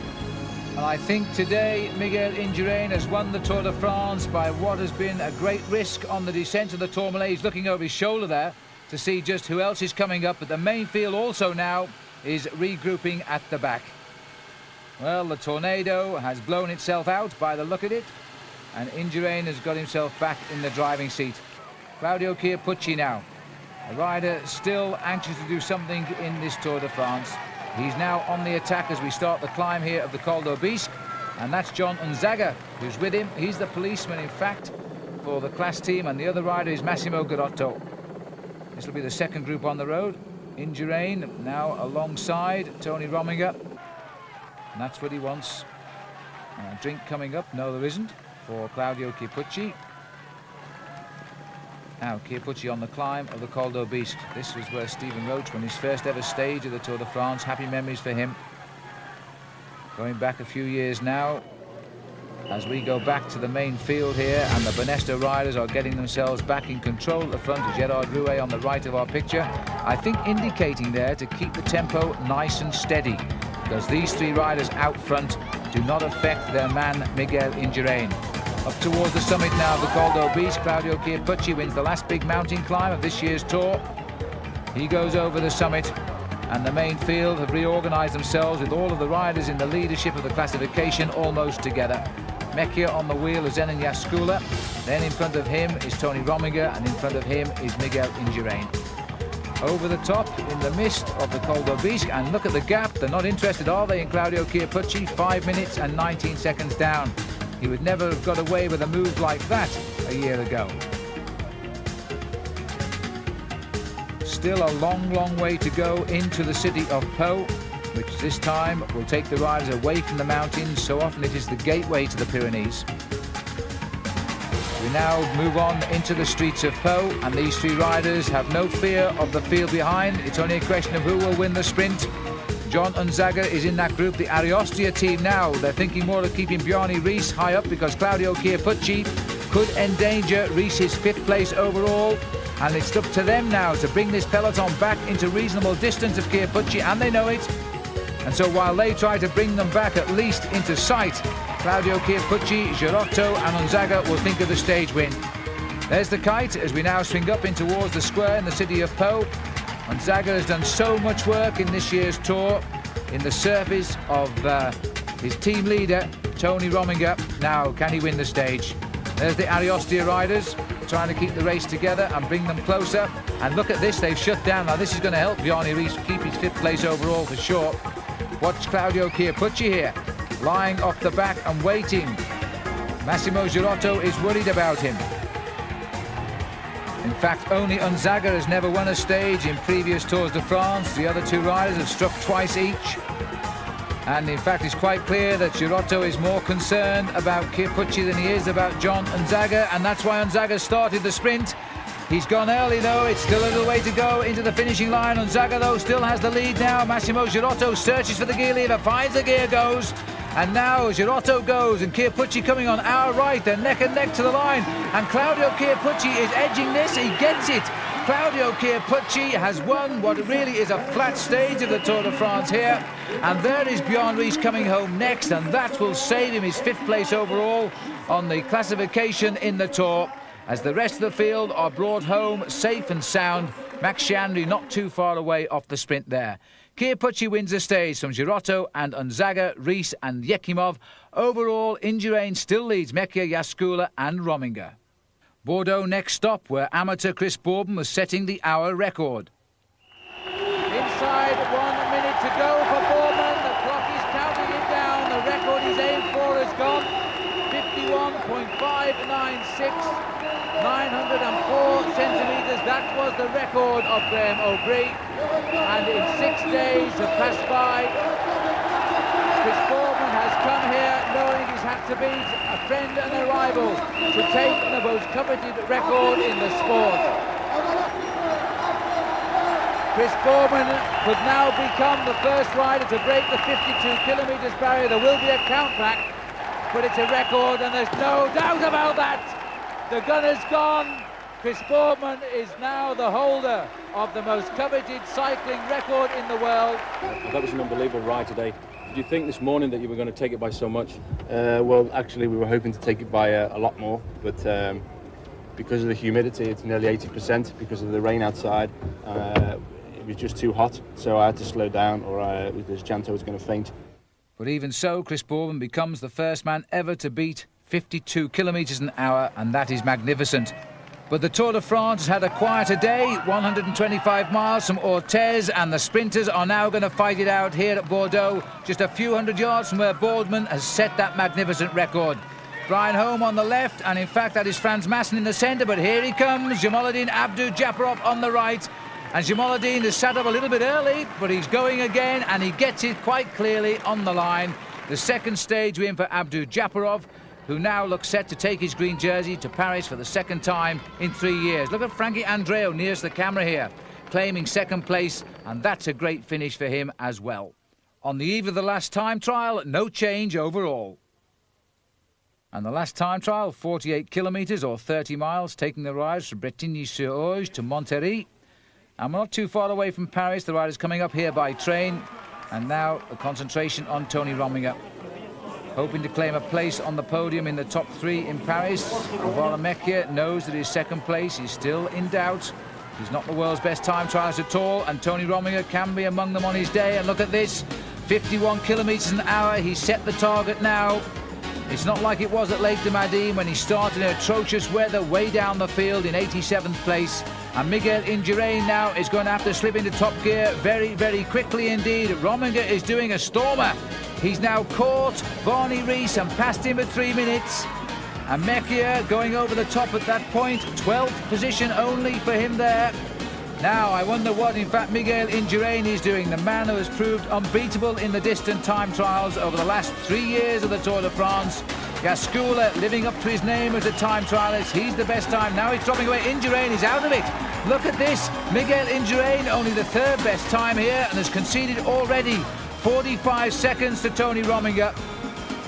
And I think today Miguel Indurain has won the Tour de France by what has been a great risk on the descent of the Tourmalet. He's looking over his shoulder there to see just who else is coming up, but the main field also now is regrouping at the back. Well, the tornado has blown itself out by the look of it, and Indurain has got himself back in the driving seat. Claudio Chiappucci now, a rider still anxious to do something in this Tour de France. He's now on the attack as we start the climb here of the Col de Bisque, and that's John Unzaga who's with him. He's the policeman, in fact, for the class team, and the other rider is Massimo Girotto. This will be the second group on the road. Indurain now alongside Tony Rominger. And that's what he wants. A drink coming up. No, there isn't, for Claudio Chiappucci. Now Chiappucci on the climb of the Col de Bisque. This was where Stephen Roche won his first ever stage of the Tour de France. Happy memories for him. Going back a few years now, as we go back to the main field here, and the Banesto riders are getting themselves back in control at the front. Gerard Rouet on the right of our picture, I think indicating there to keep the tempo nice and steady, because these three riders out front do not affect their man Miguel Indurain. Up towards the summit now of the Col de Bisque, Claudio Chiappucci wins the last big mountain climb of this year's Tour. He goes over the summit, and the main field have reorganised themselves with all of the riders in the leadership of the classification almost together. Mecchia on the wheel of Zenon Jaskula. Then in front of him is Tony Rominger, and in front of him is Miguel Indurain. Over the top in the mist of the Col d'Aubisque, and look at the gap. They're not interested, are they, in Claudio Chiappucci? 5 minutes and 19 seconds down. He would never have got away with a move like that a year ago. Still a long, long way to go into the city of Pau, which this time will take the riders away from the mountains. So often it is the gateway to the Pyrenees. We now move on into the streets of Pau, and these three riders have no fear of the field behind. It's only a question of who will win the sprint. John Unzaga is in that group, the Ariostia team now. They're thinking more of keeping Bjarne Riis high up because Claudio Chiappucci could endanger Riis's 5th place overall. And it's up to them now to bring this peloton back into reasonable distance of Chiappucci, and they know it. And so while they try to bring them back at least into sight, Claudio Chiappucci, Girotto and Unzaga will think of the stage win. There's the kite as we now swing up in towards the square in the city of Pau. Unzaga has done so much work in this year's Tour in the service of his team leader, Tony Rominger. Now, can he win the stage? There's the Ariostia riders trying to keep the race together and bring them closer. And look at this, they've shut down. Now, this is going to help Bjarne Riis keep his 5th place overall for sure. Watch Claudio Chiappucci here, lying off the back and waiting. Massimo Girotto is worried about him. In fact, only Unzaga has never won a stage in previous Tours de France. The other two riders have struck twice each. And in fact, it's quite clear that Girotto is more concerned about Chiappucci than he is about John Unzaga, and that's why Unzaga started the sprint. He's gone early, though. It's still a little way to go into the finishing line. Unzaga, though, still has the lead now. Massimo Girotto searches for the gear lever, finds the gear, goes. And now Girotto goes, and Chiappucci coming on our right. They're neck and neck to the line. And Claudio Chiappucci is edging this. He gets it. Claudio Chiappucci has won what really is a flat stage of the Tour de France here. And there is Bjarne Riis coming home next, and that will save him his 5th place overall on the classification in the Tour, as the rest of the field are brought home safe and sound. Max Chiandri not too far away off the sprint there. Chiappucci wins the stage from Girotto and Unzaga, Riis and Yekimov. Overall, Indurain still leads Mecchia, Jaskula and Rominger. Bordeaux next stop, where amateur Chris Bourban was setting the hour record. Inside 1 minute to go for Bourban. The clock is counting it down. The record he's aimed for has gone. 51.596. 904 centimetres. That was the record of Graham O'Brien. And in 6 days have passed by. Chris Bourban has come here knowing he's had to beat a friend and a rival to take the most coveted record in the sport. Chris Bourban could now become the first rider to break the 52 kilometres barrier. There will be a count back, but it's a record and there's no doubt about that. The gun is gone. Chris Bourban is now the holder of the most coveted cycling record in the world. That was an unbelievable ride today. Did you think this morning that you were going to take it by so much? Well, actually, we were hoping to take it by a lot more, but because of the humidity, it's nearly 80%. Because of the rain outside, it was just too hot, so I had to slow down, or this Janto was going to faint. But even so, Chris Bourban becomes the first man ever to beat 52 kilometres an hour, and that is magnificent. But the Tour de France has had a quieter day, 125 miles from Orthez, and the sprinters are now going to fight it out here at Bordeaux, just a few hundred yards from where Boardman has set that magnificent record. Brian Holm on the left, and in fact that is Frans Maassen in the centre, but here he comes, Jamaluddin Abdujaparov on the right. And Jamaluddin has sat up a little bit early, but he's going again, and he gets it quite clearly on the line. The second stage win for Abdujaparov, who now looks set to take his green jersey to Paris for the second time in 3 years. Look at Frankie Andreu nearest the camera here, claiming second place, and that's a great finish for him as well. On the eve of the last time trial, no change overall. And the last time trial, 48 kilometres or 30 miles, taking the riders from Bretigny-sur-Orge to Montlhéry. And we're not too far away from Paris. The riders coming up here by train. And now a concentration on Tony Rominger, hoping to claim a place on the podium in the top 3 in Paris. Alvaro Mecchia knows that his second place is still in doubt. He's not the world's best time trialist at all, and Tony Rominger can be among them on his day. And look at this, 51 kilometres an hour. He's set the target now. It's not like it was at Lake de Madine when he started in atrocious weather way down the field in 87th place. And Miguel Indurain now is going to have to slip into top gear very, very quickly indeed. Rominger is doing a stormer. He's now caught Barney Rees and passed him at 3 minutes. And Mechia going over the top at that point. 12th position only for him there. Now, I wonder what, in fact, Miguel Indurain is doing. The man who has proved unbeatable in the distant time trials over the last 3 years of the Tour de France. Gascula living up to his name as a time trialist. He's the best time. Now he's dropping away. Indurain is out of it. Look at this. Miguel Indurain, only the third best time here, and has conceded already 45 seconds to Tony Rominger.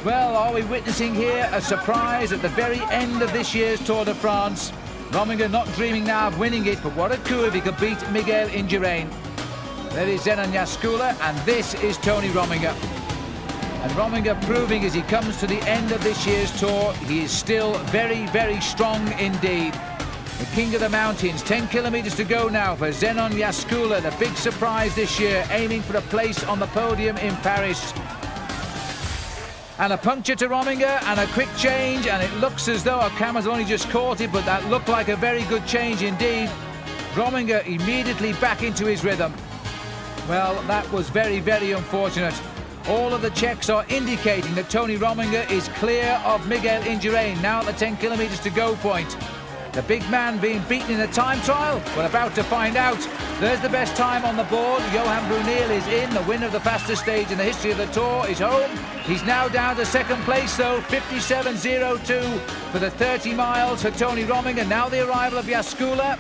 Well, are we witnessing here a surprise at the very end of this year's Tour de France? Rominger not dreaming now of winning it, but what a coup if he could beat Miguel Indurain. There is Zenon Jascula, and this is Tony Rominger. And Rominger proving as he comes to the end of this year's Tour, he is still very, very strong indeed. The king of the mountains, 10 kilometres to go now for Zenon Jascula, the big surprise this year, aiming for a place on the podium in Paris. And a puncture to Rominger and a quick change, and it looks as though our cameras only just caught it, but that looked like a very good change indeed. Rominger immediately back into his rhythm. Well, that was very, very unfortunate. All of the checks are indicating that Tony Rominger is clear of Miguel Indurain now at the 10 kilometres to go point. The big man being beaten in a time trial? We're about to find out. There's the best time on the board. Johan Brunel is in. The winner of the fastest stage in the history of the Tour is home. He's now down to second place though, 57.02 for the 30 miles for Tony Rominger. Now the arrival of Jascula.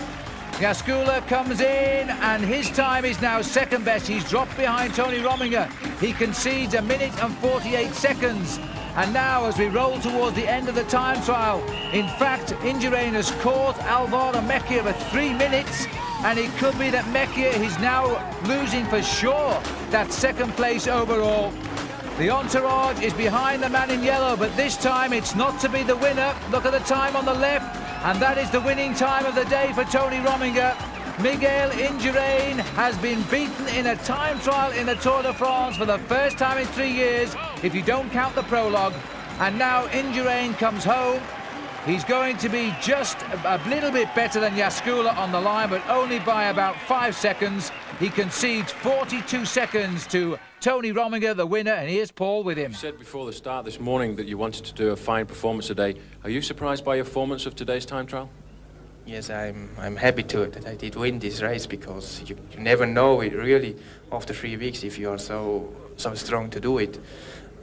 Jascula comes in and his time is now second best. He's dropped behind Tony Rominger. He concedes 1 minute and 48 seconds. And now, as we roll towards the end of the time trial, in fact, Indurain has caught Alvaro Mechia for 3 minutes, and it could be that Mechia is now losing for sure that second place overall. The entourage is behind the man in yellow, but this time it's not to be the winner. Look at the time on the left, and that is the winning time of the day for Tony Rominger. Miguel Indurain has been beaten in a time trial in the Tour de France for the first time in 3 years, if you don't count the prologue. And now Indurain comes home. He's going to be just a little bit better than Jascula on the line, but only by about 5 seconds. He concedes 42 seconds to Tony Rominger, the winner, and here's Paul with him. You said before the start this morning that you wanted to do a fine performance today. Are you surprised by your performance of today's time trial? Yes, I'm happy that I did win this race, because you never know it really after 3 weeks if you are so strong to do it.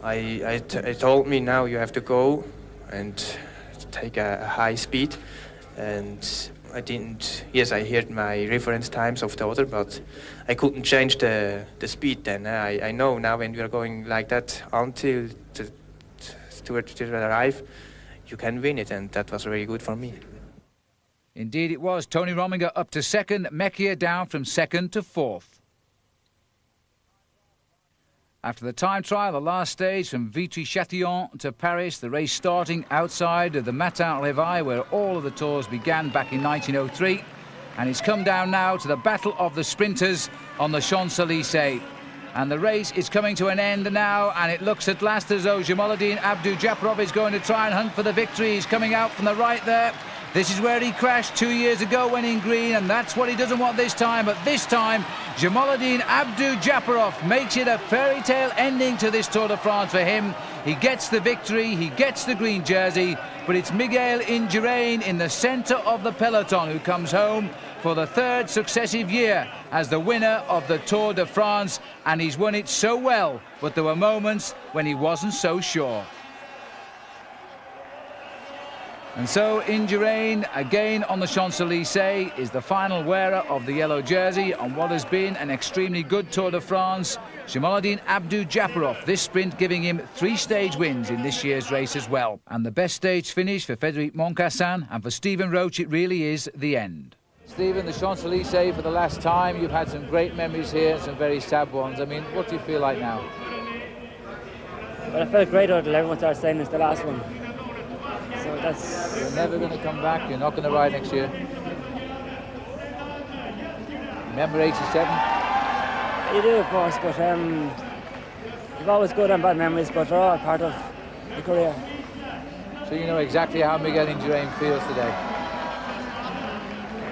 I told me now you have to go and take a high speed, and I didn't. Yes, I heard my reference times of the other, but I couldn't change the speed then. I know now when we are going like that until to arrive, you can win it, and that was very good for me. Indeed it was. Tony Rominger up to second, Mechia down from second to fourth. After the time trial, the last stage from Vitry-Châtillon to Paris, the race starting outside of the Matin-Réveil, where all of the tours began back in 1903. And it's come down now to the battle of the sprinters on the Champs-Élysées. And the race is coming to an end now, and it looks at last as though Jamaluddin Abdou-Japarov is going to try and hunt for the victory. He's coming out from the right there. This is where he crashed 2 years ago when in green, and that's what he doesn't want this time. But this time, Jamaluddin Abdou-Japarov makes it a fairy tale ending to this Tour de France for him. He gets the victory, he gets the green jersey, but it's Miguel Indurain in the centre of the peloton who comes home for the third successive year as the winner of the Tour de France, and he's won it so well, but there were moments when he wasn't so sure. And so Indurain, again on the Champs-Élysées, is the final wearer of the yellow jersey on what has been an extremely good Tour de France. Jamaluddin Abdou-Japarov, this sprint giving him 3 stage wins in this year's race as well. And the best stage finish for Frédéric Moncassin, and for Stephen Roche it really is the end. Stephen, the Champs-Élysées for the last time. You've had some great memories here, some very sad ones. I mean, what do you feel like now? Well, I felt great until everyone started saying it's the last one. So that's... You're never going to come back, you're not going to ride next year? Remember 87? You do, of course, but you've always good and bad memories, but they're all part of the career. So you know exactly how Miguel Indurain feels today?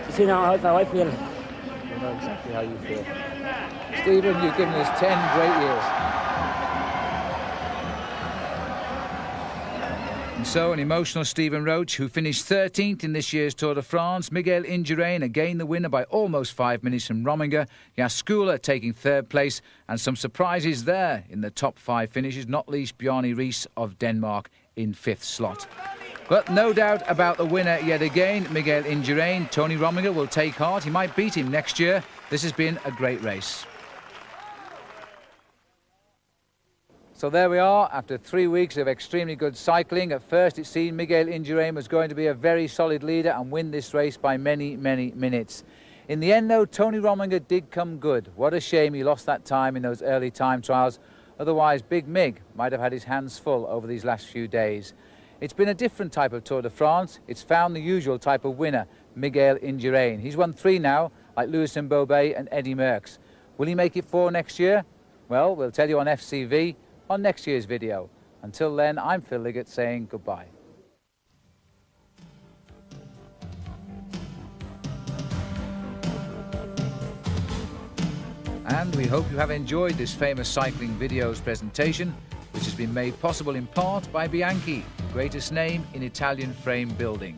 You see now how I feel. You know exactly how you feel. Stephen, you've given us 10 great years. And so an emotional Stephen Roche, who finished 13th in this year's Tour de France. Miguel Indurain, again the winner by almost 5 minutes from Rominger. Jaskula taking 3rd place, and some surprises there in the top 5 finishes, not least Bjarne Riis of Denmark in 5th slot. But no doubt about the winner yet again, Miguel Indurain. Tony Rominger will take heart. He might beat him next year. This has been a great race. So there we are, after 3 weeks of extremely good cycling. At first it seemed Miguel Indurain was going to be a very solid leader and win this race by many, many minutes. In the end though, Tony Rominger did come good. What a shame he lost that time in those early time trials. Otherwise Big Mig might have had his hands full over these last few days. It's been a different type of Tour de France. It's found the usual type of winner, Miguel Indurain. He's won 3 now, like Lewis Mbobet and Eddie Merckx. Will he make it 4 next year? Well, we'll tell you on FCV on next year's video. Until then, I'm Phil Liggett saying goodbye. And we hope you have enjoyed this famous cycling videos presentation, which has been made possible in part by Bianchi, the greatest name in Italian frame building.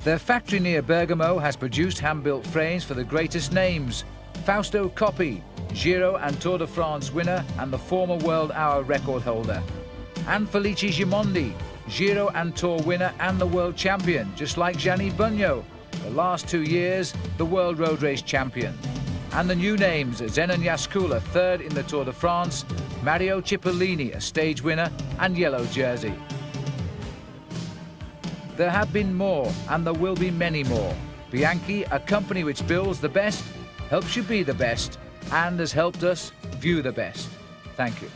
Their factory near Bergamo has produced hand-built frames for the greatest names: Fausto Coppi, Giro and Tour de France winner and the former World Hour record holder, and Felice Gimondi, Giro and Tour winner and the world champion, just like Gianni Bugno, the last 2 years the world road race champion. And the new names: Zenon Jaskula, 3rd in the Tour de France, Mario Cipollini, a stage winner and yellow jersey. There have been more, and there will be many more. Bianchi, a company which builds the best, helps you be the best, and has helped us view the best. Thank you.